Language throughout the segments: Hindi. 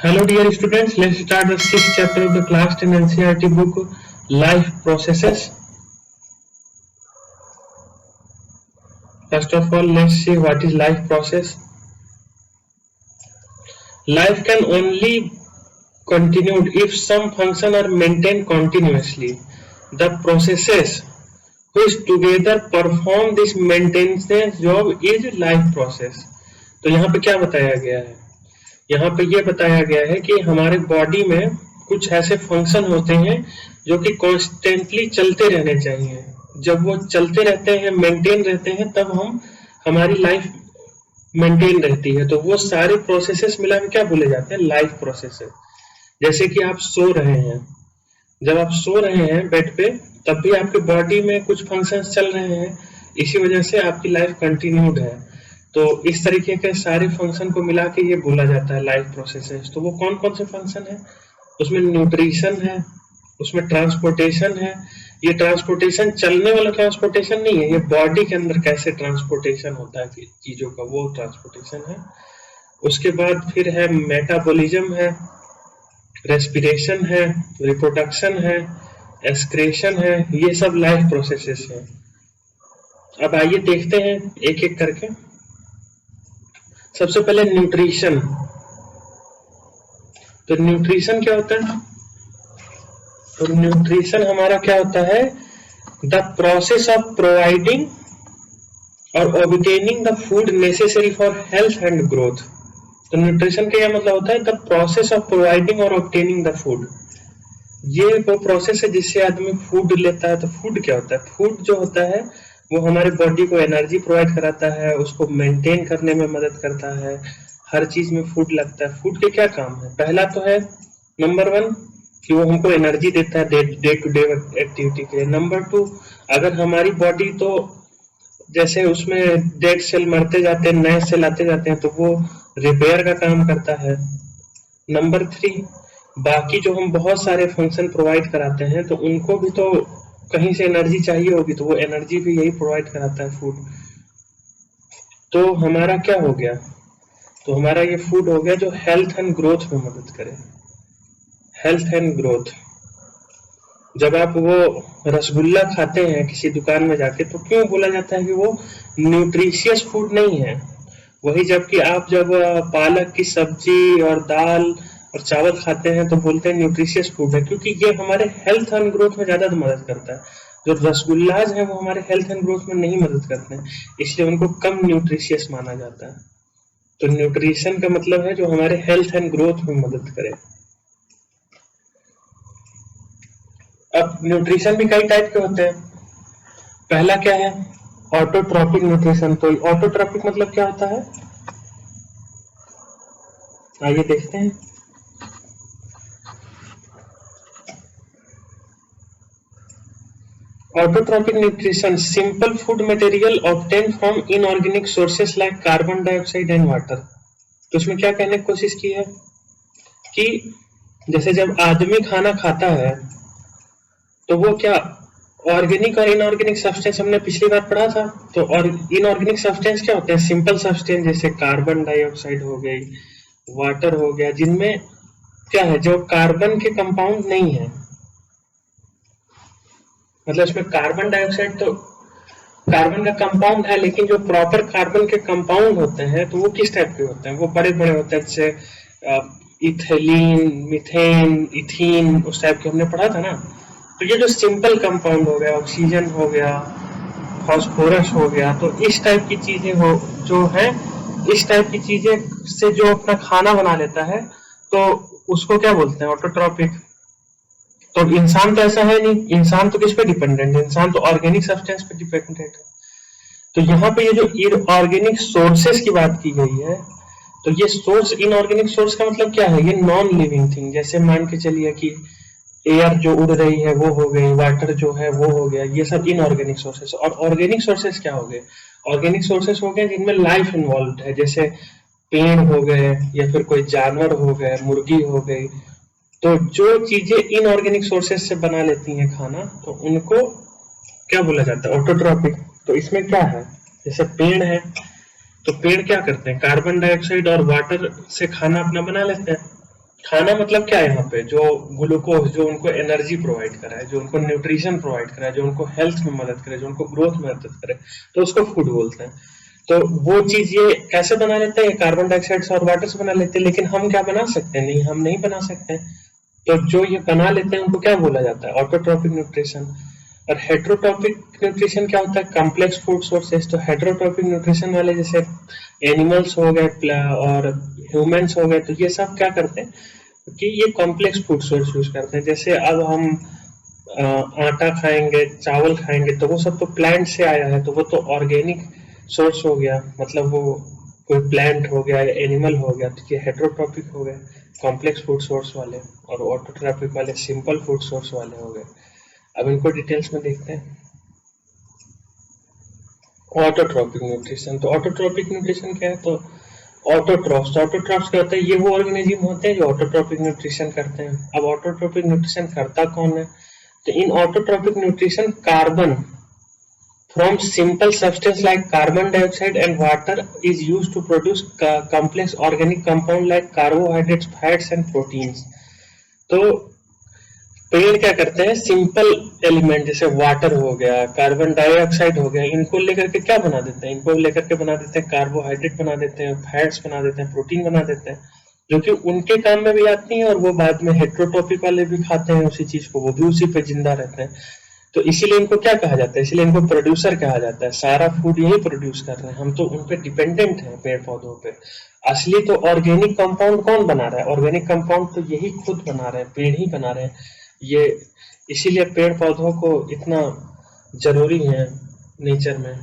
Hello dear students, let's start the sixth chapter of the class 10 NCERT book, Life Processes. First of all, let's see what is life process. Life can only continued if some function are maintained continuously. The processes which together perform this maintenance job is life process. तो यहाँ पे क्या बताया गया है? यहाँ पे ये बताया गया है कि हमारे बॉडी में कुछ ऐसे फंक्शन होते हैं जो कि कॉन्स्टेंटली चलते रहने चाहिए। जब वो चलते रहते हैं, मेंटेन रहते हैं, तब हमारी लाइफ मेंटेन रहती है। तो वो सारे प्रोसेसेस मिला के क्या बोले जाते हैं? Life processes. जैसे कि आप सो रहे हैं, जब आप सो रहे हैं बेड पे, तब भी आपके बॉडी में कुछ फंक्शंस चल रहे हैं, इसी वजह से आपकी लाइफ कंटिन्यूड है। तो इस तरीके के सारे फंक्शन को मिला के ये बोला जाता है लाइफ प्रोसेसेस। तो वो कौन कौन से फंक्शन है? उसमें न्यूट्रिशन है, उसमें ट्रांसपोर्टेशन है। ये ट्रांसपोर्टेशन चलने वाला ट्रांसपोर्टेशन नहीं है, ये बॉडी के अंदर कैसे ट्रांसपोर्टेशन होता है चीजों का, वो ट्रांसपोर्टेशन है। उसके बाद फिर है मेटाबॉलिज्म है, रेस्पिरेशन है, रिप्रोडक्शन है, एक्सक्रेशन है। ये सब लाइफ प्रोसेसेस है। अब आइए देखते हैं एक एक करके। सबसे पहले न्यूट्रिशन। तो न्यूट्रिशन क्या होता है? तो न्यूट्रिशन हमारा क्या होता है? द प्रोसेस ऑफ प्रोवाइडिंग और obtaining the food necessary for health and growth. तो न्यूट्रिशन का यह मतलब होता है द प्रोसेस ऑफ प्रोवाइडिंग और ऑब्टेनिंग द फूड। ये वो प्रोसेस है जिससे आदमी फूड लेता है। तो फूड क्या होता है? फूड जो होता है वो हमारे बॉडी को एनर्जी प्रोवाइड कराता है, उसको मेंटेन करने में मदद करता है। हर चीज में फूड लगता है। फूड के क्या काम है? पहला तो है नंबर 1 कि वो हमको एनर्जी देता है डे टू डे एक्टिविटी के लिए। नंबर 2, अगर हमारी बॉडी तो जैसे उसमें डेड सेल मरते जाते हैं, नए सेल आते जाते हैं, तो वो रिपेयर का काम करता है। नंबर 3, बाकी जो हम बहुत सारे फंक्शन प्रोवाइड कराते हैं, तो उनको भी तो कहीं से एनर्जी चाहिए होगी, तो वो एनर्जी भी यही प्रोवाइड कराता है, फूड। तो हमारा क्या हो गया? तो हमारा ये फूड हो गया जो हेल्थ एंड ग्रोथ में मदद करे। Health and growth. जब आप वो रसगुल्ला खाते हैं किसी दुकान में जाके, तो क्यों बोला जाता है कि वो न्यूट्रिशियस फूड नहीं है? वही जबकि आप जब पालक की सब्जी और दाल और चावल खाते हैं तो बोलते हैं न्यूट्रिशियस फूड है, क्योंकि ये हमारे हेल्थ एंड ग्रोथ में ज्यादा मदद करता है। जो रसगुल्लाज हैं वो हमारे हेल्थ एंड ग्रोथ में नहीं मदद करते हैं, इसलिए उनको कम न्यूट्रिशियस माना जाता है। तो न्यूट्रिशन का मतलब है जो हमारे हेल्थ एंड ग्रोथ में मदद करे। अब न्यूट्रिशन भी कई टाइप के होते हैं। पहला क्या है? Autotrophic nutrition. तो ऑटोट्रॉपिक मतलब क्या होता है? आइए देखते हैं। Autotrophic nutrition, simple food material obtained from inorganic sources like carbon dioxide and water। तो इसमें क्या कहने की कोशिश की है कि जैसे जब आदमी खाना खाता है तो वो क्या ऑर्गेनिक और इनऑर्गेनिक सब्सटेंस हमने पिछली बार पढ़ा था। तो और इनऑर्गेनिक सब्सटेंस क्या होते हैं? सिंपल सब्सटेंस जैसे कार्बन डाइऑक्साइड हो गई, वाटर हो गया, जिनमें क्या है, जो कार्बन के कंपाउंड नहीं है। मतलब इसमें कार्बन डाइऑक्साइड तो कार्बन का कंपाउंड है, लेकिन जो प्रॉपर कार्बन के कंपाउंड होते हैं तो वो किस टाइप के होते हैं? वो बड़े बड़े होते हैं, जैसे इथेलीन, मीथेन, इथीन, उस टाइप के हमने पढ़ा था ना। तो ये जो सिंपल कंपाउंड हो गया, ऑक्सीजन हो गया, फास्फोरस हो गया, तो इस टाइप की चीजें हो जो है, इस टाइप की चीजें से जो अपना खाना बना लेता है, तो उसको क्या बोलते हैं? ऑटोट्रॉपिक। तो इंसान तो ऐसा है नहीं, इंसान तो किस पे डिपेंडेंट है? इंसान तो ऑर्गेनिक सब्सटेंस पे डिपेंडेंट है। तो यहाँ पे ये जो इनऑर्गेनिक सोर्सेस की बात की गई है, तो ये सोर्स, इनऑर्गेनिक सोर्स का मतलब क्या है? ये नॉन लिविंग थिंग। जैसे मान के चलिए कि एयर जो उड़ रही है वो हो गई, वाटर जो है वो हो गया, ये सब इनऑर्गेनिक सोर्सेस। और ऑर्गेनिक सोर्सेस क्या हो गए? ऑर्गेनिक सोर्सेस हो गए जिनमें लाइफ इन्वॉल्व है, जैसे पेड़ हो गए या फिर कोई जानवर हो गए, मुर्गी हो गई। तो जो चीजें इनऑर्गेनिक सोर्सेस से बना लेती हैं खाना, तो उनको क्या बोला जाता है? ऑटोट्रॉपिक। तो इसमें क्या है? जैसे पेड़ है, तो पेड़ क्या करते हैं? कार्बन डाइऑक्साइड और वाटर से खाना अपना बना लेते हैं। खाना मतलब क्या है यहाँ पे, जो ग्लूकोज, जो उनको एनर्जी प्रोवाइड करा है, जो उनको न्यूट्रिशन प्रोवाइड करा है, जो उनको हेल्थ में मदद करे, जो उनको ग्रोथ में मदद करे, तो उसको फूड बोलते हैं। तो वो चीज ये कैसे बना लेते हैं, कार्बन डाइऑक्साइड से और वाटर से बना लेते हैं, लेकिन हम क्या बना सकते हैं, नहीं हम नहीं बना सकते हैं। तो जो ये बना लेते हैं उनको क्या बोला जाता है, ऑटोट्रॉपिक न्यूट्रिशन। और हेट्रोट्रॉपिक न्यूट्रिशन क्या होता है, कॉम्प्लेक्स फूड सोर्सेज। तो हेट्रोट्रॉपिक न्यूट्रिशन वाले जैसे एनिमल्स हो गए और ह्यूमंस हो गए, तो ये सब क्या करते हैं कि ये कॉम्प्लेक्स फूड सोर्स यूज करते हैं। जैसे अब हम आटा खाएंगे, चावल खाएंगे, तो वो सब तो प्लांट से आया है, तो वो तो ऑर्गेनिक सोर्स हो गया, मतलब वो कोई प्लांट हो गया या एनिमल हो गया। तो ये हेट्रोट्रॉपिक हो गए कॉम्प्लेक्स फूड सोर्स वाले, और ऑटोट्रॉपिक वाले सिंपल फूड सोर्स वाले हो गए। अब इनको डिटेल्स में देखते हैं। ऑटोट्रॉपिक न्यूट्रिशन, तो ऑटोट्रॉपिक न्यूट्रिशन क्या है, तो ऑटोट्रॉफ्स, ऑटोट्रॉफ्स क्या होता है, ये वो ऑर्गेनिज्म होते हैं जो ऑटोट्रॉपिक न्यूट्रिशन करते हैं। अब ऑटोट्रॉपिक न्यूट्रिशन करता कौन है, तो in autotrophic nutrition carbon from simple substance like carbon dioxide and water is used to produce complex organic compound like carbohydrates, fats and proteins। तो पेड़ क्या करते हैं, सिंपल एलिमेंट जैसे वाटर हो गया, कार्बन डाइऑक्साइड हो गया, इनको लेकर के क्या बना देते हैं, इनको लेकर के बना देते हैं कार्बोहाइड्रेट बना देते हैं, फैट्स बना देते हैं, प्रोटीन बना देते हैं, जो कि उनके काम में भी आती हैं, और वो बाद में हेट्रोट्रॉपिक वाले भी खाते हैं उसी चीज को, वो भी उसी पे जिंदा रहते हैं। तो इसीलिए इनको क्या कहा जाता है, इसीलिए इनको प्रोड्यूसर कहा जाता है। सारा फूड यही प्रोड्यूस कर रहे हैं, हम तो उन पे डिपेंडेंट हैं, पेड़ पौधों पे। असली तो ऑर्गेनिक कंपाउंड कौन बना रहा है, ऑर्गेनिक कंपाउंड तो यही खुद बना रहे हैं, पेड़ ही बना रहे हैं ये। इसीलिए पेड़ पौधों को इतना जरूरी है नेचर में।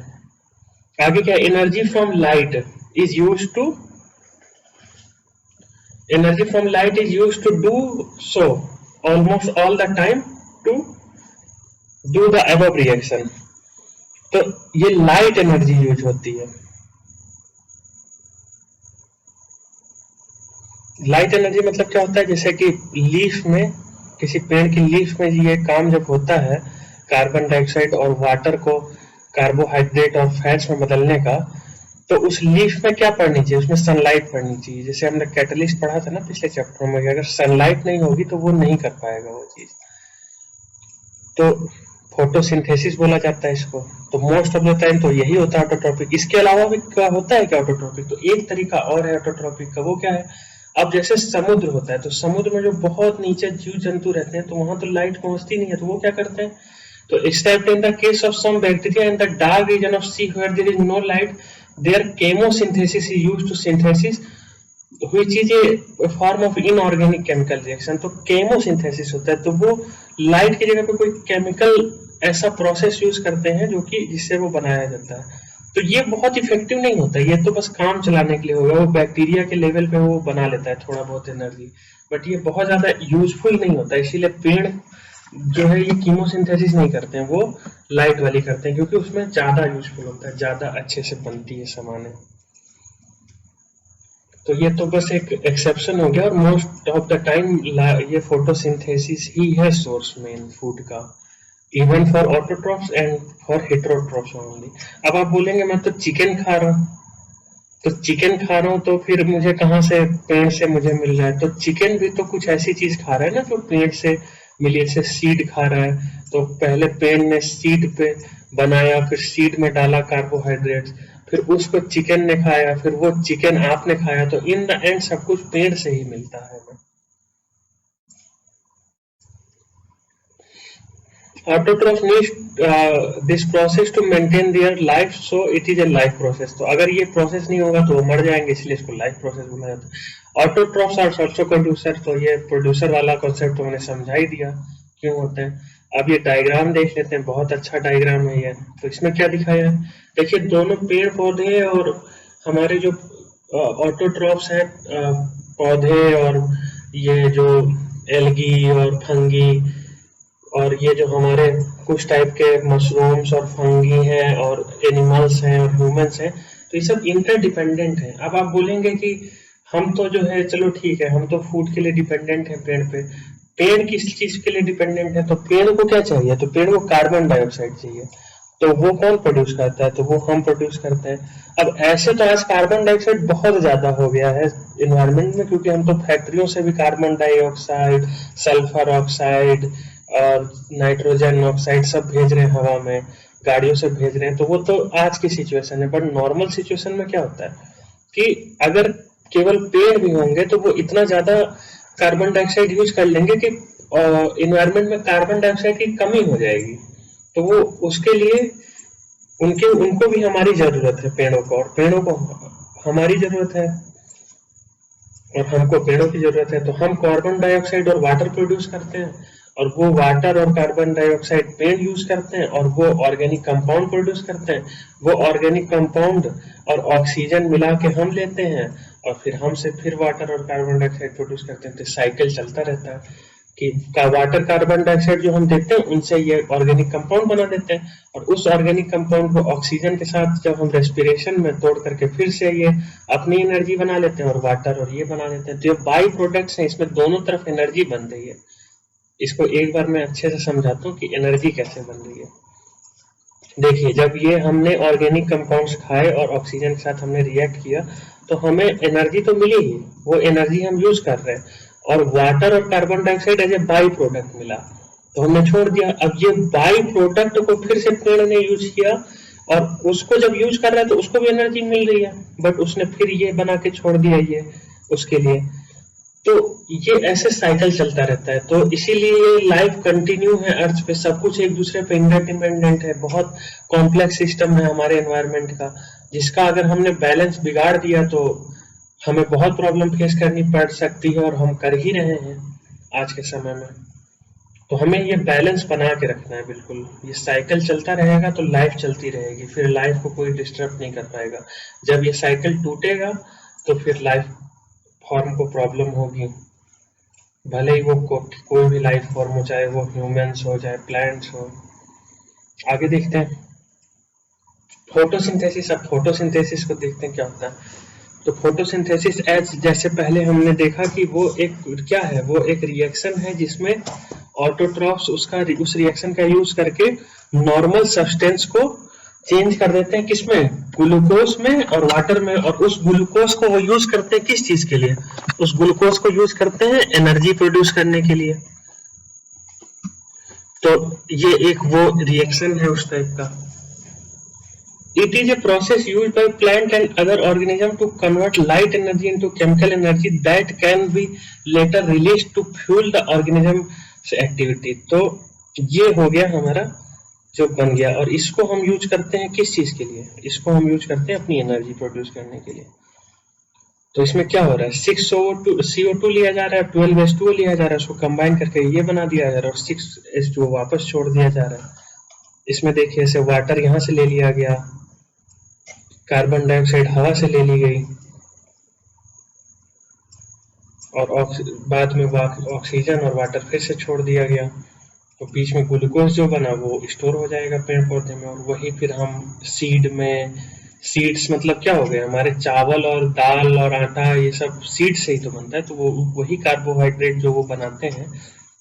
आगे क्या, energy from light is use to, energy from light is use to do so almost all the time to do the above reaction. तो ये लाइट एनर्जी यूज होती है। लाइट एनर्जी मतलब क्या होता है, जैसे कि लीफ में, किसी पेड़ की लीफ में ये काम जब होता है कार्बन डाइऑक्साइड और वाटर को कार्बोहाइड्रेट और फैट्स में बदलने का, तो उस लीफ में क्या पड़नी चाहिए, उसमें सनलाइट पड़नी चाहिए। जैसे हमने कैटलिस्ट पढ़ा था ना पिछले चैप्टर में, अगर सनलाइट नहीं होगी तो वो नहीं कर पाएगा वो चीज। तो फोटोसिंथेसिस बोला जाता है इसको। तो मोस्ट ऑफ द टाइम तो यही होता है ऑटोट्रॉपिक। इसके अलावा भी क्या होता है क्या ऑटोट्रॉपिक, तो एक तरीका और है ऑटोट्रॉपिक का, वो क्या है, अब जैसे समुद्र होता है, तो समुद्र में जो बहुत नीचे जीव जंतु रहते हैं, तो वहां तो लाइट पहुंचती नहीं है, तो वो क्या करते हैं, तो except in the case of some bacteria in the dark region of sea where there is no light, there chemosynthesis is used to synthesis which is a form of inorganic chemical reaction. तो केमोसिंथेसिस होता है, तो वो लाइट की जगह पे कोई केमिकल ऐसा प्रोसेस यूज करते हैं जो कि जिससे वो बनाया जाता है। तो ये बहुत इफेक्टिव नहीं होता, ये तो बस काम चलाने के लिए होगा, वो बैक्टीरिया के लेवल पे वो बना लेता है थोड़ा बहुत एनर्जी, बट ये बहुत ज्यादा यूजफुल नहीं होता। इसीलिए पेड़ जो है ये कीमोसिंथेसिस नहीं करते हैं, वो लाइट वाली करते हैं, क्योंकि उसमें ज्यादा यूजफुल होता है, ज्यादा अच्छे से बनती है सामान। तो ये तो बस एक एक्सेप्शन हो गया, और मोस्ट ऑफ द टाइम ये फोटोसिंथेसिस ही है सोर्स मेन फूड का, even for autotrophs and for heterotrophs only. अब आप बोलेंगे मैं तो चिकन खा रहा हूँ, तो चिकन खा रहा हूँ तो फिर मुझे कहाँ से, पेड़ से मुझे मिल रहा है, तो चिकन भी तो कुछ ऐसी चीज खा रहा है ना जो पेड़ से मिली, जैसे सीड खा रहा है, तो पहले पेड़ ने सीड पे बनाया, फिर सीड में डाला कार्बोहाइड्रेट्स, फिर उसको चिकन ने खाया, फिर वो चिकन आपने खाया, तो इन द एंड सब कुछ पेड़ से ही मिलता है। Autotrophs need this process to maintain their life, so it is a life process। तो अगर ये प्रोसेस नहीं होगा तो वो मर जाएंगे, इसलिए इसको लाइफ प्रोसेस बोला जाता है। ऑटोट्रॉफ्स आर ऑल्सो प्रोड्यूसर, तो ये प्रोड्यूसर वाला कॉन्सेप्ट तो मैंने समझा ही दिया क्यों होते हैं। अब ये डायग्राम देख लेते हैं, बहुत अच्छा डायग्राम है ये। तो इसमें क्या दिखाया है, देखिए दोनों पेड़ पौधे और हमारे जो ऑटोट्रॉफ्स हैं, पौधे और ये जो एल्गी और फंगी, और ये जो हमारे कुछ टाइप के मशरूम्स और फंगी हैं और एनिमल्स हैं और ह्यूमंस हैं, तो ये सब इंटरडिपेंडेंट हैं। अब आप बोलेंगे कि हम तो जो है, चलो ठीक है, हम तो फूड के लिए डिपेंडेंट हैं पेड़ पे, पेड़ किस चीज के लिए डिपेंडेंट है, तो पेड़ को क्या चाहिए, तो पेड़ को कार्बन डाइऑक्साइड चाहिए, तो वो कौन प्रोड्यूस करता है? तो वो हम प्रोड्यूस करते हैं। अब ऐसे तो आज कार्बन डाइऑक्साइड बहुत ज्यादा हो गया है इन्वायरमेंट में, क्योंकि हम तो फैक्ट्रियों से भी कार्बन डाइऑक्साइड, सल्फर ऑक्साइड और नाइट्रोजन ऑक्साइड सब भेज रहे हैं हवा में, गाड़ियों से भेज रहे हैं। तो वो तो आज की सिचुएशन है। बट नॉर्मल सिचुएशन में क्या होता है कि अगर केवल पेड़ भी होंगे तो वो इतना ज्यादा कार्बन डाइऑक्साइड यूज कर लेंगे कि इन्वायरमेंट में कार्बन डाइऑक्साइड की कमी हो जाएगी। तो वो उसके लिए उनको भी हमारी जरूरत है, पेड़ों को, और पेड़ों को हमारी जरूरत है, और हमको पेड़ों की जरूरत है। तो हम कार्बन डाइऑक्साइड और वाटर प्रोड्यूस करते हैं, और वो वाटर और कार्बन डाइऑक्साइड पेड़ यूज करते हैं, और वो ऑर्गेनिक कंपाउंड प्रोड्यूस करते हैं। वो ऑर्गेनिक कंपाउंड और ऑक्सीजन मिला के हम लेते हैं, और फिर हमसे फिर वाटर और कार्बन डाइऑक्साइड प्रोड्यूस करते हैं। तो साइकिल चलता रहता है कि वाटर कार्बन डाइऑक्साइड जो हम देते हैं उनसे ये ऑर्गेनिक कंपाउंड बना देते हैं, और उस ऑर्गेनिक कंपाउंड को ऑक्सीजन के साथ जब हम रेस्पिरेशन में तोड़ करके फिर से ये अपनी एनर्जी बना लेते हैं, और वाटर और ये बना लेते हैं। तो ये बाई प्रोडक्ट्स हैं, इसमें दोनों तरफ एनर्जी बन रही है। इसको एक बार मैं अच्छे से समझाता हूँ कि एनर्जी कैसे बन रही है। देखिए, जब ये हमने ऑर्गेनिक कंपाउंड्स खाए और ऑक्सीजन के साथ हमने रिएक्ट किया तो हमें एनर्जी तो मिली ही, वो एनर्जी हम यूज कर रहे हैं, और वाटर और carbon dioxide as a by product मिला तो हमने छोड़ दिया। अब ये बाई प्रोडक्ट को फिर से पेड़ ने यूज किया, और उसको जब यूज कर रहा है तो उसको भी एनर्जी मिल रही है, बट उसने फिर ये बना के छोड़ दिया ये उसके लिए। तो ये ऐसे साइकिल चलता रहता है। तो इसीलिए लाइफ कंटिन्यू है अर्थ पे, सब कुछ एक दूसरे पे इंटरडिपेंडेंट है। बहुत कॉम्प्लेक्स सिस्टम है हमारे एनवायरनमेंट का, जिसका अगर हमने बैलेंस बिगाड़ दिया तो हमें बहुत प्रॉब्लम फेस करनी पड़ सकती है, और हम कर ही रहे हैं आज के समय में। तो हमें ये बैलेंस बना के रखना है बिल्कुल। ये साइकिल चलता रहेगा तो लाइफ चलती रहेगी, फिर लाइफ को कोई डिस्टर्ब नहीं कर पाएगा। जब ये साइकिल टूटेगा तो फिर लाइफ फॉर्म को प्रॉब्लम होगी, भले ही वो कोई भी लाइफ फॉर्म हो, चाहे वो ह्यूमंस हो चाहे प्लांट्स हो। आगे देखते हैं फोटोसिंथेसिस। अब फोटोसिंथेसिस को देखते हैं क्या होता है। तो फोटोसिंथेसिस एज जैसे पहले हमने देखा कि वो एक क्या है, वो एक रिएक्शन है जिसमें ऑटोट्रॉफ्स उस रिएक्शन का यूज करके नॉर्मल सब्सटेंस को चेंज कर देते हैं, किसमें, ग्लूकोज में और वाटर में। और उस ग्लूकोज को वो यूज करते हैं किस चीज के लिए, उस ग्लूकोज को यूज करते हैं एनर्जी प्रोड्यूस करने के लिए। तो ये एक वो रिएक्शन है उस टाइप का। It is a process used by plant and other organism to convert light energy into chemical energy that can be later released to fuel the organism's activity। तो ये हो गया हमारा जो बन गया, और इसको हम यूज करते हैं किस चीज के लिए, इसको हम यूज करते हैं अपनी एनर्जी प्रोड्यूस करने के लिए। तो इसमें क्या हो रहा है, 6CO2 लिया जा रहा है, 12H2O लिया जा रहा है, उसको कंबाइन करके ये बना दिया जा रहा है, और 6H2O वापस छोड़ दिया जा रहा है। इसमें देखिए ऐसे वाटर यहाँ से ले लिया गया, कार्बन डाइऑक्साइड हवा से ले ली गई, और बाद में ऑक्सीजन और वाटर फिर से छोड़ दिया गया। तो बीच में ग्लूकोज जो बना वो स्टोर हो जाएगा पेड़ पौधे में, और वही फिर हम सीड में, सीड्स मतलब क्या हो गया, हमारे चावल और दाल और आटा ये सब सीड से ही तो बनता है। तो वो वही कार्बोहाइड्रेट जो वो बनाते हैं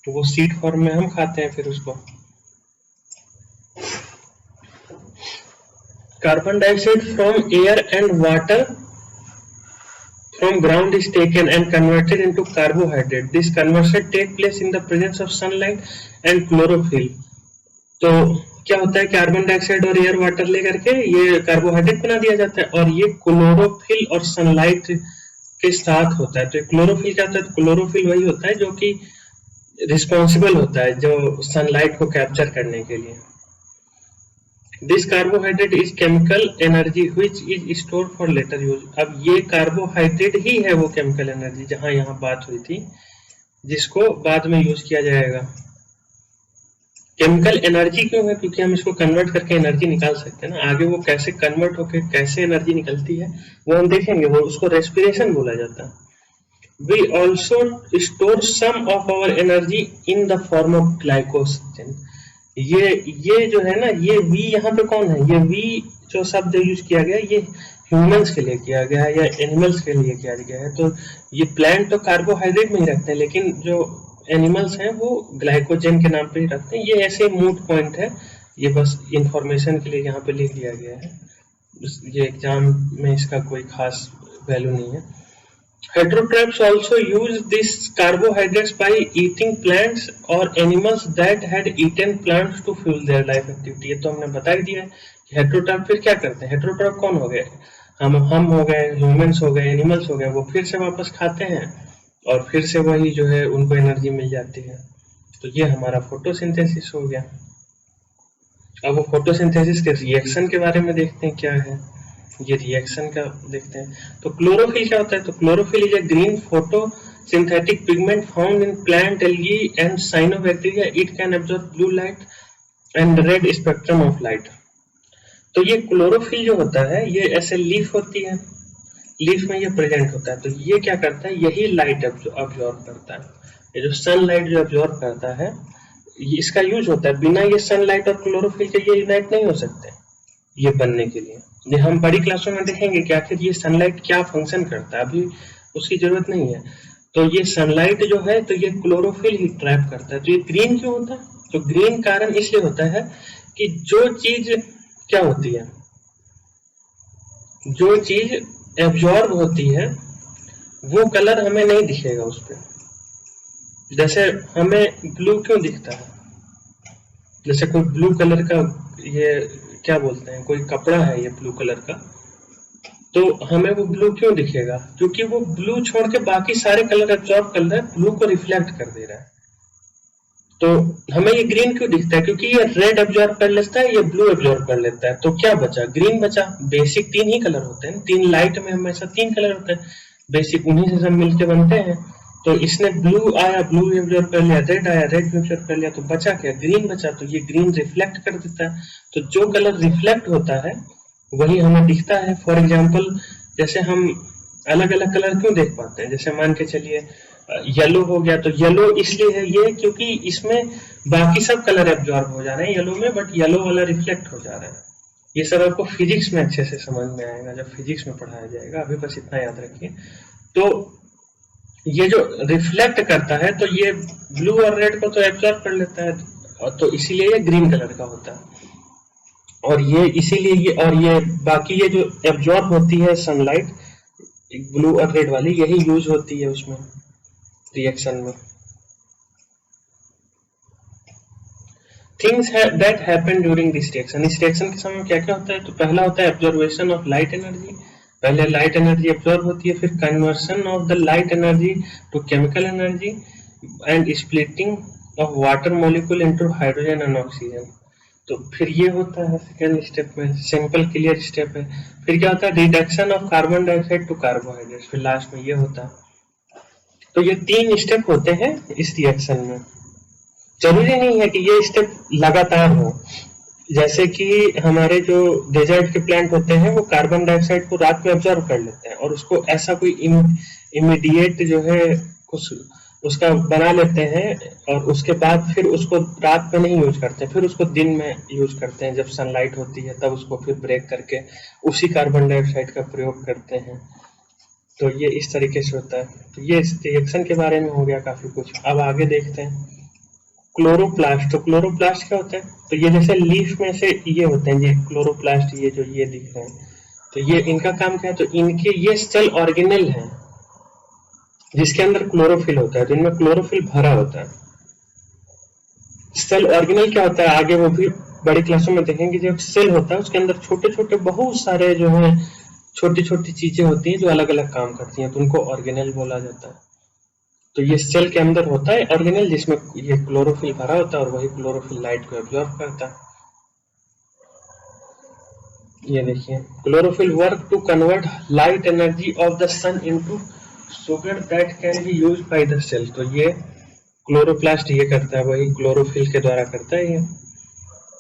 तो वो सीड फॉर्म में हम खाते हैं फिर उसको। Carbon dioxide from air and water from ground is taken and converted into carbohydrate. This conversion take place in the presence of sunlight and chlorophyll. तो क्या होता है, कार्बन डाइऑक्साइड और एयर वाटर लेकर के ये कार्बोहाइड्रेट बना दिया जाता है, और ये क्लोरोफिल और सनलाइट के साथ होता है। तो क्लोरोफिल क्या होता है, क्लोरोफिल वही होता है जो कि रिस्पॉन्सिबल होता है जो सनलाइट को कैप्चर करने के लिए। This carbohydrate is chemical energy which is stored for later use। अब ये कार्बोहाइड्रेट ही है वो केमिकल एनर्जी जहां यहाँ बात हुई थी, जिसको बाद में यूज किया जाएगा। केमिकल एनर्जी क्यों है, क्योंकि हम इसको कन्वर्ट करके एनर्जी निकाल सकते हैं ना। आगे वो कैसे कन्वर्ट होकर कैसे एनर्जी निकलती है वो हम देखेंगे, वो उसको रेस्पिरेशन बोला जाता है। We also store some of our energy in the form of glycogen। ये जो है ना, ये वी यहाँ पे कौन है, ये वी जो शब्द यूज किया गया ये ह्यूमंस के लिए किया गया है या एनिमल्स के लिए किया गया है। तो ये प्लांट तो कार्बोहाइड्रेट में ही रखते हैं, लेकिन जो एनिमल्स हैं वो ग्लाइकोजन के नाम पे ही रखते हैं। ये ऐसे मूट पॉइंट है, ये बस इंफॉर्मेशन के लिए यहाँ पे लिख दिया गया है, ये एग्जाम में इसका कोई खास वैल्यू नहीं है। Heterotrophs also use these carbohydrates by eating plants or animals that had eaten plants to fuel their life activity। ये तो हमने बता ही दिया है कि हेटेरोट्रॉफ फिर क्या करते हैं। हेटेरोट्रॉफ कौन हो गए, हम हो गए, ह्यूमंस हो गए, एनिमल्स हो गए, वो फिर से वापस खाते हैं और फिर से वही जो है उनको एनर्जी मिल जाती है। तो ये हमारा फोटोसिंथेसिस हो गया। अब वो फोटोसिंथेसिस के रिएक्शन के बारे में देखते हैं क्या है, ये रिएक्शन का देखते हैं। तो क्लोरोफिल क्या होता है, तो chlorophyll is a green photosynthetic pigment found in plant, algae and cyanobacteria. It can absorb blue light and red spectrum of light. तो ये क्लोरोफिल जो होता है ये ऐसे लीफ होती है, लीफ में ये प्रेजेंट होता है। तो ये क्या करता है, यही लाइट अब्जॉर्ब करता है। ये जो सनलाइट जो अब्जॉर्ब करता है इसका यूज होता है। बिना ये सनलाइट और क्लोरोफिल के ये यूनाइट नहीं हो सकते ये बनने के लिए। ये हम बड़ी क्लासों में देखेंगे कि आखिर ये सनलाइट क्या फंक्शन करता है, अभी उसकी जरूरत नहीं है। तो ये सनलाइट जो है तो ये क्लोरोफिल ही ट्रैप करता है। तो ये ग्रीन क्यों होता है, तो ग्रीन कारण इसलिए होता है कि जो चीज क्या होती है, जो चीज एब्जॉर्ब होती है वो कलर हमें नहीं दिखेगा उस पर। जैसे हमें ब्लू क्यों दिखता है, जैसे कोई ब्लू कलर का ये क्या बोलते हैं, कोई कपड़ा है ये ब्लू कलर का, तो हमें वो ब्लू क्यों दिखेगा, क्योंकि वो ब्लू छोड़ के बाकी सारे कलर एब्जॉर्ब कर रहा है, ब्लू को रिफ्लेक्ट कर दे रहा है। तो हमें ये ग्रीन क्यों दिखता है, क्योंकि ये रेड एब्जॉर्ब कर लेता है, ये ब्लू एब्जॉर्ब कर लेता है। तो क्या बचा, ग्रीन बचा। बेसिक तीन ही कलर होते हैं, तीन लाइट में हमेशा तीन कलर होते हैं बेसिक, उन्हीं से सब मिलके बनते हैं। तो इसने ब्लू आया, ब्लू एब्जॉर्ब कर लिया, रेड आया, रेड एब्जॉर्ब कर लिया, तो बचा क्या, ग्रीन बचा। तो ये ग्रीन रिफ्लेक्ट कर देता है। तो जो कलर रिफ्लेक्ट होता है वही हमें दिखता है। फॉर एग्जाम्पल जैसे हम अलग अलग कलर क्यों देख पाते हैं, जैसे मान के चलिए येलो हो गया, तो येलो इसलिए है ये क्योंकि इसमें बाकी सब कलर एब्जॉर्ब हो जा रहे हैं येलो में, बट येलो वाला रिफ्लेक्ट हो जा रहा है। ये सब आपको फिजिक्स में अच्छे से समझ में आएगा जब फिजिक्स में पढ़ाया जाएगा, अभी बस इतना याद रखिए। तो ये जो रिफ्लेक्ट करता है तो ये ब्लू और रेड को तो एब्जॉर्ब कर लेता है, तो इसीलिए ये ग्रीन कलर का होता है। और ये इसीलिए ये और ये बाकी ये जो एब्जॉर्ब होती है सनलाइट ब्लू और रेड वाली, यही यूज होती है उसमें रिएक्शन में। Things that happen during this reaction, इस रिएक्शन के समय क्या क्या होता है, तो पहला होता है एब्जॉर्वेशन ऑफ लाइट एनर्जी। पहले लाइट एनर्जी एब्जॉर्ब होती है, फिर conversion of the light energy to chemical energy and splitting of water molecule into hydrogen and oxygen. तो फिर ये होता है सेकेंड स्टेप में, सिंपल क्लियर स्टेप है। फिर क्या होता है, reduction of carbon dioxide to carbohydrate, फिर लास्ट में ये होता है। तो ये तीन स्टेप होते हैं इस रिएक्शन में। जरूरी नहीं है कि ये स्टेप लगातार हो, जैसे कि हमारे जो डेजर्ट के प्लांट होते हैं वो कार्बन डाइऑक्साइड को रात में ऑब्जर्व कर लेते हैं और उसको ऐसा कोई इमीडिएट जो है कुछ उसका बना लेते हैं और उसके बाद फिर उसको रात में नहीं यूज करते, फिर उसको दिन में यूज करते हैं। जब सनलाइट होती है तब उसको फिर ब्रेक करके उसी कार्बन डाइऑक्साइड का प्रयोग करते हैं। तो ये इस तरीके से होता है। तो ये इस रिएक्शन के बारे में हो गया काफी कुछ। अब आगे देखते हैं क्लोरोप्लास्ट। तो क्लोरोप्लास्ट क्या होता है, तो ये जैसे लीफ में से ये होते हैं ये क्लोरोप्लास्ट, ये जो ये दिख रहे हैं, तो ये इनका काम क्या है, तो इनके ये सेल ऑर्गेनेल है जिसके अंदर क्लोरोफिल होता है, तो इनमें क्लोरोफिल भरा होता है। सेल ऑर्गेनेल क्या होता है आगे वो भी बड़ी क्लासों में देखेंगे। जब सेल होता है उसके अंदर छोटे छोटे बहुत सारे जो है छोटी छोटी चीजें होती हैं जो अलग अलग काम करती हैं, तो उनको ऑर्गेनेल बोला जाता है। तो ये सेल के अंदर होता है ऑर्गेनेल जिसमें ये क्लोरोफिल भरा होता है और वही क्लोरोफिल लाइट को एब्जॉर्ब करता है। ये देखिए chlorophyll work to convert light energy of the sun into sugar that can be used by the cell. तो ये क्लोरोप्लास्ट ये करता है, वही क्लोरोफिल के द्वारा करता है ये।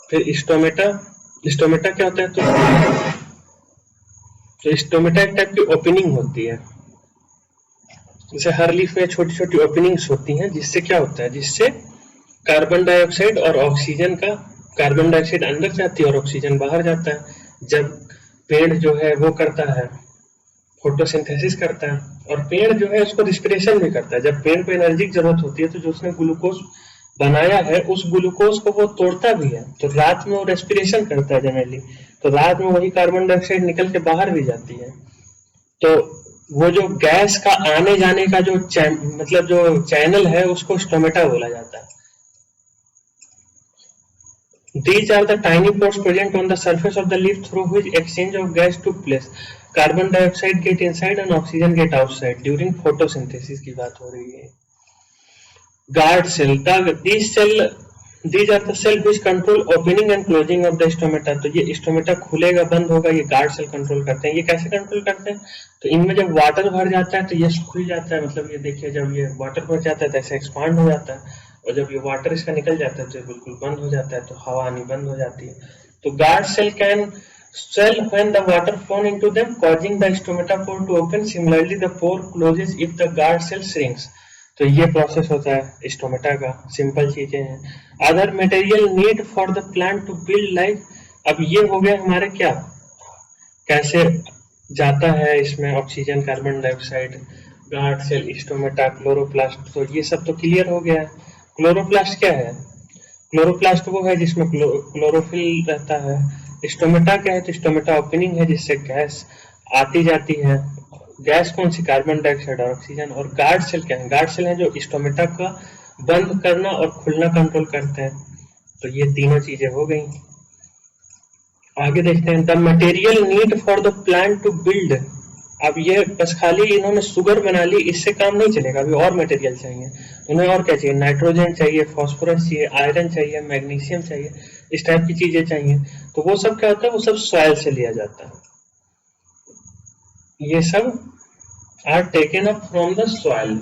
फिर स्टोमेटा, स्टोमेटा क्या होता है, तो स्टोमेटा एक टाइप की ओपनिंग होती है, जैसे हर लीफ में छोटी छोटी ओपनिंग्स होती हैं, जिससे क्या होता है, जिससे कार्बन डाइऑक्साइड और ऑक्सीजन का, कार्बन डाइऑक्साइड अंदर जाती है और ऑक्सीजन बाहर जाता है। जब पेड़ जो है वो करता है फोटोसिंथेसिस करता है और पेड़ जो है उसको रिस्पिरेशन भी करता है। जब पेड़ को एनर्जी की जरूरत होती है तो जो उसमें ग्लूकोज बनाया है उस ग्लूकोज को वो तोड़ता भी है, तो रात में वो रेस्पिरेशन करता है जनरली, तो रात में वही कार्बन डाइऑक्साइड निकल के बाहर भी जाती है। तो वो जो गैस का आने जाने का जो मतलब जो चैनल है उसको स्टोमेटा बोला जाता है। These are the tiny pores present on the surface of the leaf through which exchange of gas took place. Carbon dioxide get inside and oxygen get outside during photosynthesis की बात हो रही है। Guard cell, these are the cell which control opening and closing of the stomata। तो ये स्टोमेटा खुलेगा बंद होगा, ये गार्ड सेल कंट्रोल करते हैं। ये कैसे कंट्रोल करते हैं? तो इनमें जब वाटर भर जाता है तो ये खुल जाता है, मतलब ये देखिए जब ये वाटर भर जाता है तो ऐसे एक्सपांड हो जाता है, और जब ये वाटर इसका निकल जाता है तो ये बिल्कुल बंद हो जाता है, तो हवा आनी बंद हो जाती है। तो guard cell can swell when the water flow into them, causing the stomata pore to open. Similarly, the pore closes if the guard cell shrinks। तो ये प्रोसेस होता है स्टोमेटा का, सिंपल चीजें हैं। Other material need for the plant to build life. अब ये हो गया हमारे क्या, कैसे जाता है इसमें oxygen, carbon dioxide, guard cell, stomata, chloroplast, तो ये सब तो क्लियर हो गया है। क्लोरोप्लास्ट क्या है? क्लोरोप्लास्ट वो है जिसमें क्लोरोफिल रहता है। स्टोमेटा क्या है? तो स्टोमेटा ओपनिंग है जिससे गैस आती जाती है। गैस कौन सी? कार्बन डाइऑक्साइड और ऑक्सीजन। और गार्ड सेल क्या है? गार्ड सेल है जो स्टोमेटा का बंद करना और खुलना कंट्रोल करते हैं। तो ये तीनों चीजें हो गई। आगे देखते हैं, the material need for the plant to build. अब ये बस खाली इन्होंने शुगर बना ली, इससे काम नहीं चलेगा, अभी और मटेरियल चाहिए। उन्हें और क्या चाहिए? नाइट्रोजन चाहिए, फास्फोरस चाहिए, आयरन चाहिए, मैग्नीशियम चाहिए, इस टाइप की चीजें चाहिए। तो वो सब क्या होता है? वो सब सॉइल से लिया जाता है। ये सब are taken up from the soil.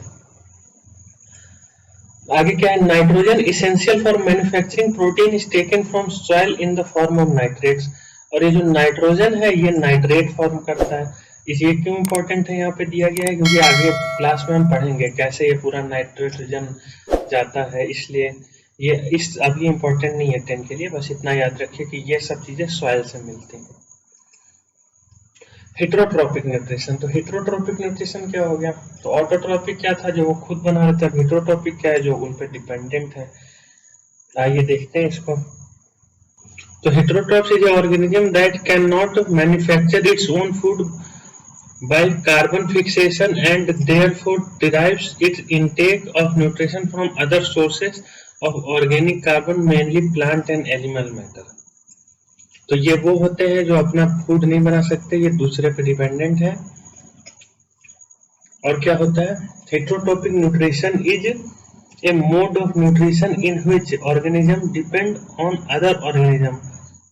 आगे क्या है? Nitrogen essential for manufacturing protein is taken from soil in the form of nitrates. और ये जो नाइट्रोजन है ये नाइट्रेट फॉर्म करता है। ये क्यों इंपॉर्टेंट है यहाँ पे दिया गया है? क्योंकि आगे क्लास में हम पढ़ेंगे कैसे ये पूरा नाइट्रोजन जाता है, इसलिए ये इस अभी इंपॉर्टेंट नहीं है 10 के लिए, बस इतना याद रखिए कि ये सब चीजें सॉइल से मिलती हैं। हेट्रोट्रोपिक न्यूट्रिशन, तो हेट्रोट्रोपिक न्यूट्रिशन क्या हो गया? तो ऑटोट्रोपिक क्या था? जो वो खुद बना रहे थे। हेट्रोट्रोपिक क्या है? जो उन पर डिपेंडेंट है। आइए देखते हैं इसको। तो heterotrophs is an organism that cannot manufacture its own food by carbon fixation and therefore derives its intake of nutrition from other sources of organic carbon, mainly plant and animal matter। तो ये वो होते हैं जो अपना फूड नहीं बना सकते, ये दूसरे पे डिपेंडेंट है। और क्या होता है? Heterotrophic nutrition is a mode of nutrition in which organism depend on other organism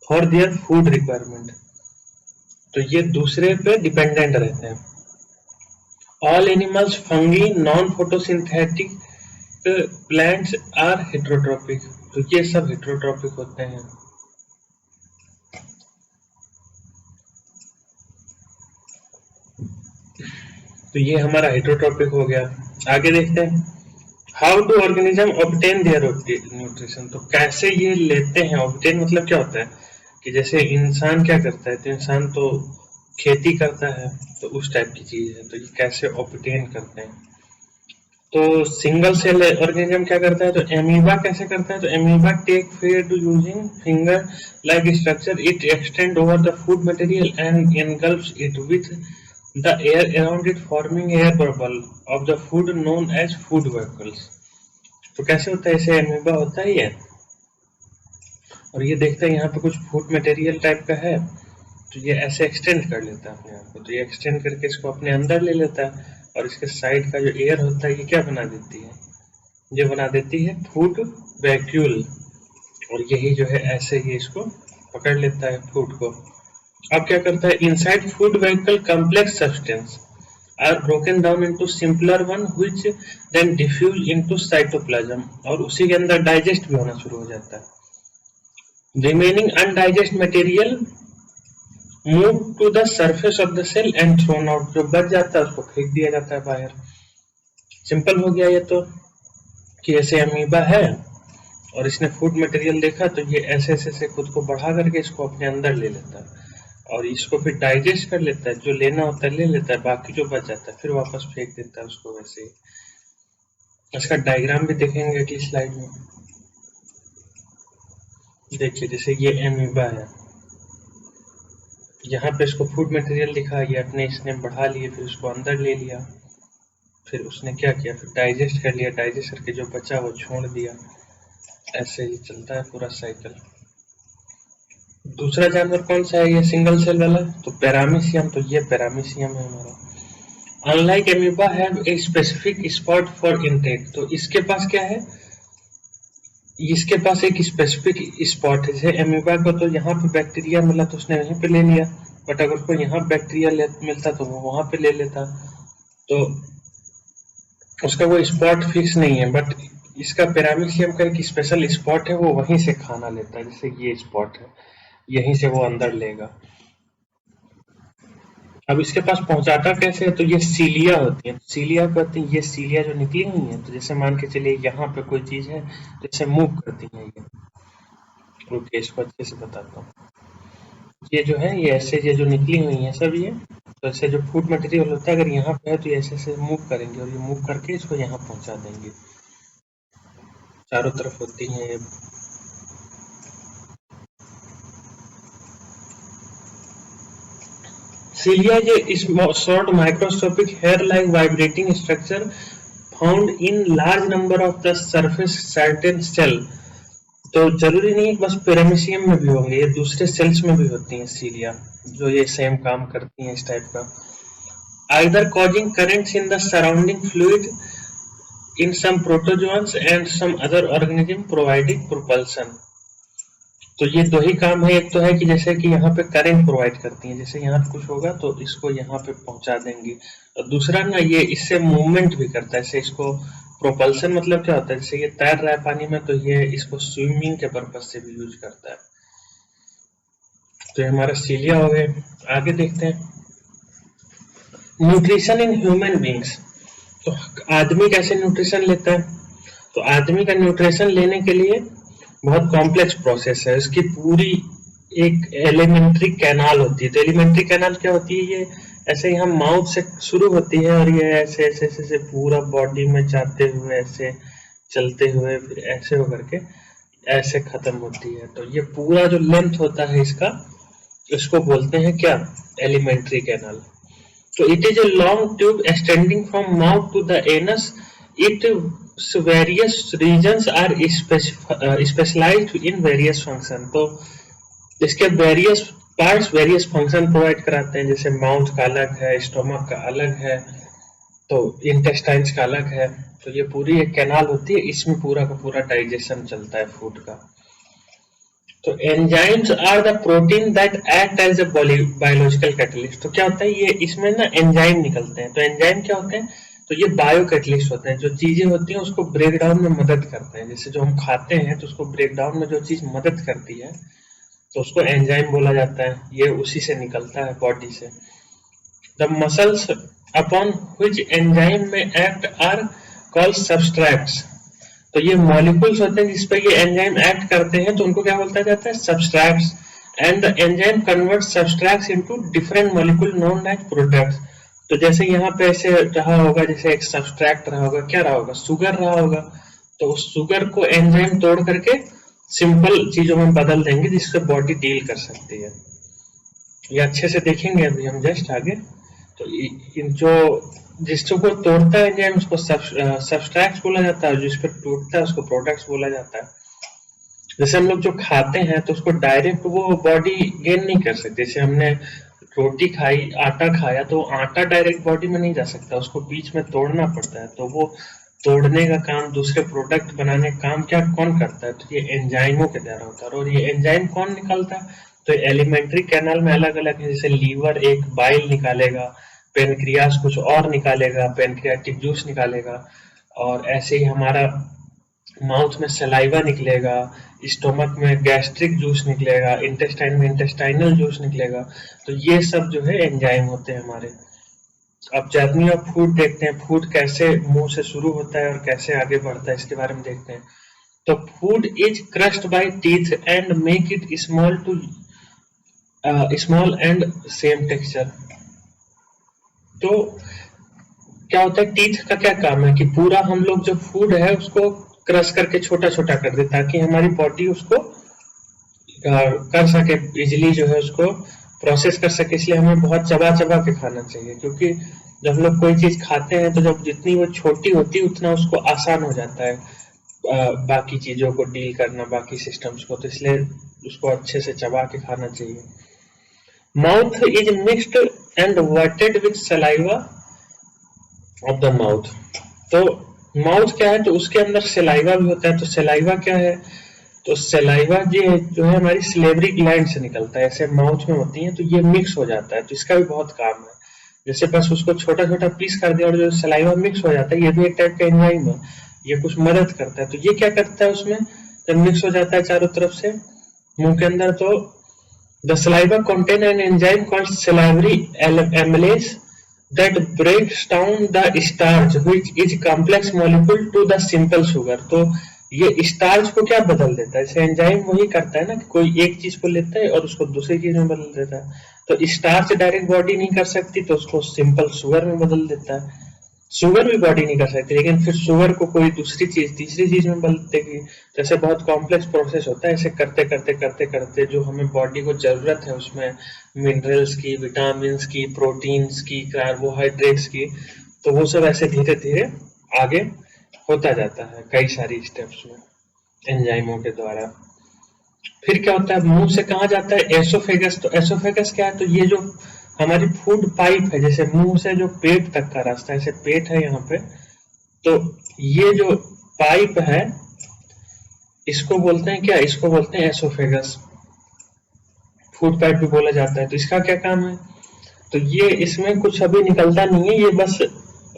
for their food requirement। तो ये दूसरे पे डिपेंडेंट रहते हैं। All animals, fungi, non-photosynthetic plants are heterotrophic। तो ये सब हेट्रोट्रोपिक होते हैं। तो ये हमारा हेट्रोट्रोपिक हो गया। आगे देखते हैं, how do organism obtain their nutrition. तो कैसे ये लेते हैं? ऑब्टेन मतलब क्या होता है कि जैसे इंसान क्या करता है, तो इंसान तो खेती करता है, तो उस टाइप की चीज है। तो ये कैसे ऑब्टेन करते हैं? तो सिंगल सेल ऑर्गेनिज्म क्या करता है? तो एमीबा कैसे करता है? तो amoeba take food using finger like structure, it extend over the food material and engulfs it with the air around it, forming air bubble of the food known as food vehicles। तो कैसे होता है? ऐसे एमीबा होता है ये, और ये देखते हैं यहाँ पे कुछ फूड मटेरियल टाइप का है, तो ये ऐसे एक्सटेंड कर लेता है अपने आप को। तो ये एक्सटेंड करके इसको अपने अंदर ले लेता है, और इसके साइड का जो एयर होता है ये क्या बना देती है? ये बना देती है फूड वैक्यूल, और यही जो है ऐसे ही इसको पकड़ लेता है फूड को। अब क्या करता है? Inside food vacuole complex substance are broken down into simpler one which then diffuse into cytoplasm, और उसी के अंदर डाइजेस्ट भी होना शुरू हो जाता है। Remaining undigest material move to the surface of the cell and thrown out. जो बच जाता है उसको फेंक दिया जाता है बाहर। सिंपल हो गया ये तो, कि ऐसे अमीबा है और इसने फूड मटेरियल देखा, तो ये ऐसे ऐसे खुद को बढ़ा करके इसको अपने अंदर ले लेता है, और इसको फिर डाइजेस्ट कर लेता है, जो लेना होता है ले लेता है, बाकी जो बच जाता है फिर वापस फेंक देता है उसको। वैसे ही इसका डायग्राम भी देखेंगे अगली स्लाइड में। देखिए जैसे ये एमीबा है, यहाँ पे इसको फूड मटेरियल लिखा, ये अपने इसने बढ़ा लिए, फिर उसको अंदर ले लिया, फिर उसने क्या किया, फिर डाइजेस्ट कर लिया, डाइजेस्ट करके जो बचा वो छोड़ दिया। ऐसे ही चलता है पूरा साइकिल। दूसरा जानवर कौन सा है, ये सिंगल सेल वाला, तो पैरामीशियम, तो ये पैरामीशियम है हमारा। Unlike amoeba have a specific spot for intake, तो इसके पास क्या है, इसके पास एक स्पेसिफिक स्पॉट है। जैसे एमीबा को तो यहाँ पे बैक्टीरिया मिला तो उसने वहीं पे ले लिया, बट अगर उसको यहाँ बैक्टीरिया मिलता तो वो वहां पे ले लेता, तो उसका कोई स्पॉट फिक्स नहीं है। बट इसका पैरामीशियम का एक स्पेशल स्पॉट है, वो वहीं से खाना लेता है। जैसे ये स्पॉट है, यहीं से वो अंदर लेगा। अब इसके पास पहुंचाता कैसे है, तो ये सीलिया होती है, सीलिया कहते हैं, ये सीलिया जो निकली हुई है, तो जैसे मान के चलिए यहाँ पे कोई चीज है तो इसे मूव करती है ये। रुकिए इसको अच्छे से बताता हूँ। ये जो है, ये ऐसे ये जो निकली हुई है सब ये, तो ऐसे जो फूड मटेरियल होता है अगर यहाँ पे है तो ये ऐसे ऐसे मूव करेंगे और ये मूव करके इसको यहाँ पहुंचा देंगे। चारों तरफ होती है ये। Cilia is short microscopic hair-like vibrating structure found in large number of the surface certain cell। तो जरूरी नहीं है बस पैरामीशियम में भी होंगे, ये दूसरे सेल्स में भी होती हैं सीलिया, जो ये सेम काम करती हैं इस टाइप का। Either causing currents in the surrounding fluid in some protozoans and some other organism providing propulsion। तो ये दो ही काम है, एक तो है कि जैसे कि यहाँ पे करंट प्रोवाइड करती है, जैसे यहाँ पे कुछ होगा तो इसको यहाँ पे पहुंचा देंगी, और दूसरा ना ये इससे मूवमेंट भी करता है। जैसे इसको प्रोपल्सन मतलब क्या होता है, जैसे ये तैर रहा है पानी में तो ये इसको स्विमिंग के पर्पज से भी यूज करता है। तो ये हमारा सीलिया हो गए। आगे देखते हैं न्यूट्रिशन इन ह्यूमन बींग्स। तो आदमी कैसे न्यूट्रिशन लेता है, तो आदमी का न्यूट्रिशन लेने के लिए बहुत कॉम्प्लेक्स प्रोसेस है। इसकी पूरी एक एलिमेंट्री कैनाल होती है। तो एलिमेंट्री कैनाल क्या होती है, ये ऐसे यहाँ माउथ से शुरू होती है और ये ऐसे ऐसे ऐसे, ऐसे पूरा बॉडी में जाते हुए ऐसे चलते हुए फिर ऐसे होकर के ऐसे खत्म होती है। तो ये पूरा जो लेंथ होता है इसका, इसको बोलते हैं क्या, एलिमेंट्री कैनाल। तो it is a long tube extending from mouth to the anus. It various regions are specialized in various function। तो इसके various parts various function provide कराते हैं, जैसे माउथ का अलग है, स्टोमक का अलग है, तो इंटेस्टाइन्स का अलग है। तो ये पूरी एक कैनाल होती है, इसमें पूरा का पूरा डाइजेशन चलता है फूड का। तो enzymes are the protein that act as a biological catalyst. तो क्या होता है, ये इसमें ना एंजाइम निकलते हैं। तो एंजाइम क्या होते हैं, तो ये बायो कैटलिस्ट होते हैं, जो चीजें होती हैं उसको ब्रेक डाउन में मदद करते हैं। जैसे जो हम खाते हैं तो उसको ब्रेक डाउन में जो चीज मदद करती है तो उसको एंजाइम बोला जाता है, ये उसी से निकलता है बॉडी से। The muscles upon which enzyme में एक्ट आर कॉल्ड सब्सट्रैक्ट्स। तो ये मॉलिक्यूल्स होते हैं जिसपे ये एंजाइम एक्ट करते हैं, तो उनको क्या बोलता जाता है, substrates. And the enzyme convert substrates into different molecule known as products. तो जैसे यहाँ पे ऐसे रहा होगा, जैसे एक सब्सट्रैक्ट रहा होगा, क्या रहा होगा, शुगर रहा होगा, तो उस शुगर को एंजाइम तोड़ करके सिंपल चीजों में बदल देंगे जिससे बॉडी डील कर सकती है। ये अच्छे से देखेंगे अभी हम जस्ट आगे। तो जो जिसको तोड़ता है एंजाइम उसको सब्सट्रैक्ट्स बोला जाता है, जिस पे टूटता है उसको प्रोडक्ट्स बोला जाता है। जैसे हम लोग जो खाते हैं तो उसको डायरेक्ट वो बॉडी गेन नहीं कर सकते। जैसे हमने रोटी खाई, आटा खाया, तो आटा डायरेक्ट बॉडी में नहीं जा सकता, उसको बीच में तोड़ना पड़ता है। तो वो तोड़ने का काम, दूसरे प्रोडक्ट बनाने का काम क्या कौन करता है, तो ये एंजाइमों के द्वारा होता है। और ये एंजाइम कौन निकालता है, तो एलिमेंट्री कैनाल में अलग अलग है। जैसे लीवर एक बाइल निकालेगा, पेनक्रियास कुछ और निकालेगा, पेनक्रियाटिक जूस निकालेगा, और ऐसे ही हमारा माउथ में सलाइवा निकलेगा, स्टोमक में गैस्ट्रिक जूस निकलेगा, इंटेस्टाइन में इंटेस्टाइनल जूस निकलेगा। तो ये सब जो है एंजाइम होते हैं हमारे। अब जर्नी ऑफ फूड देखते हैं, फूड कैसे मुंह से शुरू होता है और कैसे आगे बढ़ता है, इसके बारे में देखते हैं। तो food is crushed bye teeth and make it small and same texture. तो क्या होता है, टीथ का क्या काम है कि पूरा हम लोग जो फूड है उसको क्रश करके छोटा छोटा कर दे ताकि हमारी बॉडी उसको कर सके, इजिली जो है उसको प्रोसेस कर सके, इसलिए हमें बहुत चबा चबा के खाना चाहिए। क्योंकि जब हम लोग कोई चीज खाते हैं तो जब जितनी वो छोटी होती है उतना उसको आसान हो जाता है बाकी चीजों को डील करना, बाकी सिस्टम्स को, तो इसलिए उसको अच्छे से चबा के खाना चाहिए। Mouth is mixed and wetted with saliva of the mouth. तो माउथ क्या है, तो उसके अंदर सलाइवा भी होता है। तो सलाइवा क्या है, तो सलाइवा जो है हमारी सिलेवरी ग्लैंड से निकलता है, ऐसे माउथ में होती है, तो ये मिक्स हो जाता है, तो इसका भी बहुत काम है। जैसे बस उसको छोटा छोटा पीस कर दिया और जो सलाइवा मिक्स हो जाता है, ये भी एक टाइप का एंजाइम है, ये कुछ मदद करता है। तो ये क्या करता है, उसमें जब मिक्स हो जाता है चारों तरफ से मुंह के अंदर, तो the saliva contain an enzyme called salivary amylase that breaks down the starch which is complex molecule to the simple sugar। तो ये स्टार्च को क्या बदल देता है, इसे एंजाइम वही करता है ना कि कोई एक चीज को लेता है और उसको दूसरी चीज में बदल देता है। तो स्टार्च डायरेक्ट बॉडी नहीं कर सकती, तो उसको सिंपल शुगर में बदल देता है। शुगर भी बॉडी नहीं कर सकती, लेकिन फिर शुगर को कोई दूसरी चीज तीसरी चीज में बदल देगी। जैसे बहुत कॉम्प्लेक्स प्रोसेस होता है, ऐसे करते करते करते करते जो हमें बॉडी को जरूरत है उसमें मिनरल्स की, विटामिन की, प्रोटीन्स की, कार्बोहाइड्रेट्स की, तो वो सब ऐसे धीरे धीरे आगे होता जाता है कई सारी स्टेप्स में एंजाइमों के द्वारा। फिर क्या होता है, मुंह से कहाँ जाता है, एसोफेगस। तो एसोफेगस क्या है, तो ये जो हमारी फूड पाइप है, जैसे मुंह से जो पेट तक का रास्ता है, ऐसे पेट है यहाँ पे, तो ये जो पाइप है इसको बोलते हैं क्या, इसको बोलते हैं एसोफेगस, फूड पाइप भी बोला जाता है। तो इसका क्या काम है, तो ये इसमें कुछ अभी निकलता नहीं है, ये बस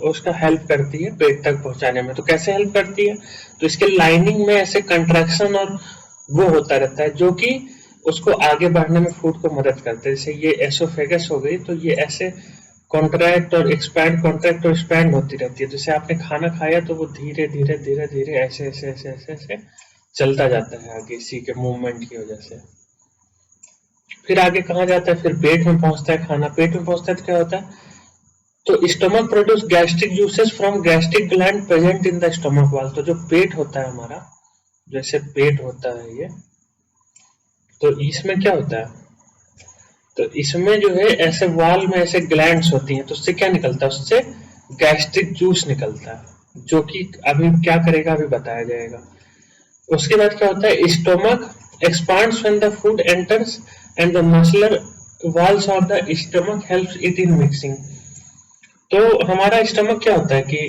उसका हेल्प करती है पेट तक पहुंचाने में। तो कैसे हेल्प करती है, तो इसके लाइनिंग में ऐसे कंट्रैक्शन और वो होता रहता है जो कि उसको आगे बढ़ने में फूड को मदद करता है। जैसे ये एसोफेगस हो गई, तो ये ऐसे कॉन्ट्रैक्ट और एक्सपैंड होती रहती है। जैसे आपने खाना खाया तो वो धीरे धीरे धीरे धीरे ऐसे ऐसे ऐसे ऐसे ऐसे चलता जाता है आगे, इसी के मूवमेंट की वजह से। फिर आगे कहाँ जाता है, फिर पेट में पहुंचता है खाना। पेट में पहुंचता है तो क्या होता है, तो stomach produce gastric juices from gastric gland present in the stomach वाल। तो जो पेट होता है हमारा, जैसे पेट होता है ये, तो इसमें क्या होता है, तो इसमें जो है ऐसे वाल में ऐसे ग्लैंड्स होती हैं, तो उससे क्या निकलता है, उससे गैस्ट्रिक जूस निकलता है, जो कि अभी क्या करेगा अभी बताया जाएगा। उसके बाद क्या होता है, stomach expands when the food enters and the muscular walls of the stomach helps it in mixing। तो हमारा स्टमक क्या होता है कि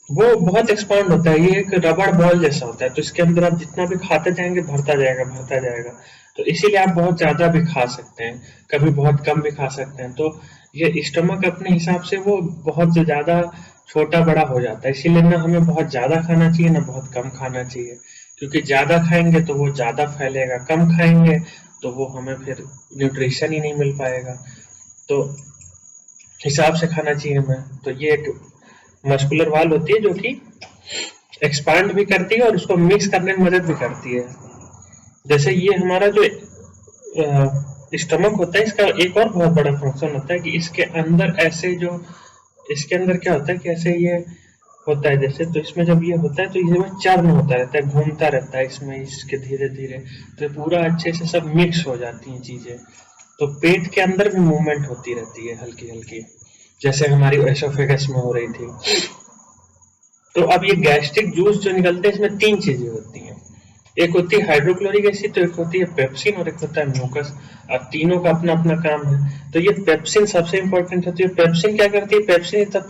वो बहुत एक्सपांड होता है, ये एक रबड़ बॉल जैसा होता है, तो इसके अंदर आप जितना भी खाते जाएंगे भरता जाएगा भरता जाएगा। तो इसीलिए आप बहुत ज्यादा भी खा सकते हैं, कभी बहुत कम भी खा सकते हैं। तो ये स्टमक अपने हिसाब से वो बहुत ज्यादा छोटा बड़ा हो जाता है, इसीलिए ना हमें बहुत ज्यादा खाना चाहिए ना बहुत कम खाना चाहिए। क्योंकि ज्यादा खाएंगे तो वो ज्यादा फैलेगा, कम खाएंगे तो वो हमें फिर न्यूट्रिशन ही नहीं मिल पाएगा। तो हिसाब से खाना चाहिए हमें। तो ये एक मस्कुलर वाल होती है जो कि एक्सपांड भी करती है और उसको मिक्स करने में मदद भी करती है। जैसे ये हमारा जो स्टमक होता है, इसका एक और बहुत बड़ा फंक्शन होता है कि इसके अंदर ऐसे जो इसके अंदर क्या होता है कि ऐसे ये होता है जैसे, तो इसमें जब ये होता है तो ये चर्न होता रहता है, घूमता रहता है इसमें, इसके धीरे धीरे तो पूरा अच्छे से सब मिक्स हो जाती हैं चीजें। तो पेट के अंदर भी मूवमेंट होती रहती है हल्की हल्की, जैसे हमारी एसोफेगस में हो रही थी। तो अब ये गैस्ट्रिक जूस जो निकलते हैं इसमें तीन चीजें होती हैं, एक होती है हाइड्रोक्लोरिक एसिड, तो एक होती है पेप्सिन और एक होता है म्यूकस। अब तीनों का अपना अपना काम है। तो ये पेप्सिन सबसे इंपॉर्टेंट होती है। पेप्सिन क्या करती है, pepsin is the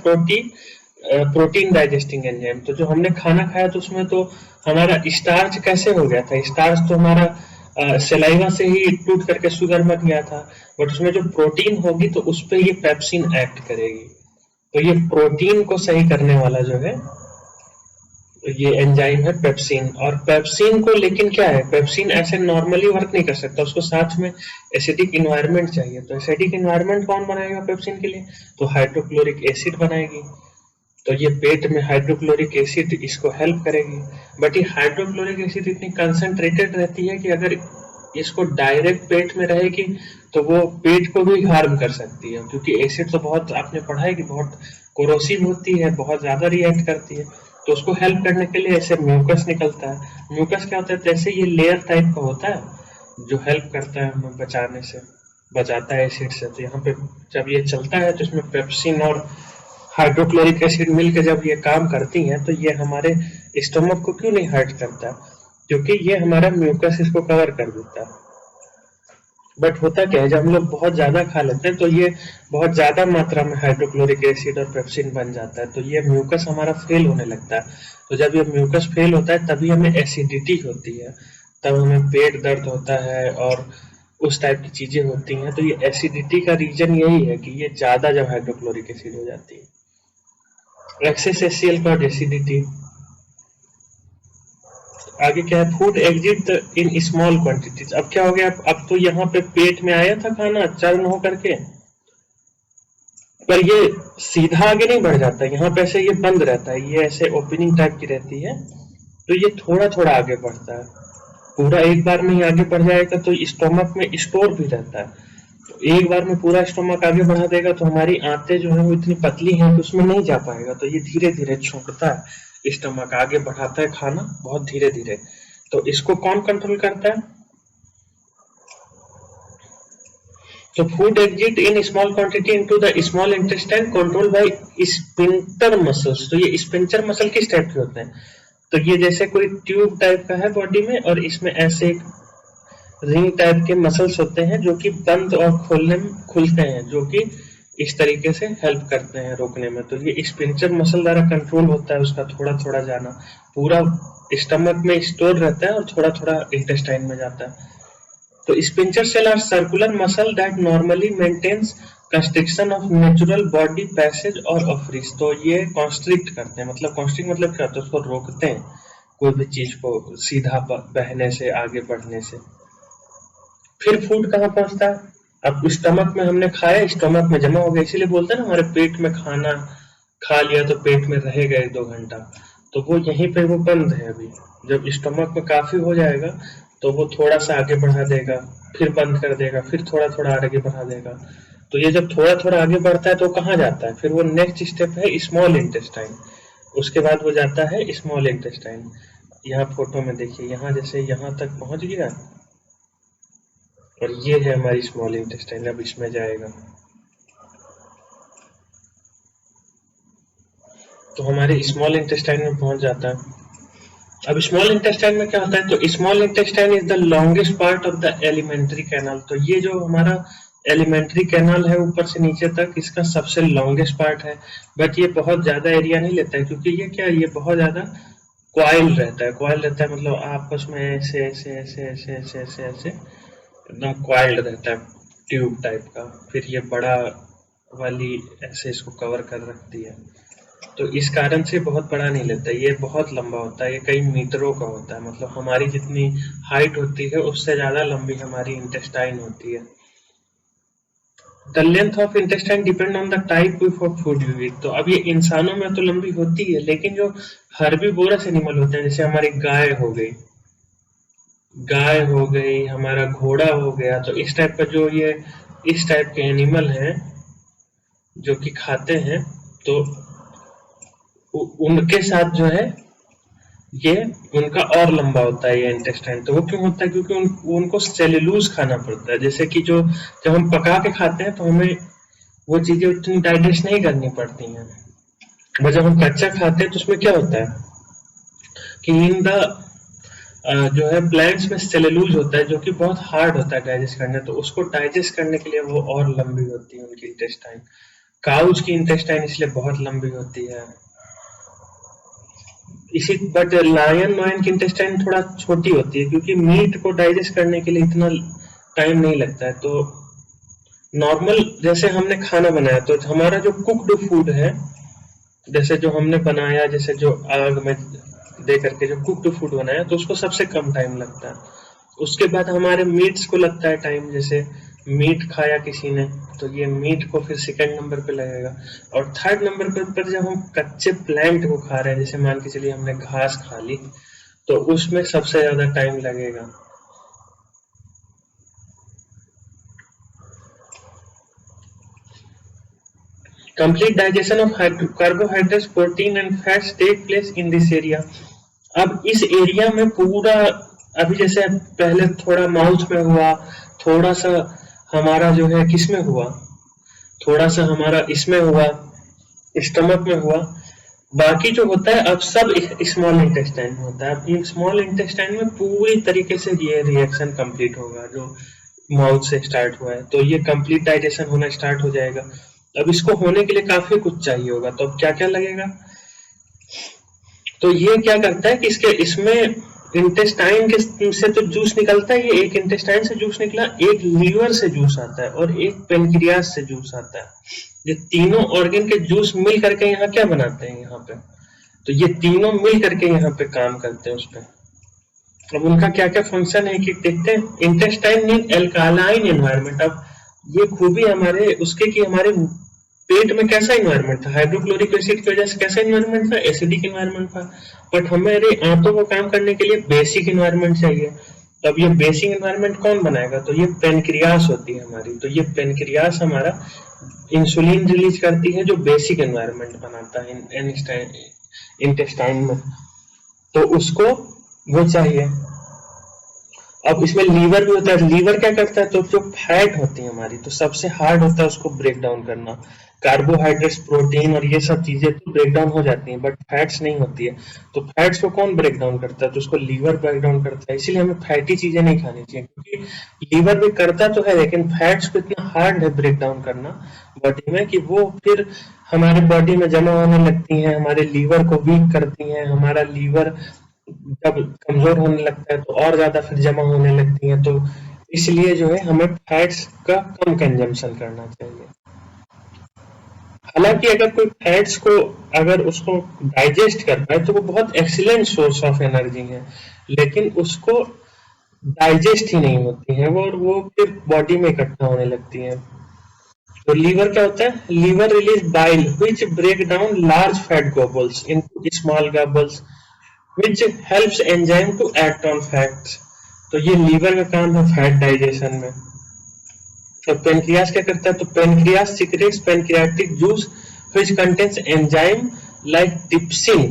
protein digesting enzyme. तो जो हमने खाना खाया तो उसमें तो हमारा स्टार्च कैसे हो गया था, स्टार्च तो हमारा सलाइवा से ही टूट करके शुगर बन गया था, बट उसमें जो प्रोटीन होगी तो उस पर ये पेप्सिन एक्ट करेगी। तो ये प्रोटीन को सही करने वाला जो है ये एंजाइम है पेप्सिन। और पेप्सिन को लेकिन क्या है, पेप्सिन ऐसे नॉर्मली वर्क नहीं कर सकता, उसको साथ में एसिडिक इन्वायरमेंट चाहिए। तो एसिडिक इन्वायरमेंट कौन बनाएगा पेप्सिन के लिए, तो हाइड्रोक्लोरिक एसिड बनाएगी। तो ये पेट में हाइड्रोक्लोरिक एसिड इसको हेल्प करेगी। बट ये हाइड्रोक्लोरिक एसिड इतनी कंसंट्रेटेड रहती है कि अगर इसको डायरेक्ट पेट में रहेगी तो वो पेट को भी हार्म कर सकती है, क्योंकि एसिड तो बहुत आपने पढ़ा है कि बहुत कोरोसिव होती है, बहुत ज्यादा रिएक्ट करती है। तो उसको हेल्प करने के लिए ऐसे म्यूकस निकलता है। म्यूकस क्या होता है, जैसे ये लेयर टाइप का होता है, जो हेल्प करता है हमें बचाता है एसिड से। तो यहाँ पे जब ये चलता है तो इसमें पेप्सिन और हाइड्रोक्लोरिक एसिड मिलकर जब ये काम करती हैं तो ये हमारे स्टमक को क्यों नहीं हर्ट करता, क्योंकि ये हमारा म्यूकस इसको कवर कर देता है। बट होता क्या है, जब हम लोग बहुत ज्यादा खा लेते हैं तो ये बहुत ज्यादा मात्रा में हाइड्रोक्लोरिक एसिड और पेप्सिन बन जाता है, तो ये म्यूकस हमारा फेल होने लगता है। तो जब ये म्यूकस फेल होता है तभी हमें एसिडिटी होती है, तब हमें पेट दर्द होता है और उस टाइप की चीजें होती हैं। तो ये एसिडिटी का रीजन यही है कि ये ज्यादा जब हाइड्रोक्लोरिक एसिड हो जाती है। Excess HCl cause acidity. आगे क्या है, food exit in small quantities. अब क्या हो गया, अब तो यहाँ पे पेट में आया था खाना चर्न हो करके, पर ये सीधा आगे नहीं बढ़ जाता, यहाँ पे ऐसे ये बंद रहता है, ये ऐसे ओपनिंग टाइप की रहती है, तो ये थोड़ा थोड़ा आगे बढ़ता है। पूरा एक बार में ही आगे बढ़ जाएगा तो स्टोमक में स्टोर भी रहता है, तो एक बार में पूरा स्टोमक आगे बढ़ा देगा तो हमारी आंतें जो है वो इतनी पतली हैं कि उसमें नहीं जा पाएगा, तो ये धीरे धीरे छोड़ता है स्टमक, आगे बढ़ाता है खाना बहुत धीरे धीरे। तो इसको कौन कंट्रोल करता है, तो food exit in small quantity into the small intestine control by sphincter muscles. तो ये स्फिंक्टर मसल किस टाइप के होते हैं, तो ये जैसे कोई ट्यूब टाइप का है बॉडी में और इसमें ऐसे एक रिंग टाइप के मसल्स होते हैं जो कि बंद और खोलने में खुलते हैं, जो कि इस तरीके से हेल्प करते हैं रोकने में। तो ये स्फिंक्टर मसल द्वारा कंट्रोल होता है उसका थोड़ा थोड़ा जाना, पूरा स्टमक में स्टोर रहता है और थोड़ा थोड़ा इंटेस्टाइन में जाता है। तो sphincter cell are circular muscle that normally maintains constriction of natural body passage और ऑफरिस। तो ये कॉन्स्ट्रिक्ट करते हैं, मतलब कॉन्स्ट्रिक्ट मतलब क्या होता है, उसको रोकते हैं कोई भी चीज को सीधा बहने से आगे बढ़ने से। फिर फूड कहाँ पहुंचता है, अब स्टमक में हमने खाया, स्टमक में जमा हो गया, इसीलिए बोलते हैं ना हमारे पेट में खाना खा लिया तो पेट में रहेगा 1-2 घंटा, तो वो यहीं पे वो बंद है अभी। जब स्टमक में काफी हो जाएगा तो वो थोड़ा सा आगे बढ़ा देगा, फिर बंद कर देगा, फिर थोड़ा थोड़ा आगे बढ़ा देगा। तो ये जब थोड़ा थोड़ा आगे बढ़ता है तो कहाँ जाता है, फिर वो नेक्स्ट स्टेप है स्मॉल इंटेस्टाइन, उसके बाद वो जाता है स्मॉल इंटेस्टाइन। यहाँ फोटो में देखिए, यहाँ जैसे यहाँ तक पहुंच गया और ये है हमारी स्मॉल इंटेस्टाइन, अब इसमें जाएगा तो हमारे स्मॉल इंटेस्टाइन में पहुंच जाता है। अब स्मॉल इंटेस्टाइन में क्या होता है, तो small intestine is the longest part of the elementary canal. तो ये जो हमारा एलिमेंट्री कैनाल है ऊपर से नीचे तक, इसका सबसे लॉन्गेस्ट पार्ट है, बट ये बहुत ज्यादा एरिया नहीं लेता है, क्योंकि ये क्या है, ये बहुत ज्यादा क्वाइल रहता है। क्वाइल रहता है मतलब आपस में ऐसे ऐसे ऐसे ऐसे ऐसे ऐसे ऐसे एकदम क्वाइल्ड रहता है, ट्यूब टाइप का। फिर ये बड़ा वाली ऐसे इसको कवर कर रखती है, तो इस कारण से बहुत बड़ा नहीं लेता, ये बहुत लंबा होता है, ये कई मीटरों का होता है, मतलब हमारी जितनी हाइट होती है उससे ज्यादा लंबी हमारी इंटेस्टाइन होती है। The length of intestine depend on the type of food you eat. तो अब ये इंसानों में तो लंबी होती है, लेकिन जो हर्बीवोरस एनिमल होते हैं, जैसे हमारी गाय हो गई, हमारा घोड़ा हो गया, तो इस टाइप का जो ये इस टाइप के एनिमल हैं जो कि खाते हैं, तो उनके साथ जो है ये उनका और लंबा होता है ये इंटेस्टाइन। तो वो क्यों होता है, क्योंकि उनको सेल्यूलोज खाना पड़ता है, जैसे कि जो जब हम पका के खाते हैं तो हमें वो चीजें उतनी डाइजेस्ट नहीं करनी पड़ती हैं, और जब हम कच्चा खाते हैं तो उसमें क्या होता है कि इन द जो है प्लांट्स में सेल्यूलोज होता है जो कि बहुत हार्ड होता है डाइजेस्ट करने, तो उसको डाइजेस्ट करने के लिए वो और लंबी होती है उनकी इंटेस्टाइन। काउज की इंटेस्टाइन इसलिए बहुत लंबी होती है इसी, बट लायन की इंटेस्टाइन थोड़ा छोटी होती है, क्योंकि मीट को डाइजेस्ट करने के लिए इतना टाइम नहीं लगता है। तो नॉर्मल जैसे हमने खाना बनाया, तो हमारा जो कुक्ड फूड है, जैसे जो हमने बनाया, जैसे जो आग में दे करके जो कुक्ड फूड बनाया, तो उसको सबसे कम टाइम लगता है। उसके बाद हमारे मीट्स को लगता है टाइम, जैसे मीट खाया किसी ने तो ये मीट को फिर सेकंड नंबर पे लगेगा, और थर्ड नंबर पर जब हम कच्चे प्लांट को खा रहे हैं, जैसे मान के चलिए हमने घास खा ली, तो उसमें सबसे ज्यादा टाइम लगेगा। Complete digestion of carbohydrates, protein and fats take place in this area. अब इस एरिया में पूरा अभी जैसे पहले थोड़ा माउथ में हुआ, थोड़ा सा हमारा जो है किस में हुआ, थोड़ा सा हमारा इसमें हुआ, स्टमक में हुआ, बाकी जो होता है अब सब स्मॉल इंटेस्टाइन में होता है। अब ये स्मॉल इंटेस्टाइन में पूरी तरीके से ये रिएक्शन कंप्लीट होगा जो माउथ से स्टार्ट हुआ है, तो ये कंप्लीट डाइजेशन होना स्टार्ट हो जाएगा। अब इसको होने के लिए काफी कुछ चाहिए होगा, तो अब क्या क्या लगेगा, तो ये क्या करता है कि इसके इसमें इंटेस्टाइन के से तो जूस निकलता है, ये एक इंटेस्टाइन से जूस निकला, एक लीवर से जूस आता है और एक पेनक्रियास से जूस आता है। ये तीनों ऑर्गन के जूस मिल करके यहाँ क्या बनाते हैं यहाँ पे, तो ये तीनों मिल करके यहाँ पे काम करते हैं उस पर। अब उनका क्या क्या फंक्शन है कि देखते हैं। Intestine need alkaline environment. अब ये खूबी हमारे उसके कि हमारे पेट में कैसा इन्वायरमेंट था, हाइड्रोक्लोरिक एसिड की वजह से कैसा इन्वायरमेंट था, एसिडिक इन्वायरमेंट था, बट हमारे आंतों को काम करने के लिए बेसिक इन्वायरमेंट चाहिए। तो अब ये बेसिक इन्वायरमेंट कौन बनाएगा, तो ये पेनक्रियास होती है हमारी। तो ये पेनक्रियास हमारा इंसुलिन रिलीज करती है जो बेसिक इन्वायरमेंट बनाता है इंटेस्टाइन में, तो उसको वो चाहिए। अब इसमें लीवर भी होता है। लीवर क्या करता है, तो जो फैट होती है हमारी, तो सबसे हार्ड होता है उसको ब्रेक डाउन करना। कार्बोहाइड्रेट्स, प्रोटीन और ये सब चीजें तो ब्रेक डाउन हो जाती हैं, बट फैट्स नहीं होती है। तो फैट्स को कौन ब्रेक डाउन करता है, तो उसको लीवर ब्रेक डाउन करता है। इसीलिए हमें फैटी चीजें नहीं खानी चाहिए, क्योंकि लीवर भी करता तो है, लेकिन फैट्स को इतना हार्ड है ब्रेक डाउन करना बॉडी में कि वो फिर हमारे बॉडी में जमा होने लगती हैं, हमारे लीवर को वीक करती हैं। हमारा लीवर जब कमजोर होने लगता है तो और ज्यादा फिर जमा होने लगती है। तो इसलिए जो है हमें फैट्स का कम कंजम्पशन करना चाहिए। हालांकि अगर कोई फैट्स को अगर उसको डाइजेस्ट कर पाए तो वो बहुत एक्सीलेंट सोर्स ऑफ एनर्जी है, लेकिन उसको डाइजेस्ट ही नहीं होती है वो, और वो फिर बॉडी में इकट्ठा होने लगती है। तो लीवर क्या होता है, liver release bile which break down large fat globules into small globules which helps enzyme to act on fats। तो ये लीवर का काम है फैट डाइजेशन में। तो पेनक्रियास क्या करता है, तो pancreas secrets pancreatic juice which contains enzyme like trypsin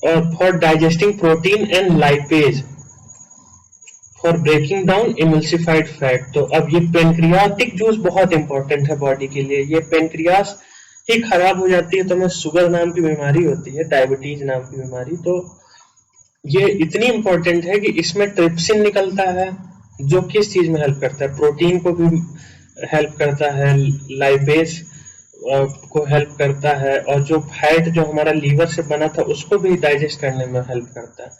और for digesting protein and lipase for breaking down emulsified fat। तो अब ये पेनक्रियाटिक जूस बहुत इंपॉर्टेंट है बॉडी के लिए। ये पेनक्रियास ही खराब हो जाती है तो हमें शुगर नाम की बीमारी होती है, डायबिटीज नाम की बीमारी। तो ये इतनी इंपॉर्टेंट है कि इसमें ट्रिप्सिन निकलता है जो किस चीज में हेल्प करता है, प्रोटीन को भी हेल्प करता है, लाइपेज को हेल्प करता है, और जो फैट जो हमारा लीवर से बना था उसको भी डाइजेस्ट करने में हेल्प करता है।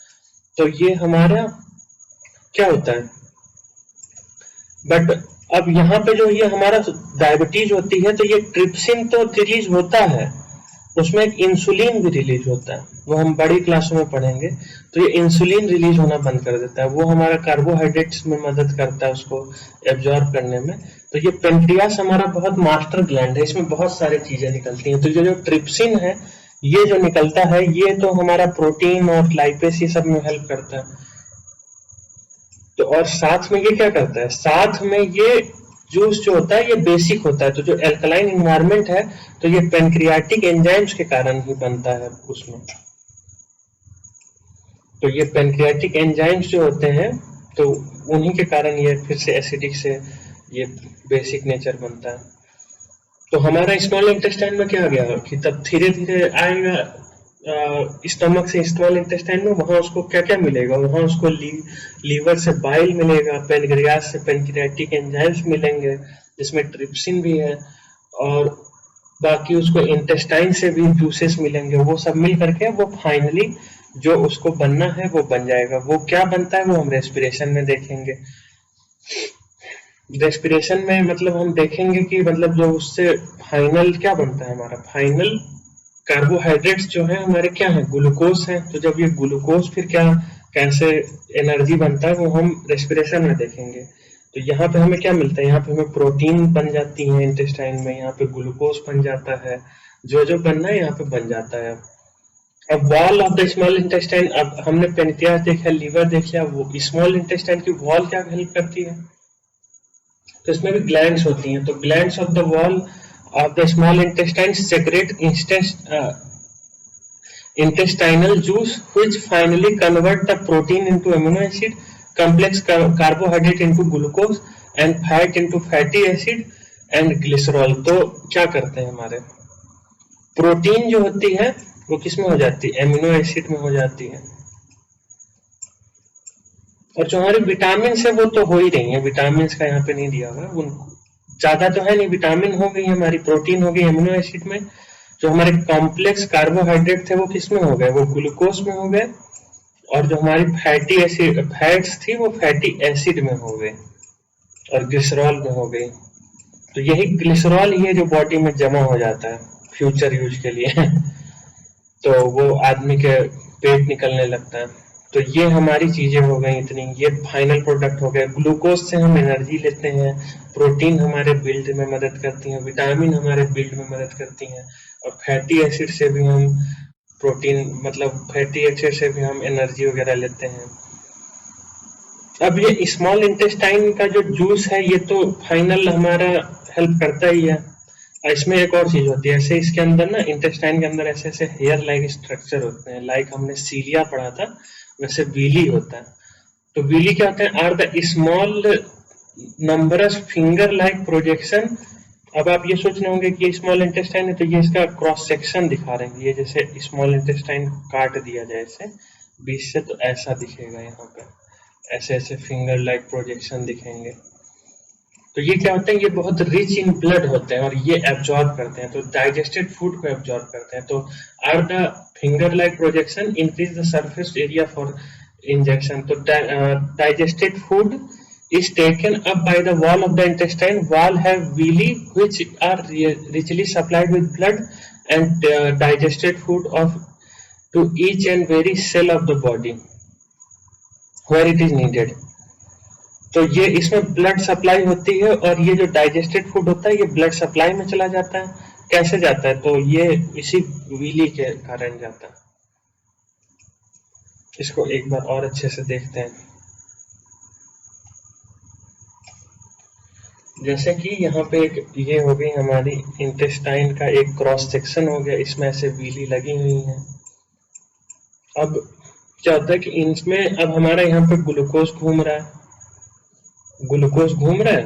तो ये हमारा क्या होता है, बट अब यहाँ पे जो ये हमारा डायबिटीज होती है तो ये ट्रिप्सिन तो रिलीज होता है, उसमें एक इंसुलिन भी रिलीज होता है, वो हम बड़ी क्लासों में पढ़ेंगे। तो ये इंसुलिन रिलीज होना बंद कर देता है, वो हमारा कार्बोहाइड्रेट्स में मदद करता है उसको एब्जॉर्ब करने में। तो ये पेनक्रियास हमारा बहुत मास्टर ग्लैंड है, इसमें बहुत सारी चीजें निकलती हैं। तो जो ट्रिप्सिन है ये जो निकलता है ये तो हमारा प्रोटीन और लाइपेस ये सब में हेल्प करता है। तो और साथ में ये क्या करता है, साथ में ये जूस जो होता है ये बेसिक होता है। तो जो एल्कलाइन एनवायरनमेंट है तो ये पेनक्रियाटिक एंजाइम्स के कारण ही बनता है उसमें। तो ये पेनक्रियाटिक एंजाइम्स जो होते हैं तो उन्हीं के कारण ये फिर से एसिडिक से ये बेसिक नेचर बनता है। तो हमारा स्मॉल इंटेस्टाइन में क्या आ गया कि तब धीरे धीरे आएगा स्टमक से स्मॉल इंटेस्टाइन में, वहां उसको क्या क्या मिलेगा, वहां उसको लीवर से बाइल मिलेगा, पेनक्रियास से पेनक्रियाटिक एंजाइम्स मिलेंगे जिसमें ट्रिप्सिन भी है, और बाकी उसको इंटेस्टाइन से भी जूसेस मिलेंगे। वो सब मिल करके वो फाइनली जो उसको बनना है वो बन जाएगा। वो क्या बनता है वो हम रेस्पिरेशन में देखेंगे। रेस्पिरेशन में मतलब हम देखेंगे कि मतलब जो उससे फाइनल क्या बनता है, हमारा फाइनल कार्बोहाइड्रेट्स जो है हमारे क्या है, ग्लूकोज है। तो जब ये ग्लूकोज फिर क्या कैसे एनर्जी बनता है वो हम रेस्पिरेशन में देखेंगे। तो यहाँ पे हमें क्या मिलता है, यहाँ पे हमें प्रोटीन बन जाती है इंटेस्टाइन में, यहाँ पे ग्लूकोज बन जाता है, जो जो बनना है यहाँ पे बन जाता है। अब wall of the small intestine, अब हमने पेनक्रियास देखा, लीवर देखा, वो स्मॉल इंटेस्टाइन की वॉल क्या हेल्प करती है, तो इसमें भी ग्लैंड्स होती हैं। तो glands of the wall of the small intestine secrete intestinal juice which finally convert the protein into amino acid, complex carbohydrate into glucose and fat into fatty acid and glycerol। तो क्या करते हैं, हमारे प्रोटीन जो होती है वो किस में हो जाती है, एमिनो एसिड में हो जाती है। और जो हमारे विटामिन है वो तो हो ही रही है, विटामिन का यहाँ पे नहीं दिया हुआ, उनको ज्यादा तो है नहीं, विटामिन हो गई हमारी, प्रोटीन हो गई एमिनो एसिड में। जो हमारे कॉम्प्लेक्स कार्बोहाइड्रेट थे वो किस में हो गए, वो ग्लूकोज में हो गए। और जो हमारी फैटी एसिड फैट्स थी वो फैटी एसिड में हो गए और ग्लिसरॉल में हो गई। तो यही ग्लिसरॉल ही है जो बॉडी में जमा हो जाता है फ्यूचर यूज के लिए तो वो आदमी के पेट निकलने लगता है। तो ये हमारी चीजें हो गई इतनी, ये फाइनल प्रोडक्ट हो गए। ग्लूकोज से हम एनर्जी लेते हैं, प्रोटीन हमारे बिल्ड में मदद करती है, विटामिन हमारे बिल्ड में मदद करती हैं, और फैटी एसिड से भी हम प्रोटीन मतलब फैटी एसिड से भी हम एनर्जी वगैरह लेते हैं। अब ये स्मॉल इंटेस्टाइन का जो जूस है ये तो फाइनल हमारा हेल्प करता ही है। इसमें एक और चीज होती है, ऐसे इसके अंदर ना इंटेस्टाइन के अंदर ऐसे ऐसे हेयर लाइक स्ट्रक्चर होते हैं, लाइक हमने सीलिया पढ़ा था वैसे विली होता है। तो विली क्या होता है, are the small numbers finger like projection. अब आप ये सोच रहे होंगे कि ये स्मॉल इंटेस्टाइन है, तो ये इसका क्रॉस सेक्शन दिखा रहे हैं, ये जैसे स्मॉल इंटेस्टाइन काट दिया जाए ऐसे बीच से तो ऐसा दिखेगा, यहाँ पे ऐसे ऐसे फिंगर लाइक प्रोजेक्शन दिखेंगे। तो ये क्या होता है, ये बहुत रिच इन ब्लड होते हैं और ये एब्जॉर्ब करते हैं, तो डाइजेस्टेड फूड को एब्जॉर्ब करते हैं। तो are the finger like projection increase the surface area for injection. तो digested food is taken up by the wall of the intestine. Wall have villi which are richly supplied with blood and digested food of to each and every cell of the body where it is needed. तो ये इसमें ब्लड सप्लाई होती है और ये जो डाइजेस्टेड फूड होता है ये ब्लड सप्लाई में चला जाता है। कैसे जाता है, तो ये इसी विली के कारण जाता है। इसको एक बार और अच्छे से देखते हैं। जैसे कि यहाँ पे एक ये हो गई हमारी इंटेस्टाइन का एक क्रॉस सेक्शन हो गया, इसमें ऐसे विली लगी हुई है। अब क्या होता है कि इनमें अब हमारा यहाँ पे ग्लूकोज घूम रहा है, ग्लूकोज घूम रहा है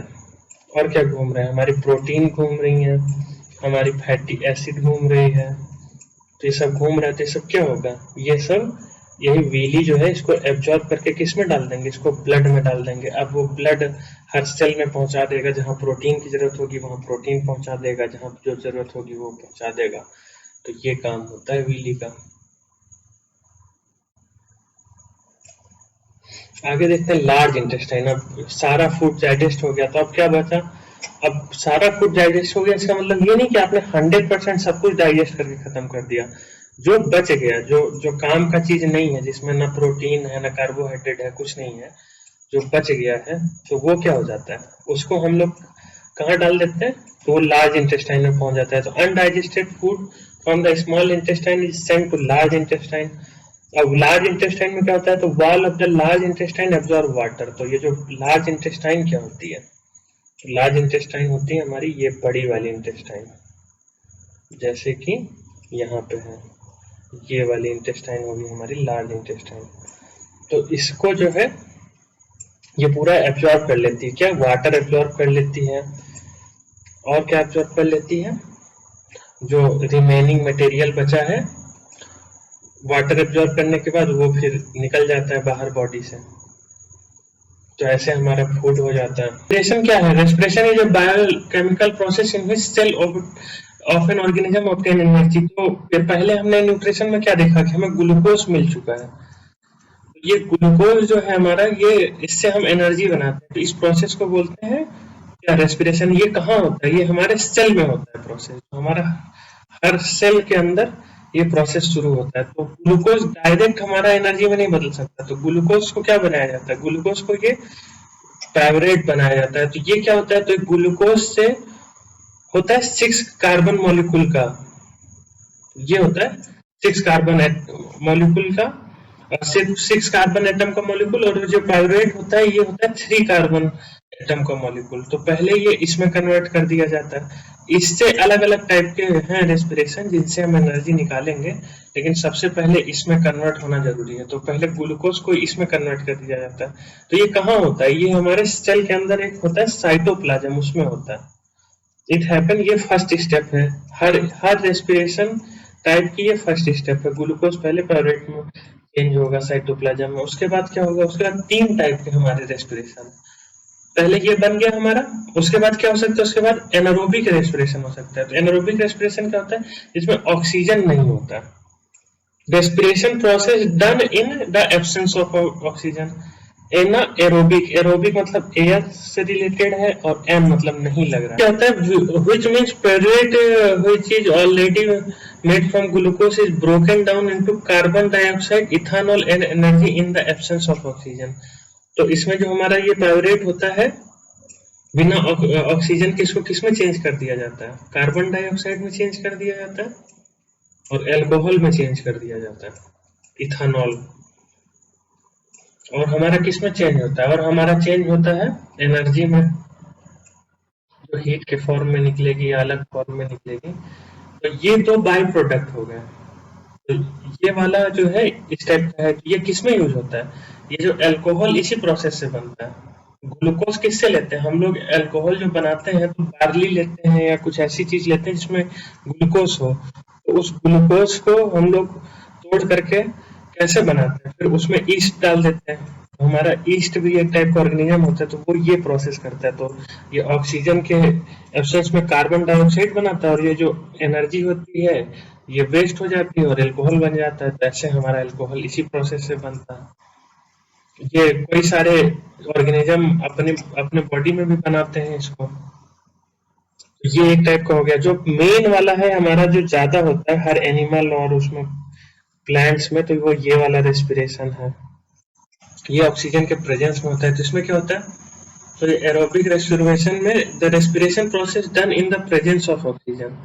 और क्या घूम रहा है, हमारी प्रोटीन घूम रही है, हमारी फैटी एसिड घूम रही है। तो ये सब घूम रहा है, तो ये सब क्या होगा, ये सब यही विली जो है इसको एब्जॉर्ब करके किस में डाल देंगे, इसको ब्लड में डाल देंगे। अब वो ब्लड हर सेल में पहुंचा देगा, जहां प्रोटीन की जरूरत होगी वहां प्रोटीन पहुंचा देगा, जहां जो जरूरत होगी वो पहुंचा देगा। तो ये काम होता है विली का। आगे देखते हैं लार्ज इंटेस्टाइन। अब सारा फूड डाइजेस्ट हो गया, तो अब क्या बचा, अब सारा फूड डाइजेस्ट हो गया, इसका मतलब ये नहीं कि आपने 100% सब कुछ डाइजेस्ट करके खत्म कर दिया। जो बच गया, जो काम का चीज नहीं है, जिसमें ना प्रोटीन है ना कार्बोहाइड्रेट है, कुछ नहीं है, जो बच गया है, तो वो क्या हो जाता है, उसको हम लोग कहाँ डाल देते हैं, तो वो लार्ज इंटेस्टाइन में पहुंच जाता है। तो undigested food from the small intestine is sent to large intestine. अब लार्ज इंटेस्टाइन में क्या होता है, तो wall of the large intestine absorb water. तो ये जो लार्ज इंटेस्टाइन क्या होती है, लार्ज इंटेस्टाइन होती है हमारी ये बड़ी वाली इंटेस्टाइन, जैसे कि यहाँ पे है ये वाली इंटेस्टाइन होगी हमारी लार्ज इंटेस्टाइन। तो इसको जो है ये पूरा एब्जॉर्ब कर लेती है, क्या वाटर एब्जॉर्ब कर लेती है, और क्या एब्जॉर्ब कर लेती है, जो रिमेनिंग मटेरियल बचा है वाटर एब्जॉर्ब करने के बाद वो फिर निकल जाता है बाहर बॉडी से। तो ऐसे हमारा फूड हो जाता है। रेस्पिरेशन क्या है, respiration is a biochemical process in which cell of an organism obtain energy. तो पहले हमने न्यूट्रिशन में क्या देखा कि हमें ग्लूकोज मिल चुका है, ये ग्लूकोज जो है हमारा, ये इससे हम एनर्जी बनाते हैं। तो इस प्रोसेस को बोलते हैं क्या, रेस्पिरेशन। ये कहाँ होता है, ये हमारे सेल में होता है प्रोसेस, हमारा हर सेल के अंदर ये प्रोसेस शुरू होता है। तो ग्लूकोज डायरेक्ट हमारा एनर्जी में नहीं बदल सकता, तो ग्लूकोज को क्या बनाया जाता है, ग्लूकोज को ये पाइवरेट बनाया जाता है। तो ये क्या होता है, तो ग्लूकोज से होता है 6 कार्बन मॉलिक्यूल का, ये होता है 6 कार्बन मॉलिक्यूल का, और सिर्फ 6 कार्बन एटम का मॉलिक्यूल, और जो पाइरुवेट होता है ये होता है 3 कार्बन एटम का मॉलिक्यूल। तो पहले ये इसमें कन्वर्ट कर दिया जाता है। इससे अलग अलग टाइप के हैं रेस्पिरेशन जिनसे हम एनर्जी निकालेंगे, लेकिन सबसे पहले इसमें कन्वर्ट होना जरूरी है। तो पहले ग्लूकोज को इसमें कन्वर्ट कर दिया जाता है। तो ये कहाँ होता है? ये हमारे सेल के अंदर एक होता है साइटोप्लाज्म, उसमें होता है। इट हैपन, ये फर्स्ट स्टेप है हर रेस्पिरेशन टाइप की। ये फर्स्ट स्टेप है। ग्लूकोज पहले पाइरुवेट में चेंज होगा साइटोप्लाज्म में। उसके बाद क्या होगा? उसके बाद 3 टाइप के हमारे रेस्पिरेशन। पहले ये बन गया हमारा, उसके बाद क्या हो सकता है? उसके बाद एनारोबिक रेस्पिरेशन हो सकता है। तो एनारोबिक रेस्पिरेशन क्या होता है? इसमें ऑक्सीजन नहीं होता। Respiration process done in the absence of oxygen. Anaerobic, aerobic मतलब एयर से रिलेटेड है, और एन मतलब नहीं लग रहा है। क्या होता है? Which means pyruvate which is already made from glucose is broken down into carbon dioxide, ethanol and energy in the absence of oxygen। तो इसमें जो हमारा ये पाइरुवेट होता है, बिना ऑक्सीजन के इसको किसमें चेंज कर दिया जाता है? कार्बन डाइऑक्साइड में चेंज कर दिया जाता है, और एल्कोहल में चेंज कर दिया जाता है, इथानॉल। और हमारा किसमें चेंज होता है? और हमारा चेंज होता है एनर्जी में, जो हीट के फॉर्म में निकलेगी या अलग फॉर्म में निकलेगी। तो ये 2 बाई प्रोडक्ट हो गए। तो ये वाला जो है इस टाइप का है। ये किसमें यूज होता है? ये जो अल्कोहल इसी प्रोसेस से बनता है। ग्लूकोज किससे लेते हैं हम लोग? अल्कोहल जो बनाते हैं तो बार्ली लेते हैं या कुछ ऐसी चीज लेते हैं जिसमें ग्लूकोज हो। तो उस ग्लूकोज को हम लोग तोड़ करके कैसे बनाते हैं? फिर उसमें ईस्ट डाल देते हैं। हमारा ईस्ट भी एक टाइप का ऑर्गेनिज्म होता है, तो वो ये प्रोसेस करता है। तो ये ऑक्सीजन के एब्सेंस में कार्बन डाइऑक्साइड बनाता है, और ये जो एनर्जी होती है ये वेस्ट हो जाती है और एल्कोहल बन जाता है। तो ऐसे हमारा एल्कोहल इसी प्रोसेस से बनता है। ये कोई सारे ऑर्गेनिज्म अपने अपने बॉडी में भी बनाते हैं इसको। तो ये एक टाइप का हो गया। जो मेन वाला है हमारा, जो ज्यादा होता है हर एनिमल और उसमें प्लांट्स में, तो वो ये वाला रेस्पिरेशन है। ये ऑक्सीजन के प्रेजेंस में होता है। तो इसमें क्या होता है? तो एरोबिक रेस्पिरेशन में the respiration process done in the presence of oxygen.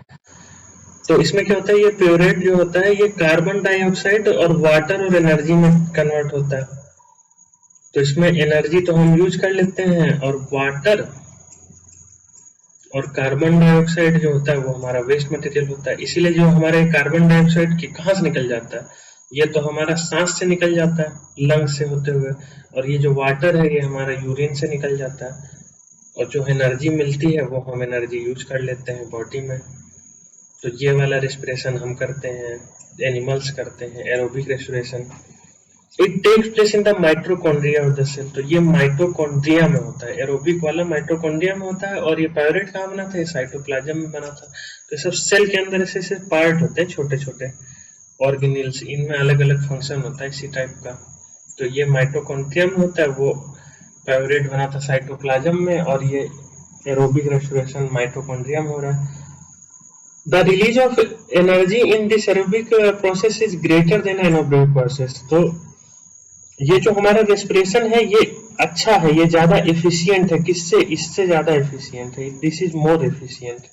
तो इसमें क्या होता है? ये प्योरेट जो होता है ये कार्बन डाइऑक्साइड और वाटर और एनर्जी में कन्वर्ट होता है। तो इसमें एनर्जी तो हम यूज कर लेते हैं, और वाटर और कार्बन डाइऑक्साइड जो होता है वो हमारा वेस्ट मटेरियल होता है। इसीलिए जो हमारे कार्बन डाइऑक्साइड की कहाँ से निकल जाता है? ये तो हमारा सांस से निकल जाता है, लंग्स से होते हुए। और ये जो वाटर है ये हमारा यूरिन से निकल जाता है। और जो एनर्जी मिलती है वो हम एनर्जी यूज कर लेते हैं बॉडी में। तो ये वाला रेस्पिरेशन हम करते हैं, एनिमल्स करते हैं, aerobic respiration. It takes place in the mitochondria of the cell. तो ये माइटोकॉन्ड्रिया में होता है। एरोबिक वाला माइटोकॉन्ड्रिया में होता है, और ये पाइरुवेट कहाँ बना था? ये साइटोप्लाज्म में बना था। तो सब सेल के अंदर ऐसे ऐसे पार्ट होते हैं, छोटे छोटे ऑर्गेनेल्स, इनमें अलग अलग फंक्शन होता है इसी टाइप का। तो ये माइटोकॉन्ड्रिया में होता है, वो पाइरुवेट बना था साइटोप्लाज्म में, और ये एरोबिक रेस्पिरेशन माइटोकॉन्ड्रिया में हो रहा है। The release of energy in this aerobic process is greater than anaerobic process। तो ये जो हमारा रेस्पिरेशन है ये अच्छा है, ये ज्यादा एफिशिएंट है। किससे? इससे ज्यादा एफिशिएंट है। This is more efficient.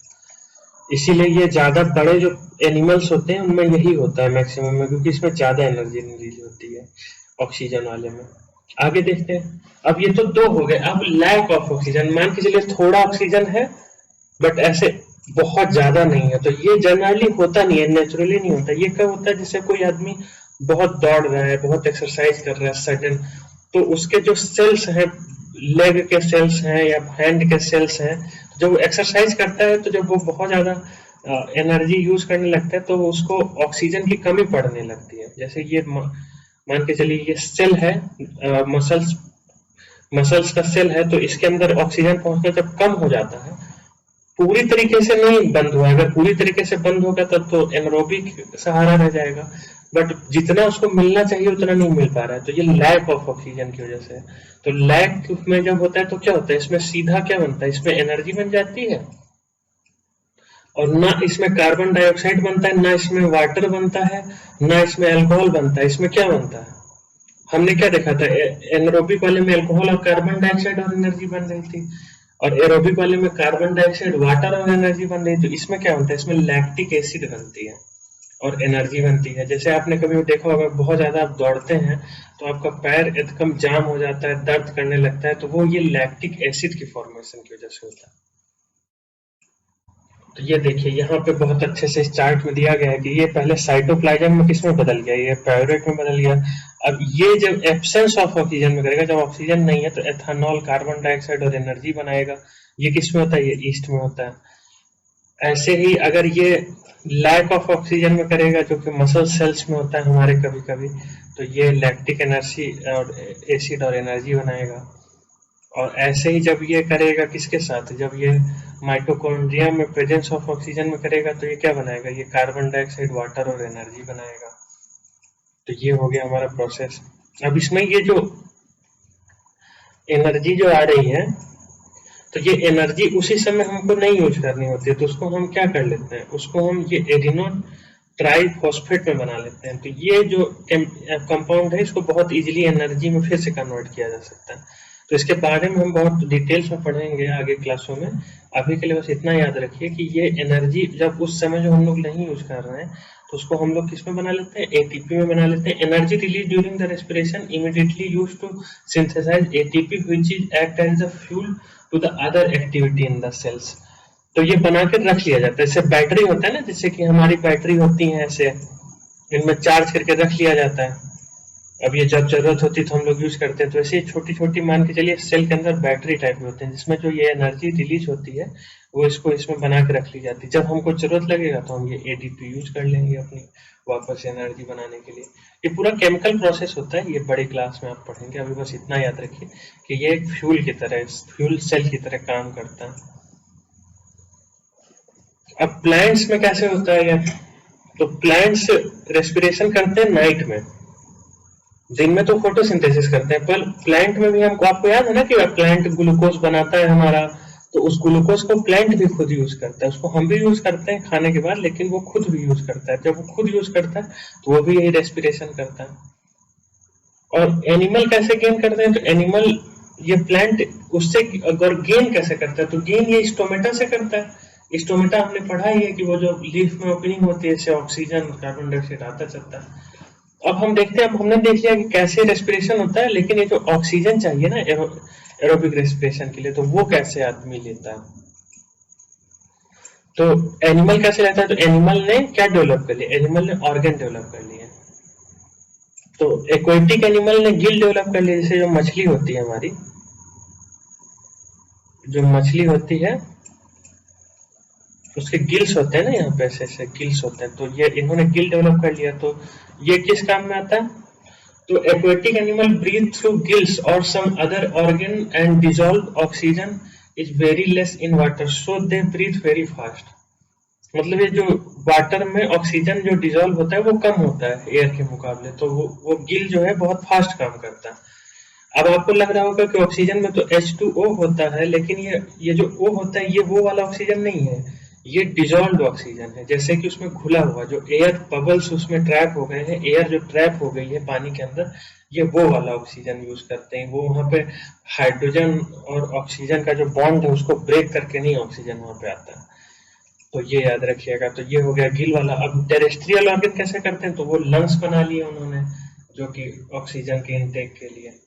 इसीलिए ये ज्यादा बड़े जो एनिमल्स होते हैं उनमें यही होता है मैक्सिमम में, क्योंकि इसमें ज्यादा एनर्जी रिलीज होती है ऑक्सीजन वाले में। आगे देखते हैं। अब ये तो 2 हो गए। अब लैक ऑफ ऑक्सीजन, मान के चलिए थोड़ा ऑक्सीजन है बट ऐसे बहुत ज्यादा नहीं है। तो ये जनरली होता नहीं है, नेचुरली नहीं होता। ये कब होता है? जैसे कोई आदमी बहुत दौड़ रहा है, बहुत एक्सरसाइज कर रहा है सडन, तो उसके जो सेल्स हैं, लेग के सेल्स हैं या हैंड के सेल्स हैं, जब वो एक्सरसाइज करता है तो जब वो बहुत ज्यादा एनर्जी यूज करने लगता है तो उसको ऑक्सीजन की कमी पड़ने लगती है। जैसे ये मान के चलिए ये सेल है, मसल्स का सेल है, तो इसके अंदर ऑक्सीजन पहुंचना जब कम हो जाता है, पूरी तरीके से नहीं बंद हुआ। अगर पूरी तरीके से बंद होगा तब तो एनारोबिक सहारा रह जाएगा, बट जितना उसको मिलना चाहिए उतना नहीं मिल पा रहा है। तो ये लैक ऑफ ऑक्सीजन की वजह से। तो लैक में जब होता है तो क्या होता है? इसमें सीधा क्या बनता है? इसमें एनर्जी बन जाती है, और ना इसमें कार्बन डाइऑक्साइड बनता है, ना इसमें वाटर बनता है, ना इसमें अल्कोहल बनता है। इसमें क्या बनता है? हमने क्या देखा था? एनारोबिक वाले में अल्कोहल और कार्बन डाइऑक्साइड और एनर्जी बन रही थी, और एरोबिक वाले में कार्बन डाइऑक्साइड, वाटर और एनर्जी बन रही। तो इसमें क्या बनता है? इसमें लैक्टिक एसिड बनती है, और एनर्जी बनती है। जैसे आपने कभी देखा होगा, बहुत ज्यादा आप दौड़ते हैं तो आपका पैर एकदम जाम हो जाता है, दर्द करने लगता है, तो वो ये लैक्टिक एसिड की फॉर्मेशन की वजह से होता है। तो ये देखिए यहाँ पे बहुत अच्छे से इस चार्ट में दिया गया है कि ये पहले साइटोप्लाज्म में किसमें बदल गया, ये पायरेट में बदल गया। अब ये जब एब्सेंस ऑफ ऑक्सीजन में करेगा, जब ऑक्सीजन नहीं है तो एथेनॉल, कार्बन डाइऑक्साइड और एनर्जी बनाएगा। ये किसमें होता है, ये ईस्ट में होता है। ऐसे ही अगर ये लैक ऑफ ऑक्सीजन में करेगा, जो कि मसल सेल्स में होता है हमारे कभी कभी, तो ये लैक्टिक एनर्जी और एसिड और एनर्जी बनाएगा। और ऐसे ही जब ये करेगा किसके साथ, जब ये माइटोकॉन्ड्रिया में प्रेजेंस ऑफ ऑक्सीजन में करेगा तो ये क्या बनाएगा, ये कार्बन डाइऑक्साइड, वाटर और एनर्जी बनाएगा। तो ये हो गया हमारा प्रोसेस। अब इसमें ये जो एनर्जी जो आ रही है, तो ये एनर्जी उसी समय हमको नहीं यूज करनी होती है, तो उसको हम क्या कर लेते हैं, उसको हम ये एडिनो ट्राइफॉस्फेट में बना लेते हैं। तो ये जो कंपाउंड है, इसको बहुत इजीली एनर्जी में फिर से कन्वर्ट किया जा सकता है। तो इसके बारे में हम बहुत डिटेल्स में पढ़ेंगे आगे क्लासों में। अभी के लिए बस इतना याद रखिए कि ये एनर्जी जब उस समय जो हम लोग नहीं यूज कर रहे हैं, तो उसको हम लोग किस में बना लेते हैं, एटीपी में बना लेते हैं। Energy release during the respiration immediately used to synthesise ATP which is act as the fuel to the other activity in the cells. तो ये बना के रख लिया जाता है। जैसे बैटरी होता है ना, जैसे कि हमारी बैटरी होती है ऐसे, इनमें चार्ज करके रख लिया जाता है। अब ये जब जरूरत होती है तो हम लोग यूज करते हैं। तो ऐसे छोटी छोटी मान के चलिए सेल के अंदर बैटरी टाइप में होते हैं, जिसमें जो ये एनर्जी रिलीज होती है वो इसको इसमें बना के रख ली जाती है। जब हमको जरूरत लगेगा तो हम ये एडीपी यूज कर लेंगे अपनी वापस एनर्जी बनाने के लिए। ये पूरा केमिकल प्रोसेस होता है, ये बड़ी क्लास में आप पढ़ेंगे। अभी बस इतना याद रखिए कि ये एक फ्यूल की तरह, फ्यूल सेल की तरह काम करता है। अब प्लांट्स में कैसे होता है यार, तो प्लांट्स रेस्पिरेशन करते हैं नाइट में, दिन में तो फोटोसिंथेसिस करते हैं। पर प्लांट में भी हमको, आपको याद है ना कि प्लांट ग्लूकोज बनाता है हमारा, तो उस ग्लूकोज को प्लांट भी खुद यूज करता है। उसको हम भी यूज करते हैं खाने के बाद, लेकिन वो खुद भी यूज करता है। जब वो खुद यूज करता है तो वो भी यही रेस्पिरेशन करता है। और एनिमल कैसे गेन करते हैं, तो एनिमल, ये प्लांट उससे अगर गेन कैसे करता है, तो गेन ये स्टोमेटा से करता है। स्टोमेटा हमने पढ़ा ही है कि वो जो लीफ में ओपनिंग होती है, इससे ऑक्सीजन, कार्बन डाइऑक्साइड आता चलता है। अब हम देखते हैं, अब हमने देख लिया कि कैसे रेस्पिरेशन होता है, लेकिन ये जो ऑक्सीजन चाहिए ना एरोबिक रेस्पिरेशन के लिए, तो वो कैसे आदमी लेता है, तो एनिमल कैसे लेता है। तो एनिमल ने क्या डेवलप कर लिया, एनिमल ने ऑर्गन डेवलप कर लिया। तो एक्वेटिक एनिमल ने गिल डेवलप कर लिया। जैसे जो मछली होती है हमारी, जो मछली होती है उसके गिल्स होते हैं ना, यहाँ पे ऐसे ऐसे गिल्स होते हैं, तो ये इन्होंने गिल डेवलप कर लिया। तो ये किस काम में आता है, तो aquatic animal breathe through gills or some other organ and dissolve oxygen is very less in water, so they breathe very fast। मतलब ये जो वाटर में ऑक्सीजन जो डिजोल्व होता है वो कम होता है एयर के मुकाबले, तो वो गिल जो है बहुत फास्ट काम करता है। अब आपको लग रहा होगा कि ऑक्सीजन में तो H2O होता है, लेकिन ये जो O होता है, ये वो वाला ऑक्सीजन नहीं है, ये डिजोल्व ऑक्सीजन है। जैसे कि उसमें घुला हुआ जो एयर बबल्स उसमें ट्रैप हो गए हैं, एयर जो ट्रैप हो गई है पानी के अंदर, ये वो वाला ऑक्सीजन यूज करते हैं। वो वहां पे हाइड्रोजन और ऑक्सीजन का जो बॉन्ड है उसको ब्रेक करके नहीं ऑक्सीजन वहां पे आता है। तो ये याद रखिएगा। तो ये हो गया गिल वाला। अब टेरेस्ट्रियल ऑर्गन कैसे करते हैं, तो वो लंग्स बना लिए उन्होंने, जो कि ऑक्सीजन के इनटेक के लिए।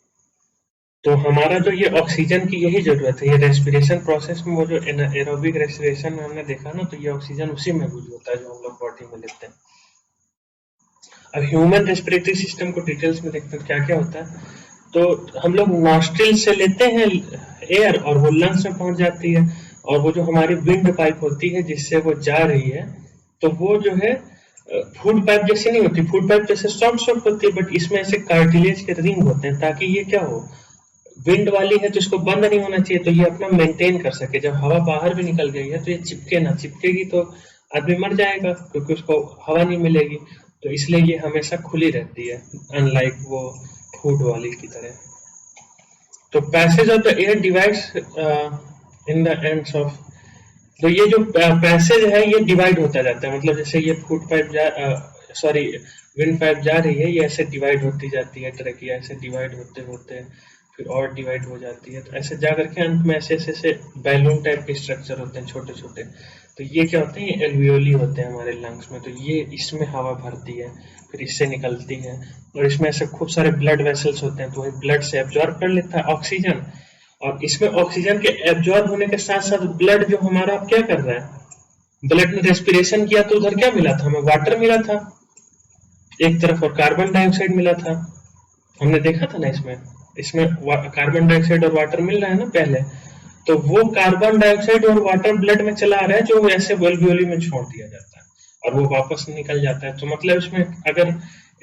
तो हमारा जो ये ऑक्सीजन की यही जरूरत है, ये रेस्पिरेशन प्रोसेस में, वो जो एरोबिक रेस्पिरेशन में हमने देखा ना, तो ये ऑक्सीजन उसी में यूज होता है जो हम लोग बॉडी में लेते हैं। अब ह्यूमन रेस्पिरेटरी सिस्टम को डिटेल्स में देखते हैं क्या क्या होता है। तो हम लोग नॉस्ट्रिल से लेते हैं एयर और वो लंग्स में पहुंच जाती है, और वो जो हमारी विंड पाइप होती है जिससे वो जा रही है, तो वो जो है फूड पाइप जैसी नहीं होती। फूड पाइप जैसे सॉफ्ट सॉफ्ट होती है, बट इसमें ऐसे कार्टिलेज के रिंग होते हैं, ताकि ये क्या हो, विंड वाली है तो इसको बंद नहीं होना चाहिए, तो ये अपना मेंटेन कर सके। जब हवा बाहर भी निकल गई है तो ये चिपके ना, चिपकेगी तो आदमी मर जाएगा, क्योंकि उसको हवा नहीं मिलेगी। तो इसलिए ये हमेशा खुली रहती है, अनलाइक वो फूड वाली की तरह। तो passage of the air divides in the ends of, तो ये जो पैसेज है ये डिवाइड होता जाता है। मतलब जैसे ये food pipe sorry wind pipe जा रही है, ये ऐसे डिवाइड होती जाती है, ट्रैकिया ऐसे डिवाइड होते होते फिर और डिवाइड हो जाती है। तो ऐसे जा करके अंत में ऐसे ऐसे बैलून टाइप के स्ट्रक्चर होते हैं छोटे छोटे, तो ये क्या होते हैं, ये एल्वियोली होते हैं हमारे लंग्स में। तो ये इसमें हवा भरती है, फिर इससे निकलती है, और इसमें ऐसे खूब सारे ब्लड वेसल्स होते हैं, तो वही ब्लड से एब्जॉर्ब कर लेता है ऑक्सीजन। और इसमें ऑक्सीजन के एब्जॉर्ब होने के साथ साथ ब्लड जो हमारा क्या कर रहा है, ब्लड में रेस्पिरेशन किया तो उधर क्या मिला था हमें, वाटर मिला था एक तरफ, और कार्बन डाइऑक्साइड मिला था। हमने देखा था ना इसमें इसमें कार्बन डाइऑक्साइड और वाटर मिल रहा है ना पहले। तो वो कार्बन डाइऑक्साइड और वाटर ब्लड में चला आ रहा है, जो ऐसे एल्वियोली में छोड़ दिया जाता है और वो वापस निकल जाता है। तो मतलब इसमें अगर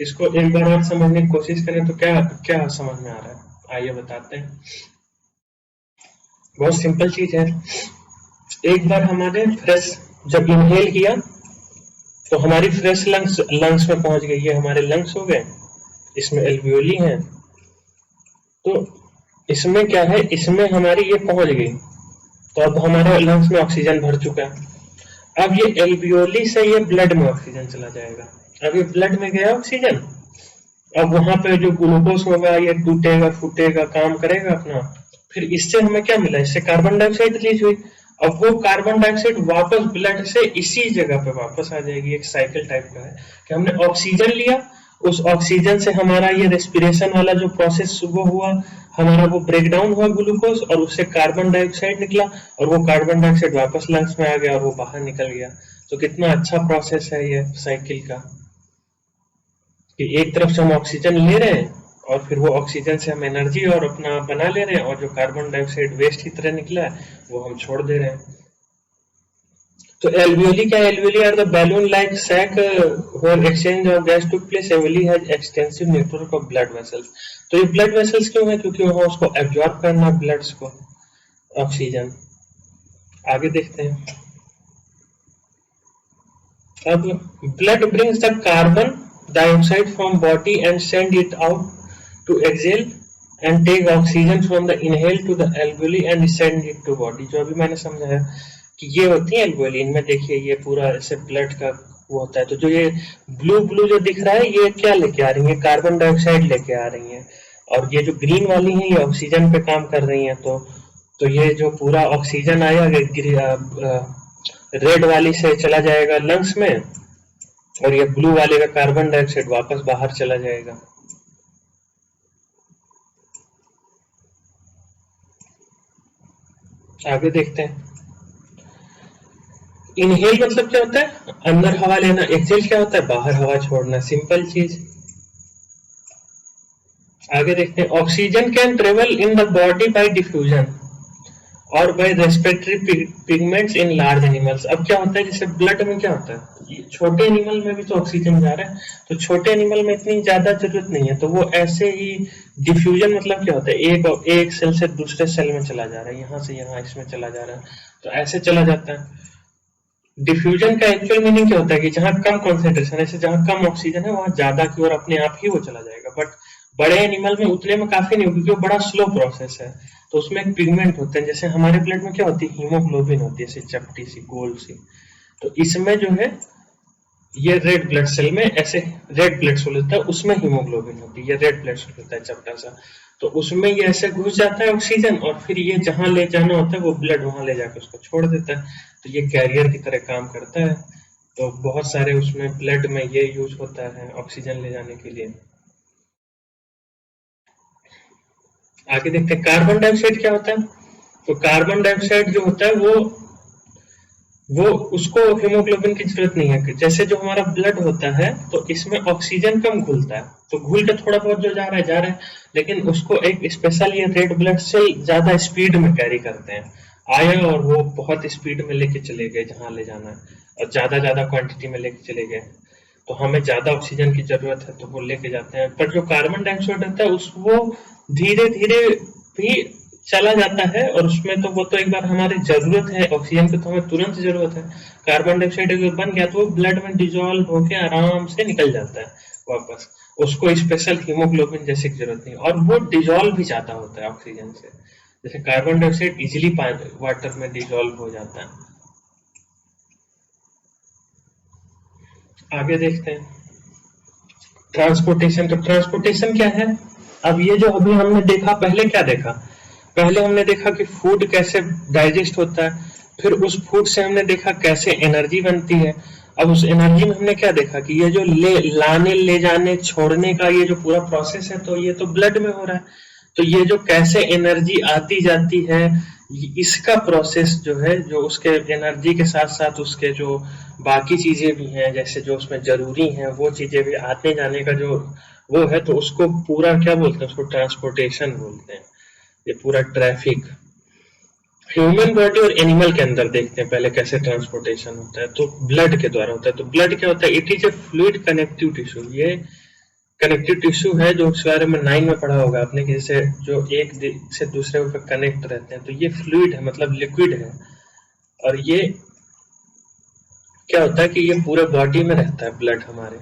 इसको एक बार और समझने की कोशिश करें तो क्या क्या समझ में आ रहा है, आइए बताते हैं। बहुत सिंपल चीज है। एक बार हमारे फ्रेश जब इनहेल किया तो हमारी फ्रेश लंग्स में पहुंच गई, ये हमारे लंग्स हो गए, इसमें एल्वियोली है। तो इसमें क्या है, इसमें हमारी ये पहुंच गई, तो अब हमारे लंग्स में ऑक्सीजन भर चुका है। अब ये एल्वियोली से ये ब्लड में ऑक्सीजन चला जाएगा। अब ये ब्लड में गया ऑक्सीजन, अब वहां पे जो ग्लूकोज होगा ये टूटेगा फूटेगा काम करेगा अपना, फिर इससे हमें क्या मिला, इससे कार्बन डाइऑक्साइड रिलीज हुई। अब वो कार्बन डाइऑक्साइड वापस ब्लड से इसी जगह पे वापस आ जाएगी। एक साइकिल टाइप का है कि हमने ऑक्सीजन लिया, उस ऑक्सीजन से हमारा ये रेस्पिरेशन वाला जो प्रोसेस वो हुआ, हमारा वो ब्रेक डाउन हुआ ग्लूकोज, और उससे कार्बन डाइऑक्साइड निकला, और वो कार्बन डाइऑक्साइड वापस लंग्स में आ गया और वो बाहर निकल गया। तो कितना अच्छा प्रोसेस है ये साइकिल का, कि एक तरफ से हम ऑक्सीजन ले रहे हैं और फिर वो ऑक्सीजन से हम एनर्जी और अपना बना ले रहे हैं, और जो कार्बन डाइऑक्साइड वेस्ट की तरह निकला है वो हम छोड़ दे रहे हैं। तो एल्वियोली क्या है, alveoli are the balloon like sac where exchange of gas took place. Alveoli has extensive network of blood vessels. तो ये ब्लड वेसल्स क्यों है, क्योंकि वहां उसको एब्जॉर्ब करना है ब्लड्स को ऑक्सीजन। आगे देखते हैं। अब blood brings the carbon dioxide from body and send it out to exhale and take oxygen from the inhale to the alveoli and send it to body। जो अभी मैंने समझाया कि ये होती है एल्वियोली, इनमें देखिए ये पूरा ऐसे ब्लड का वो होता है। तो जो ये ब्लू ब्लू जो दिख रहा है ये क्या लेके आ रही है, कार्बन डाइऑक्साइड लेके आ रही है, और ये जो ग्रीन वाली है ये ऑक्सीजन पे काम कर रही है। तो ये जो पूरा ऑक्सीजन आया रेड वाली से चला जाएगा लंग्स में, और ये ब्लू वाले का कार्बन डाइऑक्साइड वापस बाहर चला जाएगा। आगे देखते हैं। इनहेल मतलब क्या होता है, अंदर हवा लेना। एक्सहेल क्या होता है, बाहर हवा छोड़ना। सिंपल चीज। आगे देखते हैं। Oxygen can travel in the body by diffusion और by respiratory pigments in large animals. अब क्या होता है, जैसे ब्लड में क्या होता है, छोटे एनिमल में भी तो ऑक्सीजन जा रहा है, तो छोटे एनिमल में इतनी ज्यादा जरूरत नहीं है, तो वो ऐसे ही डिफ्यूजन मतलब क्या होता है, एक सेल से दूसरे सेल में चला जा रहा है, यहाँ से यहाँ इसमें चला जा रहा है, तो ऐसे चला जाता है। डिफ्यूजन का एक्चुअल मीनिंग क्या होता है कि जहां कम कॉन्सेंट्रेशन है, जहां कम ऑक्सीजन है वहां ज्यादा की ओर अपने आप ही वो चला जाएगा। बट बड़े एनिमल में उतने में काफी नहीं, क्योंकि वो बड़ा स्लो प्रोसेस है। तो उसमें एक पिगमेंट होते हैं, जैसे हमारे ब्लड में क्या होती है, हीमोग्लोबिन होती है, ऐसी चपटी सी गोल सी। तो इसमें जो है ये रेड ब्लड सेल में ऐसे रेड ब्लड सेल होता है, उसमें हीमोग्लोबिन होती है, ये रेड ब्लड सेल होता है चपटा सा। तो उसमें ये ऐसे घुस जाता है ऑक्सीजन, और फिर ये जहां ले जाना होता है वो ब्लड वहां ले जाकर उसको छोड़ देता है। तो ये कैरियर की तरह काम करता है। तो बहुत सारे उसमें ब्लड में ये यूज होता है ऑक्सीजन ले जाने के लिए। आगे देखते हैं। कार्बन डाइऑक्साइड क्या होता है। तो कार्बन डाइऑक्साइड जो होता है वो उसको हीमोग्लोबिन की जरूरत नहीं है। जैसे जो हमारा ब्लड होता है तो इसमें ऑक्सीजन कम घुलता है, तो घुल के थोड़ा बहुत जो जा रहा है, लेकिन उसको एक स्पेशल ये रेड ब्लड सेल ज्यादा स्पीड में कैरी करते हैं, आए और वो बहुत स्पीड में लेके चले गए जहां ले जाना है, और ज्यादा क्वांटिटी में लेके चले गए। तो हमें ज्यादा ऑक्सीजन की जरूरत है तो वो लेके जाते हैं। पर जो कार्बन डाइऑक्साइड होता है वो धीरे धीरे भी चला जाता है, और उसमें तो वो तो एक बार हमारी जरूरत है ऑक्सीजन की, तो हमें तुरंत जरूरत है। कार्बन डाइऑक्साइड अगर बन गया तो वो ब्लड में डिजोल्व होकर आराम से निकल जाता है वापस, उसको स्पेशल हीमोग्लोबिन जैसे की जरूरत नहीं, और वो डिजोल्व भी ज्यादा होता है ऑक्सीजन से। जैसे कार्बन डाइऑक्साइड इजिली वाटर में डिजोल्व हो जाता है। आगे देखते हैं। ट्रांसपोर्टेशन। तो ट्रांसपोर्टेशन क्या है, अब ये जो अभी हमने देखा, पहले क्या देखा, पहले हमने देखा कि फूड कैसे डाइजेस्ट होता है, फिर उस फूड से हमने देखा कैसे एनर्जी बनती है। अब उस एनर्जी में हमने क्या देखा कि ये जो लाने ले जाने छोड़ने का ये जो पूरा प्रोसेस है, तो ये तो ब्लड में हो रहा है। तो ये जो कैसे एनर्जी आती जाती है, इसका प्रोसेस जो है, जो उसके एनर्जी के साथ साथ उसके जो बाकी चीजें भी हैं, जैसे जो उसमें जरूरी हैं वो चीजें भी आने जाने का जो वो है, तो उसको पूरा क्या बोलते हैं, उसको ट्रांसपोर्टेशन बोलते हैं। ये पूरा ट्रैफिक ह्यूमन बॉडी और एनिमल के अंदर देखते हैं पहले कैसे ट्रांसपोर्टेशन होता है। तो ब्लड के द्वारा होता है। तो ब्लड क्या होता है? It is A fluid connective tissue. ये कनेक्टिव टिश्यू है, जो उसके बारे में 9 में पढ़ा होगा आपने, कि जैसे जो एक से दूसरे पे कनेक्ट रहते हैं। तो ये फ्लूइड है, मतलब लिक्विड है। और ये क्या होता है कि ये पूरे बॉडी में रहता है ब्लड हमारे।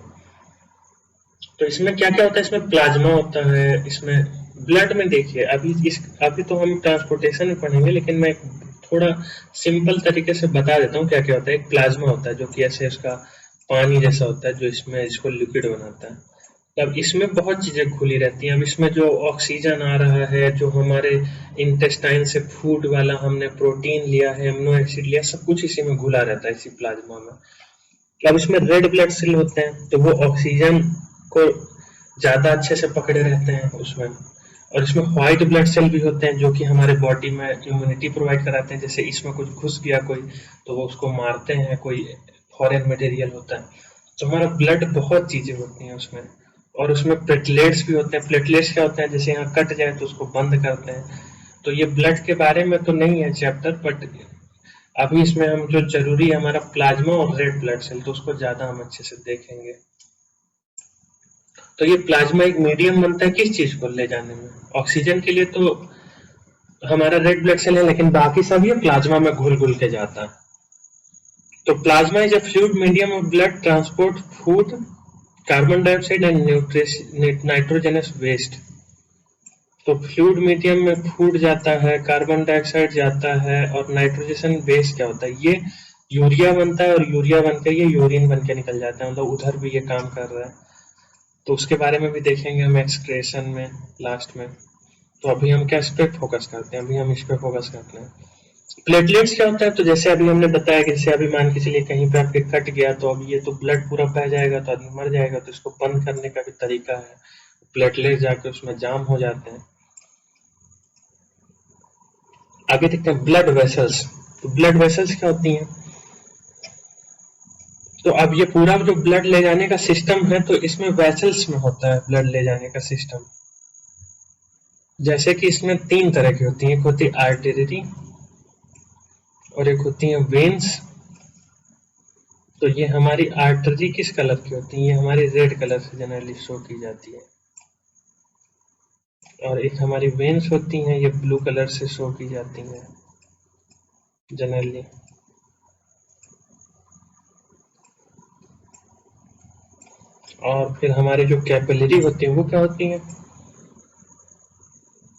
तो इसमें क्या क्या होता है? इसमें प्लाज्मा होता है। इसमें ब्लड में देखिए, अभी तो हम ट्रांसपोर्टेशन में पढ़ेंगे, लेकिन मैं थोड़ा सिंपल तरीके से बता देता हूँ क्या क्या होता है। एक प्लाज्मा होता है जो कि ऐसे उसका पानी जैसा होता है, जो इसमें इसको लिक्विड बनाता है। अब इसमें बहुत चीजें घुली रहती हैं। अब इसमें जो ऑक्सीजन आ रहा है, जो हमारे इंटेस्टाइन से फूड वाला हमने प्रोटीन लिया है, अमीनो एसिड लिया, सब कुछ इसी में घुला रहता है, इसी प्लाज्मा में। अब इसमें रेड ब्लड सेल होते हैं, तो वो ऑक्सीजन को ज्यादा अच्छे से पकड़े रहते हैं उसमें। और इसमें व्हाइट ब्लड सेल भी होते हैं, जो कि हमारे बॉडी में इम्यूनिटी प्रोवाइड कराते हैं। जैसे इसमें कुछ घुस गया कोई, तो वो उसको मारते हैं, कोई फॉरेन मटेरियल होता है। तो हमारा ब्लड बहुत चीजें होती हैं उसमें। और उसमें प्लेटलेट्स भी होते हैं। प्लेटलेट्स क्या होते हैं? जैसे यहाँ कट जाए तो उसको बंद करते हैं। तो ये ब्लड के बारे में तो नहीं है चैप्टर, बट अभी इसमें हम जो जरूरी है हमारा प्लाज्मा और रेड ब्लड सेल, तो उसको ज्यादा हम अच्छे से देखेंगे। तो ये प्लाज्मा एक मीडियम बनता है किस चीज को ले जाने में? ऑक्सीजन के लिए तो हमारा रेड ब्लड सेल है, लेकिन बाकी सब ये प्लाज्मा में घुल घुल के जाता है। तो plasma is a fluid medium of blood transport food, carbon dioxide and nitrogenous waste. तो फ्लूइड मीडियम में फूड जाता है, कार्बन डाइऑक्साइड जाता है, और नाइट्रोजन बेस क्या होता है? ये यूरिया बनता है, और यूरिया बनकर ये यूरिन बन के निकल जाता है। मतलब उधर भी ये काम कर रहा है। तो उसके बारे में भी देखेंगे हम एक्सक्रेशन में लास्ट में। तो अभी हम क्या इस पे फोकस करते हैं? अभी हम इस पे फोकस करते हैं। प्लेटलेट्स क्या होता है? तो जैसे अभी हमने बताया कि जैसे अभी मान के चलिए कहीं पे आपके कट गया, तो अब ये तो ब्लड पूरा बह जाएगा, तो आदमी मर जाएगा। तो इसको बंद करने का भी तरीका है। प्लेटलेट जाके उसमें जाम हो जाते हैं। आगे देखते हैं ब्लड वेसल्स। तो ब्लड वेसल्स क्या होती हैं? तो अब ये पूरा जो ब्लड ले जाने का सिस्टम है, तो इसमें वेसल्स में होता है ब्लड ले जाने का सिस्टम। जैसे कि इसमें 3 तरह की होती है। एक होती है आर्टरी, और एक होती है वेन्स। तो ये हमारी आर्टरी किस कलर की होती है? ये हमारी रेड कलर से जनरली शो की जाती है। और एक हमारी वेन्स होती हैं, ये ब्लू कलर से शो की जाती हैं जनरली। और फिर हमारी जो कैपिलरी होती है वो क्या होती है?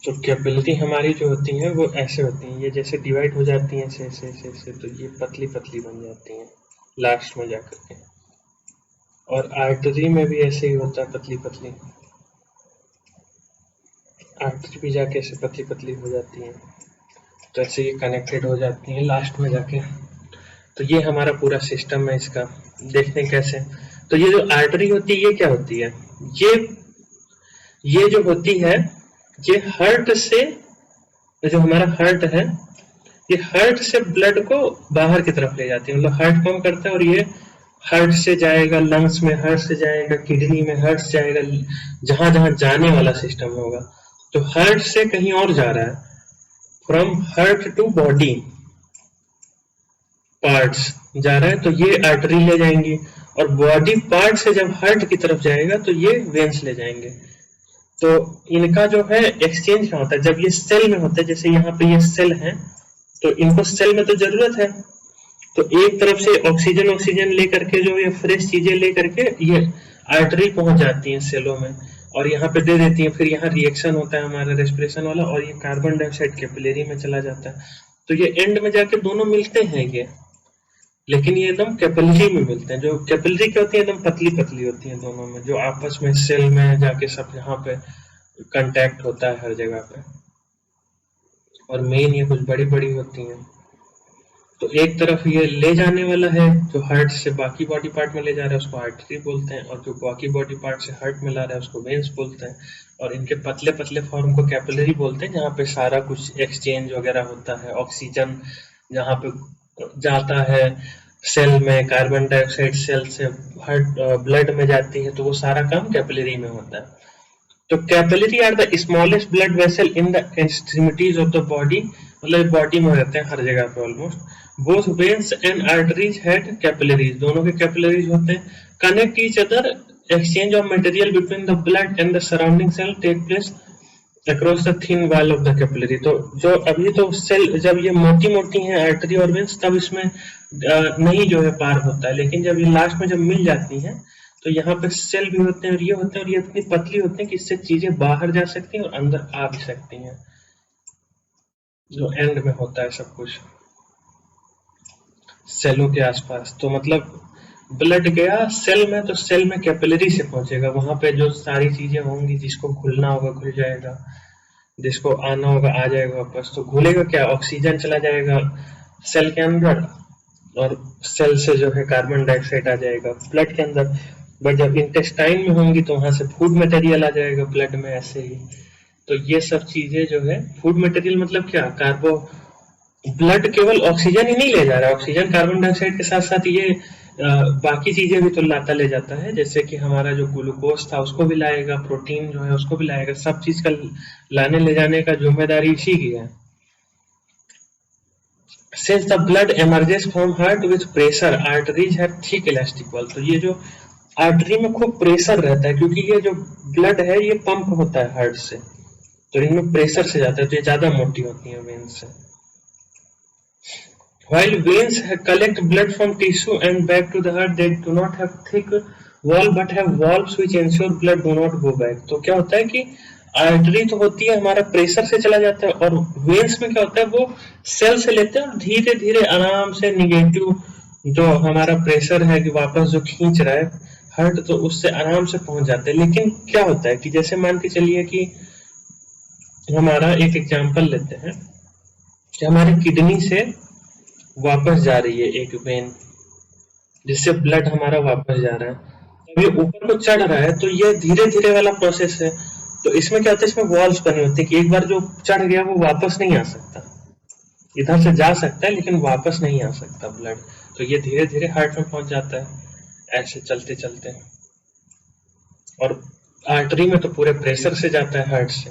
तो कैपिलरी हमारी जो होती है वो ऐसे होती हैं, ये जैसे डिवाइड हो जाती हैं ऐसे ऐसे ऐसे ऐसे, तो ये पतली पतली बन जाती हैं लास्ट में जाकर के। और आर्टरी में भी ऐसे ही होता है, पतली पतली। आर्टरी भी जाके ऐसे पतली पतली हो जाती हैं, तो ऐसे ये कनेक्टेड हो जाती हैं लास्ट में जाके। तो ये हमारा पूरा सिस्टम है इसका। देखते हैं कैसे। तो ये जो आर्टरी होती है ये क्या होती है? ये जो होती है, ये हार्ट से, जो हमारा हार्ट है, ये हार्ट से ब्लड को बाहर की तरफ ले जाती है। मतलब हार्ट पंप करता है, और ये हार्ट से जाएगा लंग्स में, हार्ट से जाएगा किडनी में, हार्ट से जाएगा जहां जहां जाने वाला सिस्टम होगा। तो हार्ट से कहीं और जा रहा है, from heart to body parts जा रहा है, तो ये आर्टरी ले जाएंगी। और बॉडी पार्ट से जब हार्ट की तरफ जाएगा, तो ये वेन्स ले जाएंगे। तो इनका जो है एक्सचेंज क्या होता है? जब ये सेल में होता है, जैसे यहाँ पे ये सेल है, तो इनको सेल में तो जरूरत है, तो एक तरफ से ऑक्सीजन लेकर के, जो ये फ्रेश चीजें लेकर के ये आर्टरी पहुंच जाती हैं सेलों में, और यहाँ पे दे देती हैं। फिर यहाँ रिएक्शन होता है हमारा रेस्पिरेशन वाला, और ये कार्बन डाइऑक्साइड कैपिलरी में चला जाता है। तो ये एंड में जाके दोनों मिलते हैं ये, लेकिन ये एकदम कैपिलरी में मिलते हैं। जो कैपिलरी क्या होती है? एकदम पतली पतली होती है दोनों में, जो आपस में सेल में जाके सब यहाँ पे कांटेक्ट होता है हर जगह पे। और मेन ये कुछ बड़ी बड़ी होती हैं। तो एक तरफ ये ले जाने वाला है जो हार्ट से बाकी बॉडी पार्ट में ले जा रहा है उसको आर्टरी बोलते हैं, और जो बाकी बॉडी पार्ट से हार्ट में ला रहा है उसको वेन्स बोलते हैं। और इनके पतले पतले फॉर्म को कैपिलरी बोलते हैं, जहाँ पे सारा कुछ एक्सचेंज वगैरह होता है, ऑक्सीजन जहाँ पे जाता है सेल में, कार्बन डाइऑक्साइड सेल से हार्ट ब्लड में जाती है, तो वो सारा काम कैपिलरी में होता है। तो capillary are the smallest blood vessel in the extremities of the body, मतलब बॉडी में रहते हैं हर जगह पे almost. Both veins and arteries had capillaries, दोनों के कैपिलरीज होते हैं। Connect each other, exchange of material between the blood and the surrounding cell take place across the thin wall of the capillary. तो जो अभी तो सेल जब ये मोटी मोटी हैं आर्टरी और वेन्स, तब इसमें नहीं जो है पार होता है, लेकिन जब ये लास्ट में जब मिल जाती हैं तो यहाँ पे सेल भी होते हैं और ये होते हैं, और ये इतनी पतली होते हैं कि इससे चीजें बाहर जा सकती हैं और अंदर आ भी सकती हैं, जो एंड में होता है सब कुछ सेलों के आसपास। तो मतलब ब्लड गया सेल में, तो सेल में कैपिलरी से पहुंचेगा, वहां पे जो सारी चीजें होंगी, जिसको खुलना होगा खुल जाएगा, जिसको आना होगा आ जाएगा वापस। तो घुलेगा क्या, ऑक्सीजन चला जाएगा सेल के अंदर, और सेल से जो है कार्बन डाइऑक्साइड आ जाएगा ब्लड के अंदर। बट जब इंटेस्टाइन में होंगी तो वहां से फूड मटेरियल आ जाएगा ब्लड में, ऐसे ही। तो ये सब चीजें जो है फूड मटेरियल मतलब क्या, कार्बो, ब्लड केवल ऑक्सीजन ही नहीं ले जा रहा है, ऑक्सीजन कार्बन डाइऑक्साइड के साथ साथ ये बाकी चीजें भी तो लाता ले जाता है, जैसे कि हमारा जो ग्लूकोज था उसको भी लाएगा, प्रोटीन जो है उसको भी लाएगा, सब चीज का लाने ले जाने का जिम्मेदारी इसी की है। Since the blood emerges from heart with pressure, arteries have thick elastic wall। तो ये जो आर्टरी में खूब प्रेशर रहता है, क्योंकि ये जो ब्लड है ये पंप होता है हार्ट से, तो इनमें प्रेशर से जाता है, तो ये ज्यादा मोटी होती है वेन्स से। While veins collect blood from tissue and back to the heart, they do not have thick wall but have valves which ensure blood do not go back। तो क्या होता है कि आर्टरी तो होती है, हमारा प्रेशर से चला जाता है, और वेन्स में क्या होता है, वो सेल से लेते हैं और धीरे धीरे आराम से निगेटिव जो हमारा प्रेशर है कि वापस जो खींच रहा है हार्ट, तो उससे आराम से पहुंच जाते हैं। लेकिन क्या होता है कि जैसे मान के चलिए कि हमारा एक एग्जांपल लेते हैं कि हमारी किडनी से वापस जा रही है एक वेन, जिससे ब्लड हमारा वापस जा रहा है, अब ये ऊपर को चढ़ रहा है, तो ये धीरे धीरे वाला प्रोसेस है। तो इसमें क्या होता है, इसमें वॉल्स बने होते हैं कि एक बार जो चढ़ गया वो वापस नहीं आ सकता, इधर से जा सकता है लेकिन वापस नहीं आ सकता ब्लड, तो ये धीरे धीरे हार्ट में पहुंच जाता है ऐसे चलते चलते। और आर्टरी में तो पूरे प्रेशर से जाता है हार्ट से।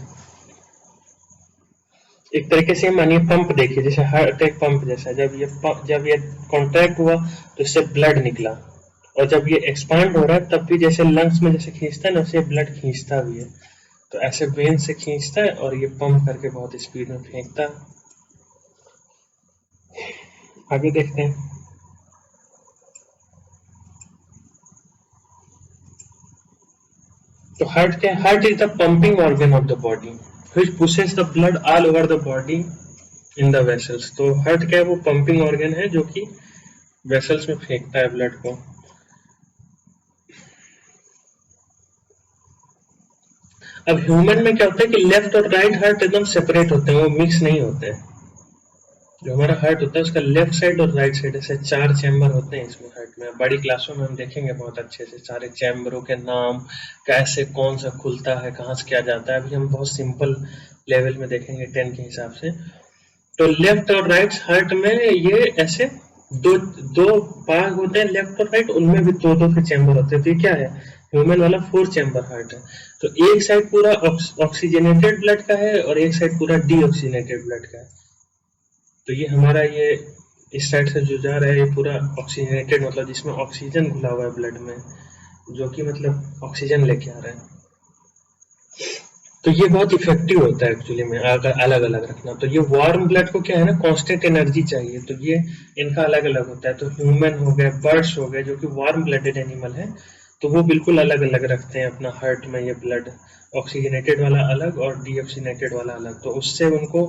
एक तरीके से मानिए पंप देखिए, जैसे हार्ट एक पंप जैसा, जब ये कॉन्ट्रैक्ट हुआ तो इससे ब्लड निकला, और जब ये एक्सपांड हो रहा है तब भी जैसे लंग्स में जैसे खींचता है ना, वैसे ब्लड खींचता भी है, तो ऐसे वेन से खींचता है और ये पंप करके बहुत स्पीड में फेंकता है। आगे देखते हैं। तो heart is the pumping organ of the body which pushes the blood all over the body in the vessels। तो हार्ट क्या है, वो पंपिंग ऑर्गन है जो कि वेसल्स में फेंकता है ब्लड को। अब ह्यूमन में क्या होता है कि लेफ्ट और राइट हार्ट एकदम सेपरेट होते हैं, वो मिक्स नहीं होते हैं। जो हमारा हार्ट होता है उसका लेफ्ट साइड और राइट साइड ऐसे 4 चैम्बर होते हैं इसमें हार्ट में। बड़ी क्लासों में हम देखेंगे बहुत अच्छे से सारे चैम्बरों के नाम, कैसे कौन सा खुलता है, कहाँ से क्या जाता है, अभी हम बहुत सिंपल लेवल में देखेंगे 10 के हिसाब से। तो लेफ्ट और राइट हार्ट में ये ऐसे दो भाग होते हैं, लेफ्ट और राइट, उनमें भी दो के चैम्बर होते हैं। तो ये क्या है, ह्यूमन वाला 4 चैम्बर हार्ट है। तो एक साइड पूरा ऑक्सीजनेटेड ब्लड का है और एक साइड पूरा डीऑक्सीजनेटेड ब्लड का है। तो ये हमारा ये इस साइड से जो जा रहा है ये पूरा ऑक्सीजनेटेड, मतलब जिसमें ऑक्सीजन घुला हुआ है ब्लड में, जो कि मतलब ऑक्सीजन लेके आ रहा है। तो ये बहुत इफेक्टिव होता है एक्चुअली में अगर अलग अलग रखना। तो ये वार्म ब्लड को क्या है ना, कांस्टेंट एनर्जी चाहिए, तो ये इनका अलग अलग होता है। तो ह्यूमन हो गए, बर्ड्स हो गए जो कि वार्म ब्लडेड एनिमल है, तो वो बिल्कुल अलग अलग रखते हैं अपना हार्ट में ये ब्लड, ऑक्सीजनेटेड वाला अलग और डीऑक्सीजनेटेड वाला अलग। तो उससे उनको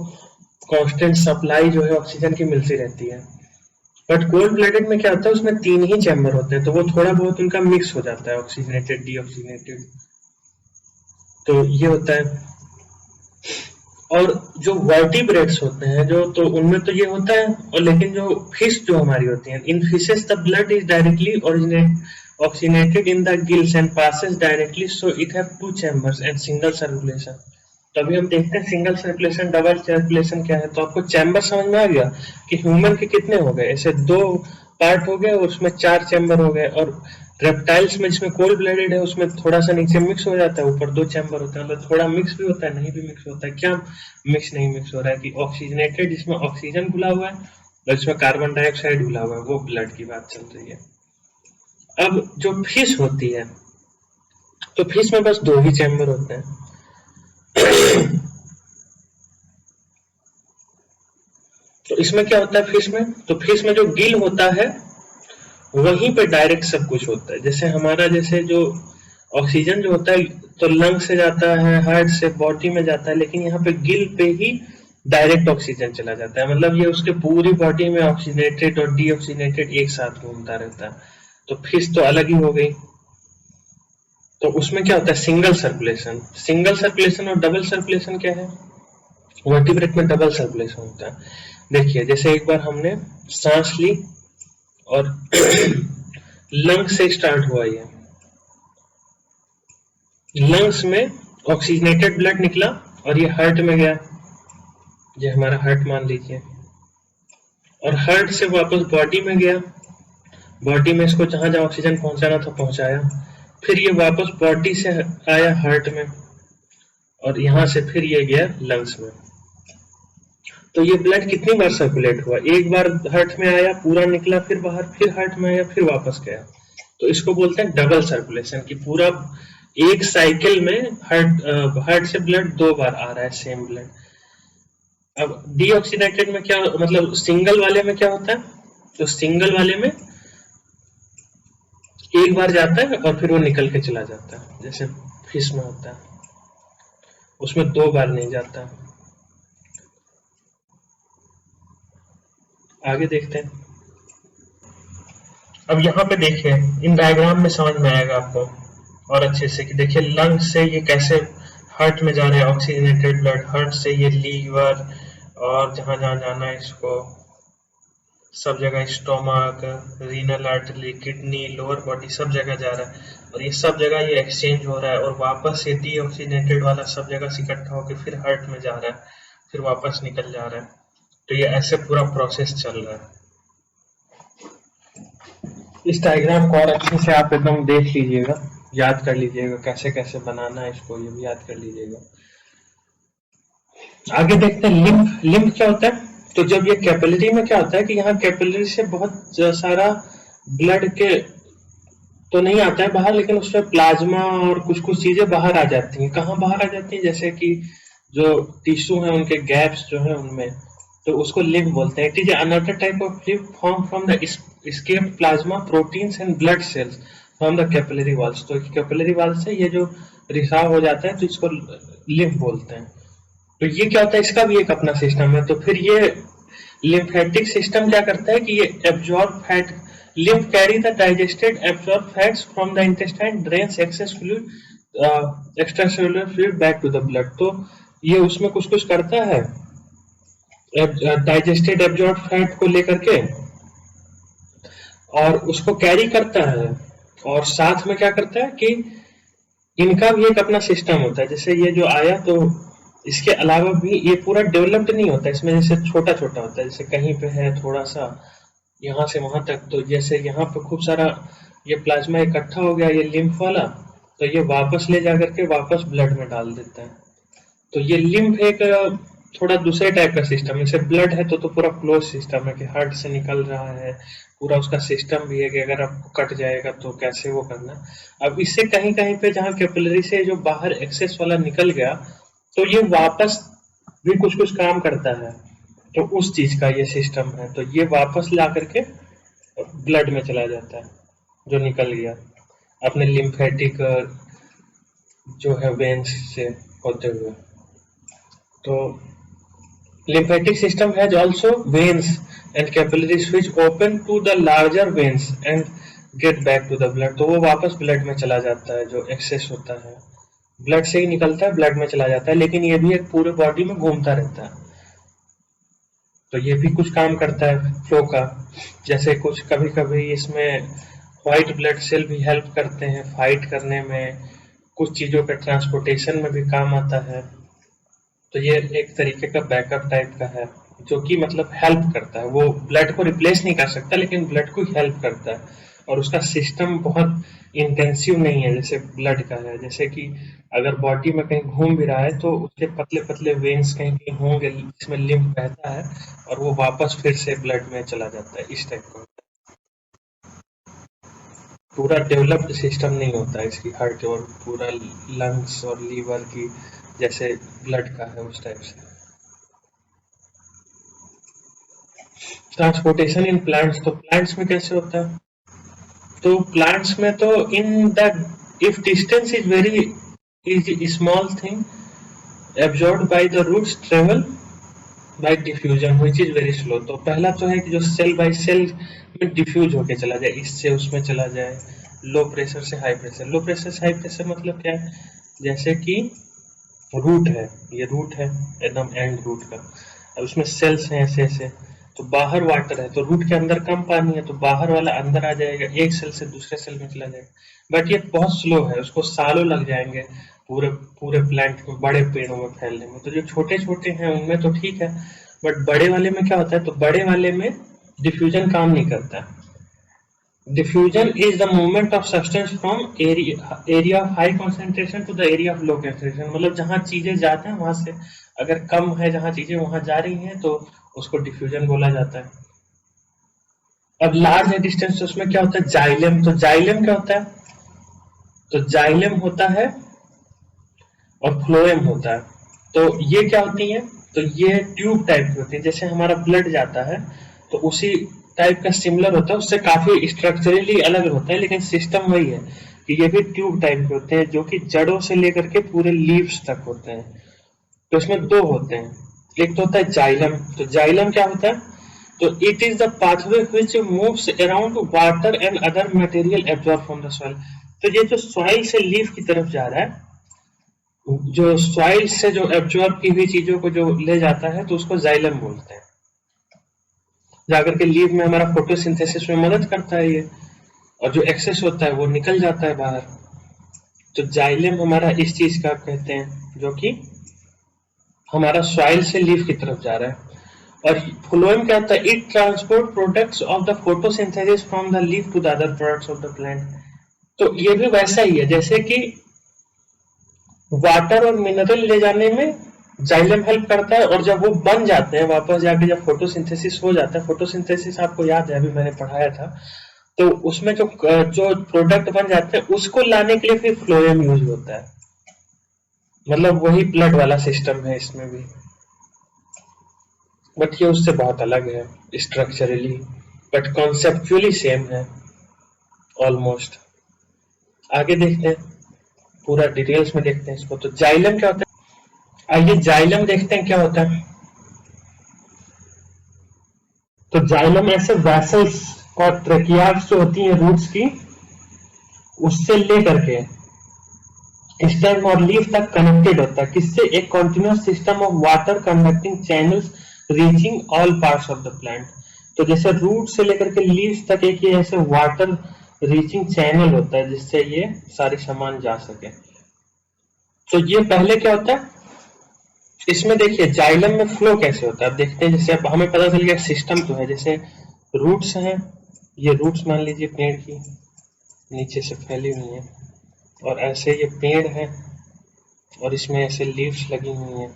कांस्टेंट सप्लाई जो है ऑक्सीजन की मिलती रहती है। बट कोल्ड ब्लडेड में क्या होता है, उसमें 3 ही चैम्बर होते हैं, तो वो थोड़ा बहुत उनका मिक्स हो जाता है, ऑक्सीजनेटेड डीऑक्सीजनेटेड। तो ये होता है। और जो वर्टिब्रेट्स होते हैं जो, तो उनमें तो ये होता है, और लेकिन जो फिश जो हमारी होती हैं, in fishes the blood is directly oxygenated in the gills and passes directly, so it have two chambers and single circulation. तो अभी हम देखते हैं सिंगल सर्कुलेशन डबल सर्कुलेशन क्या है। तो आपको चैम्बर समझ में आ गया कि ह्यूमन के कितने हो गए, ऐसे 2 पार्ट हो गए और उसमें 4 चैम्बर हो गए। और रेप्टाइल्स में जिसमें कोल्ड ब्लडेड है उसमें थोड़ा सा नीचे मिक्स हो जाता है, ऊपर 2 चैम्बर होते हैं, मतलब थोड़ा मिक्स भी होता है, नहीं भी मिक्स होता है। क्या मिक्स नहीं मिक्स हो रहा है कि ऑक्सीजनेटेड जिसमें ऑक्सीजन घुला हुआ है और जिसमें कार्बन डाइऑक्साइड घुला हुआ है, वो ब्लड की बात चल रही है। अब जो फिश होती है, तो फिश में बस 2 ही चैम्बर होते हैं। तो इसमें क्या होता है फिश में, तो फिश में जो गिल होता है वहीं पे डायरेक्ट सब कुछ होता है। जैसे हमारा जैसे जो ऑक्सीजन जो होता है तो लंग से जाता है, हार्ट से बॉडी में जाता है, लेकिन यहाँ पे गिल पे ही डायरेक्ट ऑक्सीजन चला जाता है। मतलब ये उसके पूरी बॉडी में ऑक्सीजनेटेड और डीऑक्सीजनेटेड एक साथ घूमता रहता है। तो फिश तो अलग ही हो गई। तो उसमें क्या होता है सिंगल सर्कुलेशन। सिंगल सर्कुलेशन और डबल सर्कुलेशन क्या है, वर्टिब्रेट में डबल सर्कुलेशन होता है। देखिए जैसे एक बार हमने सांस ली और लंग से स्टार्ट हुआ, ये लंग्स में ऑक्सीजनेटेड ब्लड निकला और ये हार्ट में गया, ये हमारा हार्ट मान लीजिए, और हार्ट से वापस बॉडी में गया, बॉडी में इसको जहां जहां ऑक्सीजन पहुंचाना था पहुंचाया, फिर ये वापस बॉडी से आया हार्ट में और यहां से फिर ये गया लंग्स में। तो ये ब्लड कितनी बार सर्कुलेट हुआ, एक बार हार्ट में आया पूरा निकला, फिर बाहर, फिर हार्ट में आया, फिर वापस गया। तो इसको बोलते हैं डबल सर्कुलेशन, कि पूरा एक साइकिल में हार्ट से ब्लड 2 बार आ रहा है सेम ब्लड। अब डीऑक्सीनेटेड में क्या मतलब, सिंगल वाले में क्या होता है, तो सिंगल वाले में एक बार जाता है और फिर वो निकल के चला जाता है, जैसे फिश में होता है, उसमें 2 बार नहीं जाता। आगे देखते हैं। अब यहाँ पे देखिए इन डायग्राम में समझ में आएगा आपको और अच्छे से कि देखिए लंग से ये कैसे हार्ट में जा रहा है ऑक्सीजनेटेड ब्लड, हार्ट से ये लीवर और जहां जहां जाना है इसको सब जगह, stomach, renal artery, kidney, lower body सब जगह जा रहा है, और ये सब जगह ये एक्सचेंज हो रहा है और वापस ये डीऑक्सीजनेटेड वाला सब जगह से इकट्ठा होकर फिर हार्ट में जा रहा है, फिर वापस निकल जा रहा है। तो ये ऐसे पूरा प्रोसेस चल रहा है। इस डायग्राम को और अच्छे से आप एकदम देख लीजिएगा, याद कर लीजिएगा कैसे कैसे बनाना है इसको, ये भी याद कर लीजिएगा। आगे देखते हैं लिम्फ। लिम्फ क्या होता है, तो जब ये कैपिलरी में क्या होता है कि यहाँ कैपिलरी से बहुत सारा ब्लड के तो नहीं आता है बाहर, लेकिन उसमें प्लाज्मा और कुछ कुछ चीजें बाहर आ जाती हैं। कहाँ बाहर आ जाती हैं, जैसे कि जो टिश्यू है उनके गैप्स जो है उनमें, तो उसको लिम्फ बोलते हैं। It is another type of lymph form from the escaped plasma proteins and blood cells from the capillary walls। तो कैपिलरी वाल से ये जो रिसाव हो जाता है तो इसको लिम्फ बोलते हैं। तो ये क्या होता है, इसका भी एक अपना सिस्टम है। तो फिर ये लिम्फेटिक सिस्टम क्या करता है कि ये absorb fat, lymph carry the digested absorb fats from the intestine, drains excess fluid, extracellular fluid back to the blood. तो ये उसमें कुछ कुछ करता है डाइजेस्टेड एब्जॉर्ब फैट को लेकर के और उसको कैरी करता है, और साथ में क्या करता है कि इनका भी एक अपना सिस्टम होता है। जैसे ये जो आया तो इसके अलावा भी ये पूरा डेवलप्ड नहीं होता, इसमें जैसे छोटा छोटा होता है, जैसे कहीं पे है थोड़ा सा यहाँ से वहां तक, तो जैसे यहाँ पे खूब सारा ये प्लाज्मा इकट्ठा हो गया ये लिम्फ वाला, तो ये वापस ले जाकर के वापस ब्लड में डाल देता है। तो ये लिम्फ एक थोड़ा दूसरे टाइप का सिस्टम है। जैसे ब्लड है तो पूरा क्लोज सिस्टम है कि हार्ट से निकल रहा है, पूरा उसका सिस्टम भी है कि अगर आपको कट जाएगा तो कैसे वो करना। अब इससे कहीं कहीं पे जहाँ कैपिलरी से जो बाहर एक्सेस वाला निकल गया तो ये वापस भी कुछ कुछ काम करता है, तो उस चीज का ये सिस्टम है। तो ये वापस ला करके ब्लड में चला जाता है जो निकल गया अपने लिम्फेटिक जो है वेन्स से होते हुए। तो lymphatic system has also veins and capillaries which open to the larger veins and get back to the blood। तो वो वापस ब्लड में चला जाता है जो एक्सेस होता है ब्लड से ही निकलता है, ब्लड में चला जाता है, लेकिन ये भी एक पूरे बॉडी में घूमता रहता है। तो ये भी कुछ काम करता है फ्लो का। जैसे कुछ कभी कभी इसमें व्हाइट ब्लड सेल भी हेल्प करते हैं फाइट करने में, कुछ चीजों के ट्रांसपोर्टेशन में भी काम आता है। तो ये एक तरीके का बैकअप टाइप का है, जो कि मतलब हेल्प करता है। वो ब्लड को रिप्लेस नहीं कर सकता, लेकिन ब्लड को हेल्प करता है। और उसका सिस्टम बहुत इंटेंसिव नहीं है जैसे ब्लड का है। जैसे कि अगर बॉडी में कहीं घूम भी रहा है तो उसके पतले पतले वेन्स कहीं कहीं होंगे जिसमें लिम्फ बहता है, और वो वापस फिर से ब्लड में चला जाता है। इस टाइप का पूरा डेवलप्ड सिस्टम नहीं होता है इसकी हार्ट और पूरा लंग्स और लीवर की जैसे ब्लड का है उस टाइप से। ट्रांसपोर्टेशन इन प्लांट्स, तो प्लांट्स में कैसे होता है? तो प्लांट्स में तो in the if distance is very is small thing absorbed by the roots travel by diffusion which is very slow. तो पहला तो है कि जो सेल बाय सेल में डिफ्यूज होके चला जाए, इससे उसमें चला जाए। लो प्रेशर से हाई प्रेशर, लो प्रेशर से हाई प्रेशर मतलब क्या है? जैसे कि रूट है, ये रूट है एकदम एंड रूट का, अब उसमें सेल्स हैं ऐसे ऐसे। तो बाहर वाटर है तो रूट के अंदर कम पानी है, तो बाहर वाला अंदर आ जाएगा, एक सेल से दूसरे सेल में चला जाएगा। बट ये बहुत स्लो है, उसको सालों लग जाएंगे पूरे पूरे प्लांट में, बड़े पेड़ों में फैलने में। तो जो छोटे छोटे हैं उनमें तो ठीक है, बट बड़े वाले में क्या होता है? तो बड़े वाले में डिफ्यूजन काम नहीं करता। Diffusion is the movement of substance from area of high concentration to the area of low concentration. मतलब जहां चीजें जाते हैं वहां से अगर कम है, जहां चीजें वहां जा रही हैं, तो उसको डिफ्यूजन बोला जाता है। अब लार्ज है डिस्टेंस, तो उसमें क्या होता है? जाइलम। तो जाइलम क्या होता है? तो जाइलम होता है और फ्लोएम होता है। तो ये क्या होती है? तो ये ट्यूब टाइप की होती है, जैसे हमारा ब्लड जाता है तो उसी टाइप का सिमिलर होता है, उससे काफी स्ट्रक्चरली अलग होता है, लेकिन सिस्टम वही है कि ये भी ट्यूब टाइप के होते हैं, जो कि जड़ों से लेकर के पूरे लीव्स तक होते हैं। तो इसमें दो होते हैं, एक तो होता है जाइलम। तो जाइलम क्या होता है? तो it is the pathway which moves around water and other material absorb from the soil. तो ये जो सॉइल से लीफ की तरफ जा रहा है, जो सॉइल से जो एब्जॉर्ब की हुई चीजों को जो ले जाता है, तो उसको जाइलम बोलते हैं। जाकर के लीव में हमारा फोटोसिंथेसिस में मदद करता है ये, और जो एक्सेस होता है वो निकल जाता है बाहर। तो जाइलम हमारा इस चीज का कहते हैं, जो कि हमारा सॉइल से लीफ की तरफ जा रहा है। और फ्लोएम क्या होता है? It transport products of the photosynthesis from the leaf to the other products of the plant. तो ये भी वैसा ही है, जैसे कि वाटर और मिनरल ले जाने में जाइलम हेल्प करता है, और जब वो बन जाते हैं वापस जाके, जब फोटोसिंथेसिस हो जाता है, फोटोसिंथेसिस आपको याद है अभी मैंने पढ़ाया था, तो उसमें जो जो प्रोडक्ट बन जाते हैं उसको लाने के लिए फिर फ्लोएम यूज होता है। मतलब वही ब्लड वाला सिस्टम है इसमें भी, बट ये उससे बहुत अलग है स्ट्रक्चरली, बट कॉन्सेप्चुअली सेम है ऑलमोस्ट। आगे देखते हैं, पूरा डिटेल्स में देखते हैं इसको। तो जाइलम क्या होता है? आइए जाइलम देखते हैं क्या होता है। तो जाइलम ऐसे वैसल्स और ट्रेकियास जो होती हैं रूट्स की, उससे लेकर के स्टेम और लीफ तक कनेक्टेड होता है। किससे? एक continuous system of water conducting channels reaching all parts of the plant. तो जैसे रूट से लेकर के लीव्स तक एक ये ऐसे वाटर रीचिंग चैनल होता है, जिससे ये सारे सामान जा सके। तो ये पहले क्या होता है इसमें, देखिए जाइलम में फ्लो कैसे होता है। अब देखते हैं, जैसे अब हमें पता चल गया सिस्टम तो है, जैसे रूट्स हैं, ये रूट्स मान लीजिए पेड़ की नीचे से फैली हुई है, और ऐसे ये पेड़ है और इसमें ऐसे लीव्स लगी हुई हैं।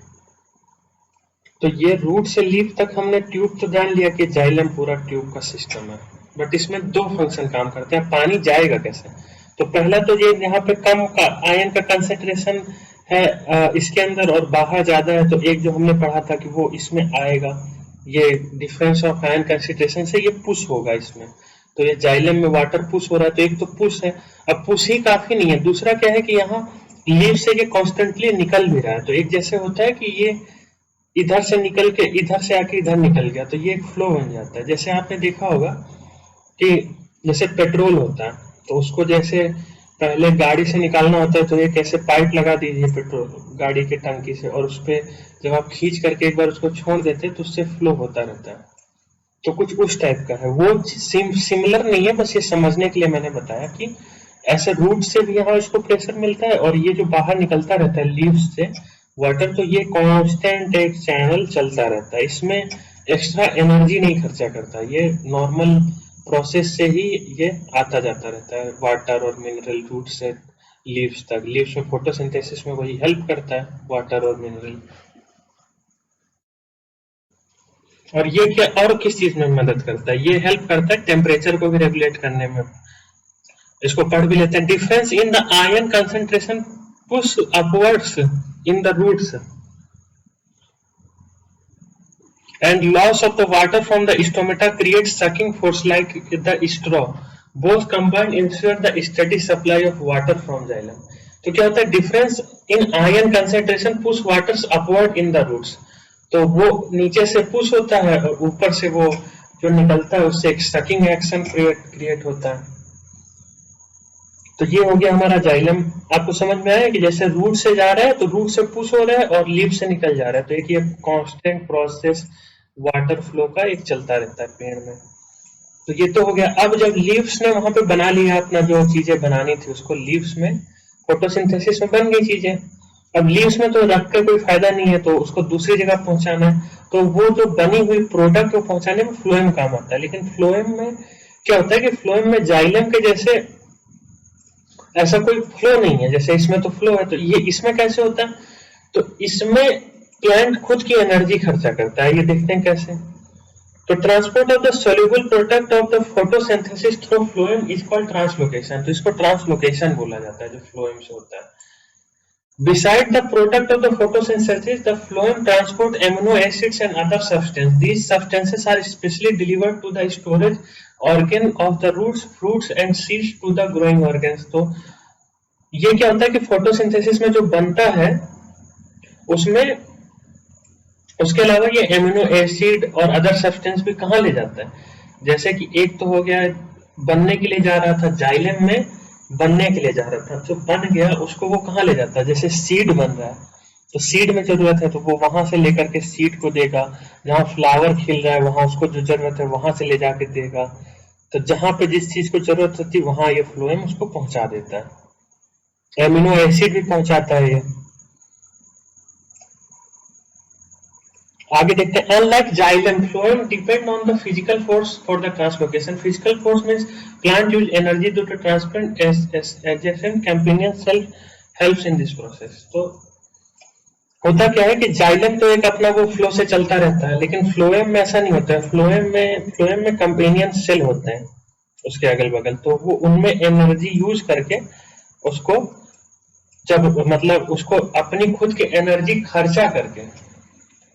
तो ये रूट से लीफ तक हमने ट्यूब तो जान लिया कि जाइलम पूरा ट्यूब का सिस्टम है, बट इसमें दो फंक्शन काम करते हैं। पानी जाएगा कैसे? तो पहला तो ये यहाँ पे कम का आयन का कंसेंट्रेशन है इसके अंदर, और बाहर ज्यादा है, तो एक जो हमने पढ़ा था कि वो इसमें आएगा, ये डिफरेंस ऑफ आयन कंसेंट्रेशन से ये पुश होगा इसमें। तो ये जाइलम में वाटर पुश हो रहा है, तो एक तो पुश है। अब पुश ही काफी नहीं है, दूसरा क्या है कि यहाँ लीव से ये कॉन्स्टेंटली निकल भी रहा है। तो एक जैसे होता है कि ये इधर से निकल के इधर से आके इधर निकल गया, तो ये एक फ्लो बन जाता है। जैसे आपने देखा होगा कि जैसे पेट्रोल होता है, तो उसको जैसे पहले गाड़ी से निकालना होता है तो एक ऐसे पाइप लगा दीजिए पेट्रोल गाड़ी के टंकी से, और उस पे जब आप खींच करके एक बार उसको छोड़ देते हैं तो उससे फ्लो होता रहता है। तो कुछ उस टाइप का है वो। सिमिलर नहीं है, बस ये समझने के लिए मैंने बताया कि ऐसे रूट से भी यहाँ इसको प्रेशर मिलता है, और ये जो बाहर निकलता रहता है लीव्स से वाटर, तो ये कांस्टेंट एक चैनल चलता रहता है, इसमें एक्स्ट्रा एनर्जी नहीं खर्चा करता, ये नॉर्मल प्रोसेस से ही ये आता जाता रहता है वाटर और मिनरल रूट से लीव्स तक। लीव्स में फोटोसिंथेसिस में वही हेल्प करता है वाटर और मिनरल। और ये क्या और किस चीज में मदद करता है? ये हेल्प करता है टेम्परेचर को भी रेगुलेट करने में। इसको पढ़ भी लेते हैं। Difference in the ion concentration push upwards in the roots and loss of the water from the stomata creates sucking force like the straw. Both combined ensure the steady supply of water from xylem. तो क्या होता है? Difference in ion concentration push waters upward in the roots. तो वो नीचे से पुश होता है और ऊपर से वो जो निकलता है उससे एक सकिंग एक्शन क्रिएट होता है। तो ये हो गया हमारा जाइलम। आपको समझ में आया कि जैसे रूट से जा रहा है तो रूट से पुश हो रहा है और लीफ से निकल जा रहा है, तो एक ये कांस्टेंट प्रोसेस वाटर फ्लो का एक चलता रहता है पेड़ में। तो ये तो हो गया। अब जब लीव्स ने वहां पे बना लिया अपना जो चीजें बनानी थी उसको, लीव्स में फोटोसिंथेसिस में बन गई चीजें, अब लीव्स में तो रख कर कोई फायदा नहीं है, तो उसको दूसरी जगह पहुंचाना है, तो वो जो बनी हुई प्रोडक्ट को पहुंचाने में फ्लोएम काम आता है। लेकिन फ्लोएम में क्या होता है कि फ्लोएम में जाइलम के जैसे ऐसा कोई फ्लो नहीं है, जैसे इसमें तो फ्लो है, तो ये इसमें कैसे होता है? तो इसमें प्लांट खुद की एनर्जी खर्चा करता है। ये देखते हैं कैसे। तो transport of the soluble product of the photosynthesis through phloem is called translocation. तो इसको ट्रांसलोकेशन बोला जाता है जो फ्लोएम से होता है। Beside the product of the photosynthesis, the phloem transport amino acids and other substances. These substances are specially delivered to the storage organ of the roots, fruits and seeds to the growing organs. तो ये क्या होता है कि फोटोसिंथेसिस में जो बनता है उसमें उसके अलावा ये एमिनो एसिड और अदर सब्सटेंस भी कहाँ ले जाता है? जैसे कि एक तो हो गया बनने के लिए जा रहा था, जाइलम में बनने के लिए जा रहा था, जो बन गया उसको वो कहाँ ले जाता है? जैसे सीड बन रहा है तो सीड में जरूरत है तो वो वहां से लेकर के सीड को देगा, जहाँ फ्लावर खिल रहा है वहां उसको जो जरूरत है वहां से ले जाके देगा। तो जहां पे जिस चीज को जरूरत होती है वहां ये फ्लोएम उसको पहुंचा देता है। एमिनो एसिड भी पहुंचाता है ये। आगे देखते हैं। Unlike xylem, phloem depend on the physical force for the translocation. Physical force means plant use energy to transplant adjacent companion cell helps in this process. तो होता क्या है कि जाइलम तो एक अपना वो फ्लो से चलता रहता है, लेकिन फ्लोएम में ऐसा नहीं होता है। फ्लोएम में कंपेनियन सेल होते हैं उसके अगल बगल, तो वो उनमें एनर्जी यूज करके उसको जब मतलब उसको अपनी खुद की एनर्जी खर्चा करके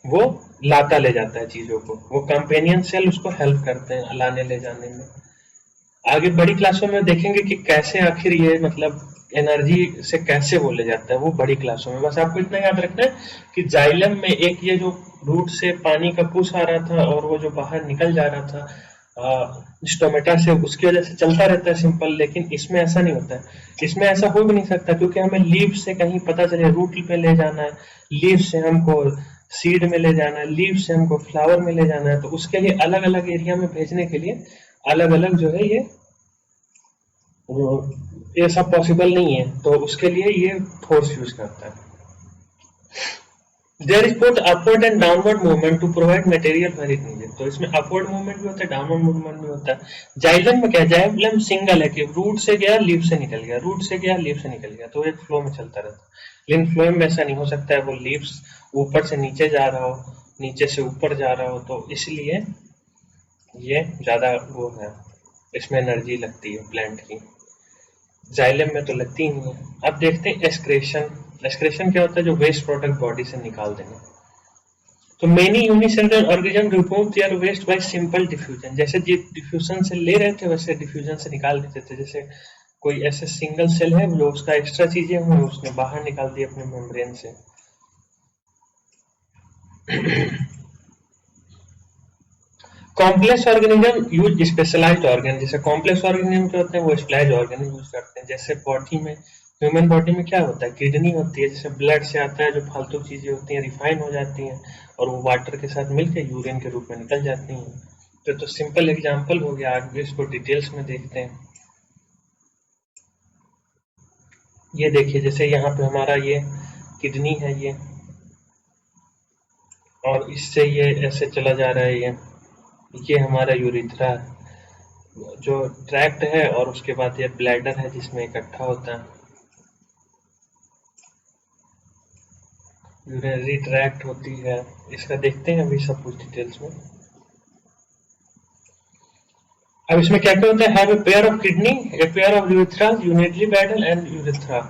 वो लाता ले जाता है चीजों को। वो कंपेनियन सेल उसको हेल्प करते हैं लाने ले जाने में। आगे बड़ी क्लासों में देखेंगे कि कैसे आखिर ये मतलब एनर्जी से कैसे वो ले जाता है, वो बड़ी क्लासों में। बस आपको इतना याद रखना है कि जाइलम में एक ये जो रूट से पानी का पुश आ रहा था और वो जो बाहर निकल जा रहा था स्टोमेटा से, उसकी वजह से चलता रहता है सिंपल। लेकिन इसमें ऐसा नहीं होता है, इसमें ऐसा हो भी नहीं सकता, क्योंकि हमें लीव से कहीं पता चले रूट पे ले जाना है, लीव से हमको सीड में ले जाना है, लीव से हमको फ्लावर में ले जाना है, तो उसके लिए अलग अलग एरिया में भेजने के लिए अलग अलग जो है ये सब पॉसिबल नहीं है, तो उसके लिए ये फोर्स यूज करता है। There is both upward and downward movement to provide material where it needed. तो इसमें अपवर्ड मूवमेंट भी होता है, डाउनवर्ड मूवमेंट भी होता है। जाइलम में क्या है? जाइलम सिंगल है कि रूट से गया लीफ से निकल गया, रूट से गया लीफ से निकल गया, तो एक फ्लो में चलता रहता है। लेकिन फ्लो में ऐसा नहीं हो सकता है, वो लीव्स ऊपर से नीचे जा रहा हो, नीचे से ऊपर जा रहा हो, तो इसलिए ये ज्यादा वो है, इसमें एनर्जी लगती है प्लांट की। जाइलम में तो लगती ही नहीं है। अब देखते हैं एक्सक्रेशन। एक्सक्रेशन क्या होता है? जो वेस्ट प्रोडक्ट बॉडी से निकाल देंगे। तो many unicellular organism remove their waste by simple diffusion. जैसे डिफ्यूजन से ले रहे थे वैसे डिफ्यूजन से निकाल देते थे। जैसे कोई ऐसे सिंगल सेल है जो उसका एक्स्ट्रा चीजें हुई उसने बाहर निकाल दी अपने मेम्ब्रेन से। Complex organism use specialised organ, जैसे कॉम्प्लेक्स ऑर्गेनिज्म क्या होते हैं वो स्पेशलाइज्ड ऑर्गन यूज करते हैं। जैसे बॉडी में, ह्यूमन बॉडी में क्या होता है, किडनी होती है, जैसे ब्लड से आता है जो फालतू चीजें होती हैं रिफाइन हो जाती हैं और वो वाटर के साथ मिलकर यूरिन के रूप में निकल जाती हैं। तो सिंपल एग्जांपल हो गया, आगे इसको डिटेल्स में देखते हैं। ये देखिए जैसे यहाँ पे हमारा ये किडनी है ये, और इससे ये ऐसे चला जा रहा है ये हमारा यूरिथ्रा जो ट्रैक्ट है, और उसके बाद ये ब्लैडर है जिसमें इकट्ठा होता है, यूरिनरी ट्रैक्ट होती है। इसका देखते हैं अभी सब कुछ डिटेल्स में। अब इसमें क्या क्या होता है, have a pair of kidney, a pair of urethra, unitary bladder and urethra.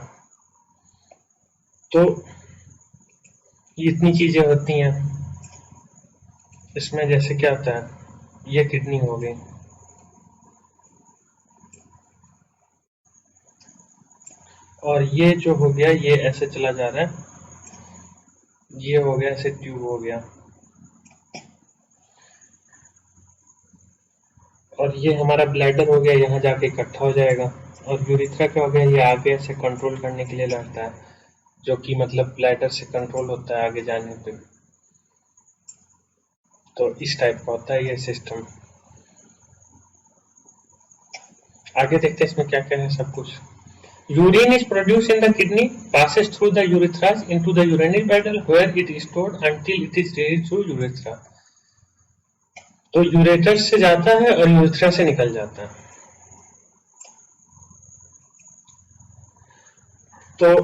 तो ये इतनी चीजें होती हैं इसमें। जैसे क्या होता है, ये किडनी हो गई, और ये जो हो गया ये ऐसे चला जा रहा है, ये हो गया ऐसे ट्यूब हो गया, और ये हमारा ब्लैडर हो गया, यहाँ जाके इकट्ठा हो जाएगा। और यूरिथ्रा क्या हो गया, ये आगे ऐसे कंट्रोल करने के लिए लगता है, जो कि मतलब ब्लैडर से कंट्रोल होता है आगे जाने पे। तो इस टाइप का होता है ये सिस्टम। आगे देखते हैं इसमें क्या क्या है सब कुछ। Urine is produce in the kidney, passes through the urethras into the urinary bladder where it is stored until it is released through urethra। तो यूरेटर से जाता है और यूरेथ्रा से निकल जाता है। तो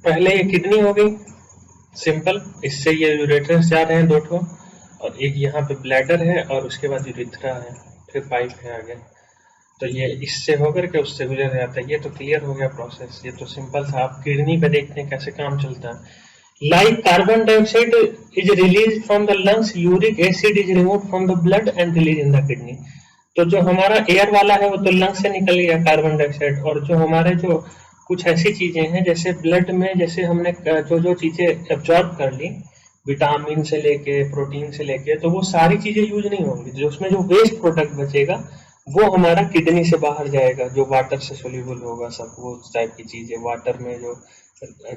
पहले ये किडनी हो गई सिंपल, इससे ये यूरेटर से जा रहे हैं दो ठो, और एक यहाँ पे ब्लैडर है और उसके बाद यूरेथ्रा है, फिर पाइप है आगे। तो ये इससे होकर के उससे गुजर जाता है। ये तो क्लियर हो गया प्रोसेस, ये तो सिंपल सा। आप किडनी पे देखते हैं कैसे काम चलता है। Like carbon dioxide is released from the lungs, uric acid is removed from the blood and released in the kidney। तो जो हमारा एयर वाला है वो तो लंग से निकल गया कार्बन डाइऑक्साइड, और जो हमारे जो कुछ ऐसी चीजें हैं जैसे ब्लड में, जैसे हमने जो चीजें एब्जॉर्ब कर ली, विटामिन से लेके प्रोटीन से लेके, तो वो सारी चीजें यूज नहीं होंगी। जो उसमें जो वेस्ट प्रोडक्ट बचेगा वो हमारा किडनी से बाहर जाएगा, जो वाटर से सोल्यूबल होगा, सब वो टाइप की चीजें वाटर में जो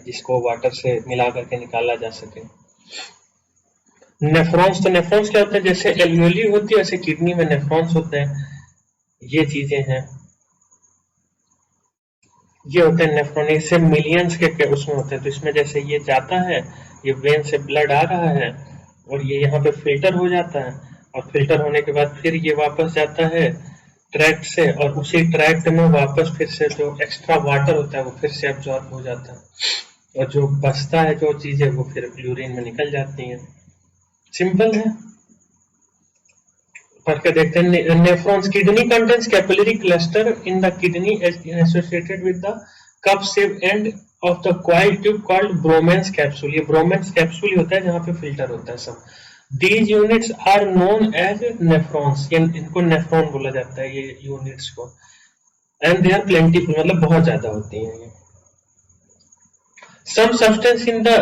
जिसको वाटर से मिला करके निकाला जा सके। नेफ्रॉन्स, तो नेफ्रॉन्स क्या होता है, जैसे एल्वियोली होती है वैसे किडनी में नेफ्रॉन्स होते हैं। ये चीजें हैं, ये होते हैं नेफ्रॉन, इससे मिलियंस के उसमें होते हैं। तो इसमें जैसे ये जाता है, ये वेन से ब्लड आ रहा है और ये यहाँ पे फिल्टर हो जाता है, और फिल्टर होने के बाद फिर ये वापस जाता है ट्रैक्ट से, और उसी ट्रैक्ट में वापस फिर से जो एक्स्ट्रा वाटर होता है वो फिर से एब्जॉर्ब हो जाता है, और जो बचता है जो चीजें वो फिर यूरिन में निकल जाती हैं। सिंपल है, पढ़ के देखते हैं। Nephrons, kidney contains capillary cluster in the kidney associated with the cup shape end of the coil tube called Bowman's capsule. ये ब्रोमेंस कैप्सूल होता है जहाँ पे फिल्टर होता है सब। These units are known as nephrons, इनको नेफ्रॉन बोला जाता है ये यूनिट्स को, and they are plentiful, मतलब बहुत ज्यादा होती हैं ये। Some substance in the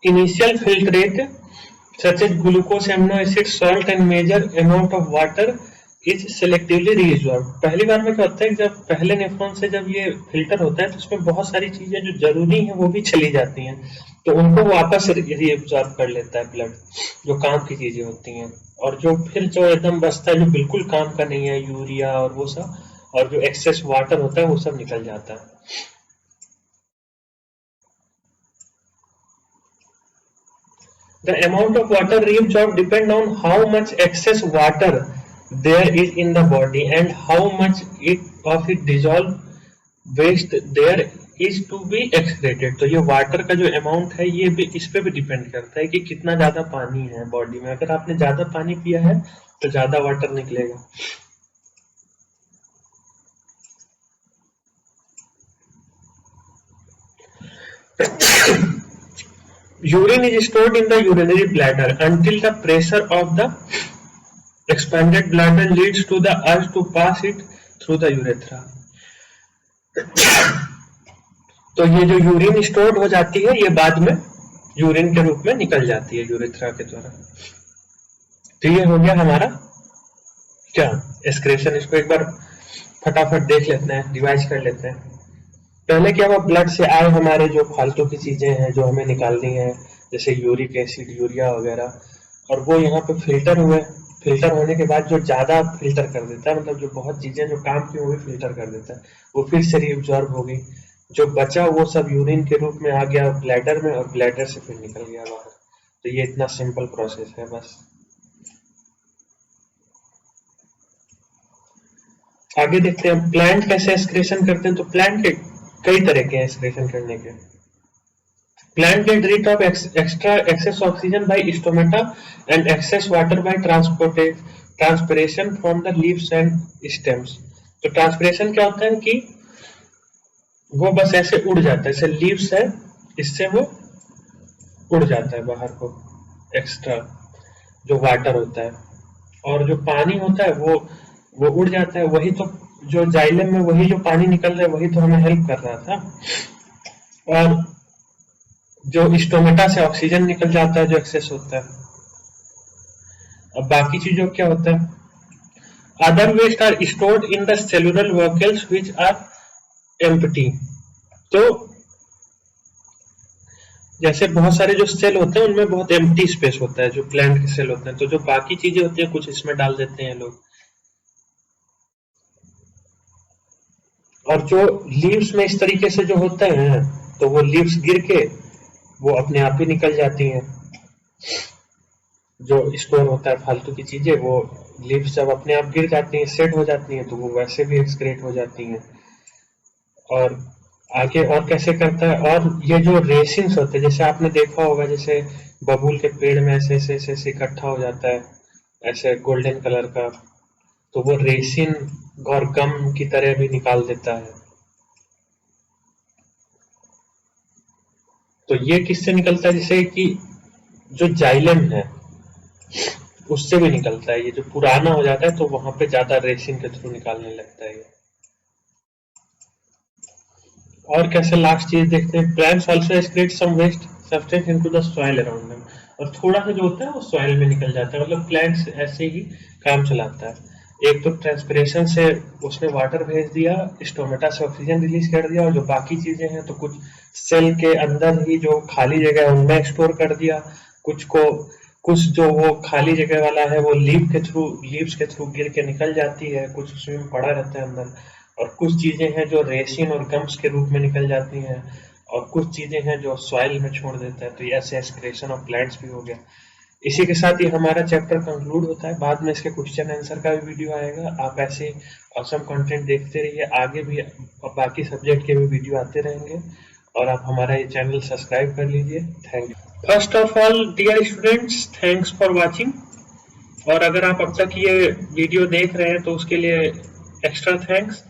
initial filtrate such as glucose, amino acid, salt and major amount of water is selectively reabsorbed। पहली बार में क्या होता है, जब पहले नेफ्रॉन से जब ये फिल्टर होता है तो उसमें बहुत सारी चीजें जो जरूरी हैं वो भी चली जाती हैं, तो उनको वापस रीअब्सॉर्ब कर लेता है ब्लड, जो काम की चीजें होती हैं। और जो फिर जो एकदम बचता है जो बिल्कुल काम का नहीं है, यूरिया और वो सब, और जो एक्सेस वाटर होता है वो सब निकल जाता है। The amount of water reabsorbed depend on how much excess water there is in the body and how much of it dissolved waste there is to be excreted। तो ये वाटर का जो अमाउंट है ये भी इस पे भी डिपेंड करता है कि कितना ज्यादा पानी है बॉडी में। अगर आपने ज्यादा पानी पिया है तो ज्यादा वाटर निकलेगा। Urine is stored in the urinary bladder until the pressure of the expanded bladder leads to the urge to pass it through the urethra। तो ये जो यूरिन स्टोर हो जाती है ये बाद में यूरिन के रूप में निकल जाती है यूरेथ्रा के द्वारा। तो ये हो गया हमारा क्या एक्सक्रेशन। इसको एक बार फटाफट देख लेते हैं, रिवाइज कर लेते हैं। पहले क्या हुआ, ब्लड से आए हमारे जो फालतू की चीजें हैं जो हमें निकालनी है, जैसे यूरिक एसिड, यूरिया वगैरह, और वो यहाँ पे फिल्टर हुए। फिल्टर होने के बाद जो ज्यादा फिल्टर कर देता है, मतलब जो बहुत चीजें जो काम की वो भी फिल्टर कर देता है, वो फिर से रिअब्जॉर्ब हो गई। जो बचा वो सब यूरिन के रूप में आ गया ब्लैडर में, और ब्लैडर से फिर निकल गया बाहर। तो ये इतना सिंपल प्रोसेस है बस। आगे देखते हैं प्लांट कैसे एक्सक्रेशन करते हैं। तो प्लांट के कई तरह के एक्सक्रेशन करने के। Plant get rid of excess oxygen by stomata and excess water by transpiration from the leaves and stems. तो ट्रांसपिरेशन क्या होता है कि वो बस ऐसे उड़ जाता है, जैसे लीव्स है इससे वो उड़ जाता है बाहर को, एक्स्ट्रा जो वाटर होता है, और जो पानी होता है वो उड़ जाता है। वही तो जो जाइलम में वही जो पानी निकल रहा है वही तो हमें हेल्प कर रहा था। और जो स्टोमेटा से ऑक्सीजन निकल जाता है जो एक्सेस होता है। अब बाकी चीजों क्या होता है, other waste are stored in the cellular vacuoles which are empty. तो जैसे बहुत सारे जो सेल होते हैं उनमें बहुत एम्प्टी स्पेस होता है, जो प्लांट के सेल होते हैं, तो जो बाकी चीजें होती है कुछ इसमें डाल देते हैं लोग। और जो लीव्स में इस तरीके से जो होते हैं, तो वो लीव्स गिर के वो अपने आप ही निकल जाती हैं। जो स्टोर होता है फालतू की चीजें, वो लीव्स जब अपने आप गिर जाती हैं, सेट हो जाती हैं, तो वो वैसे भी एक्सक्रेट हो जाती हैं। और आगे और कैसे करता है, और ये जो रेसिन्स होते हैं, जैसे आपने देखा होगा, जैसे बबूल के पेड़ में ऐसे ऐसे ऐसे ऐसे इकट्ठा हो जाता है, ऐसे गोल्डन कलर का, तो वो रेसिन और गम की तरह भी निकाल देता है। तो ये किससे निकलता है, जैसे कि जो जाइलम है उससे भी निकलता है। ये जो पुराना हो जाता है तो वहां पे ज्यादा रेसिन के थ्रू निकालने लगता है ये। और कैसे लास्ट चीज देखते हैं, plants also excrete some waste substance into the soil around them. और थोड़ा सा जो होता है वो सॉइल में निकल जाता है, मतलब प्लांट्स ऐसे ही काम चलाता है। एक तो ट्रांसपिरेशन से उसने वाटर भेज दिया, स्टोमेटा से ऑक्सीजन रिलीज कर दिया, और जो बाकी चीजें हैं तो कुछ सेल के अंदर ही जो खाली जगह है उनमें स्टोर कर दिया, कुछ जो वो खाली जगह वाला है वो लीव्स के थ्रू गिर के निकल जाती है, कुछ उसमें पड़ा रहता है अंदर। और कुछ चीजें हैं जो रेसिन और गम्स के रूप में निकल जाती हैं, और कुछ चीजें हैं जो सॉइल में छोड़ देता है। तो ये ऐसे एक्सक्रेशन ऑफ प्लांट्स भी हो गया। इसी के साथ ही हमारा चैप्टर कंक्लूड होता है। बाद में इसके क्वेश्चन आंसर का भी वीडियो आएगा। आप ऐसे ऑसम कंटेंट देखते रहिए, आगे भी बाकी सब्जेक्ट के भी वीडियो आते रहेंगे, और आप हमारा ये चैनल सब्सक्राइब कर लीजिए। Thank you. First of all dear students, thanks for watching. और अगर आप अब तक ये वीडियो देख रहे हैं तो उसके लिए एक्स्ट्रा थैंक्स।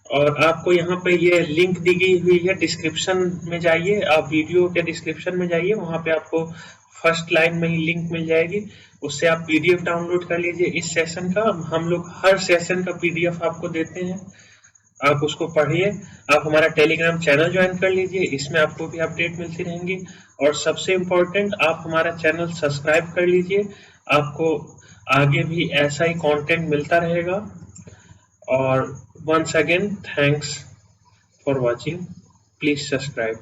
और आपको यहाँ पे ये लिंक दी गई हुई है, डिस्क्रिप्शन में जाइए, आप वीडियो के डिस्क्रिप्शन में जाइए, वहाँ पे आपको फर्स्ट लाइन में ही लिंक मिल जाएगी, उससे आप पीडीएफ डाउनलोड कर लीजिए इस सेशन का। हम लोग हर सेशन का पीडीएफ आपको देते हैं, आप उसको पढ़िए। आप हमारा टेलीग्राम चैनल ज्वाइन कर लीजिए, इसमें आपको भी अपडेट मिलती रहेंगी। और सबसे इम्पोर्टेंट, आप हमारा चैनल सब्सक्राइब कर लीजिए, आपको आगे भी ऐसा ही कंटेंट मिलता रहेगा। और once again, thanks for watching. Please subscribe.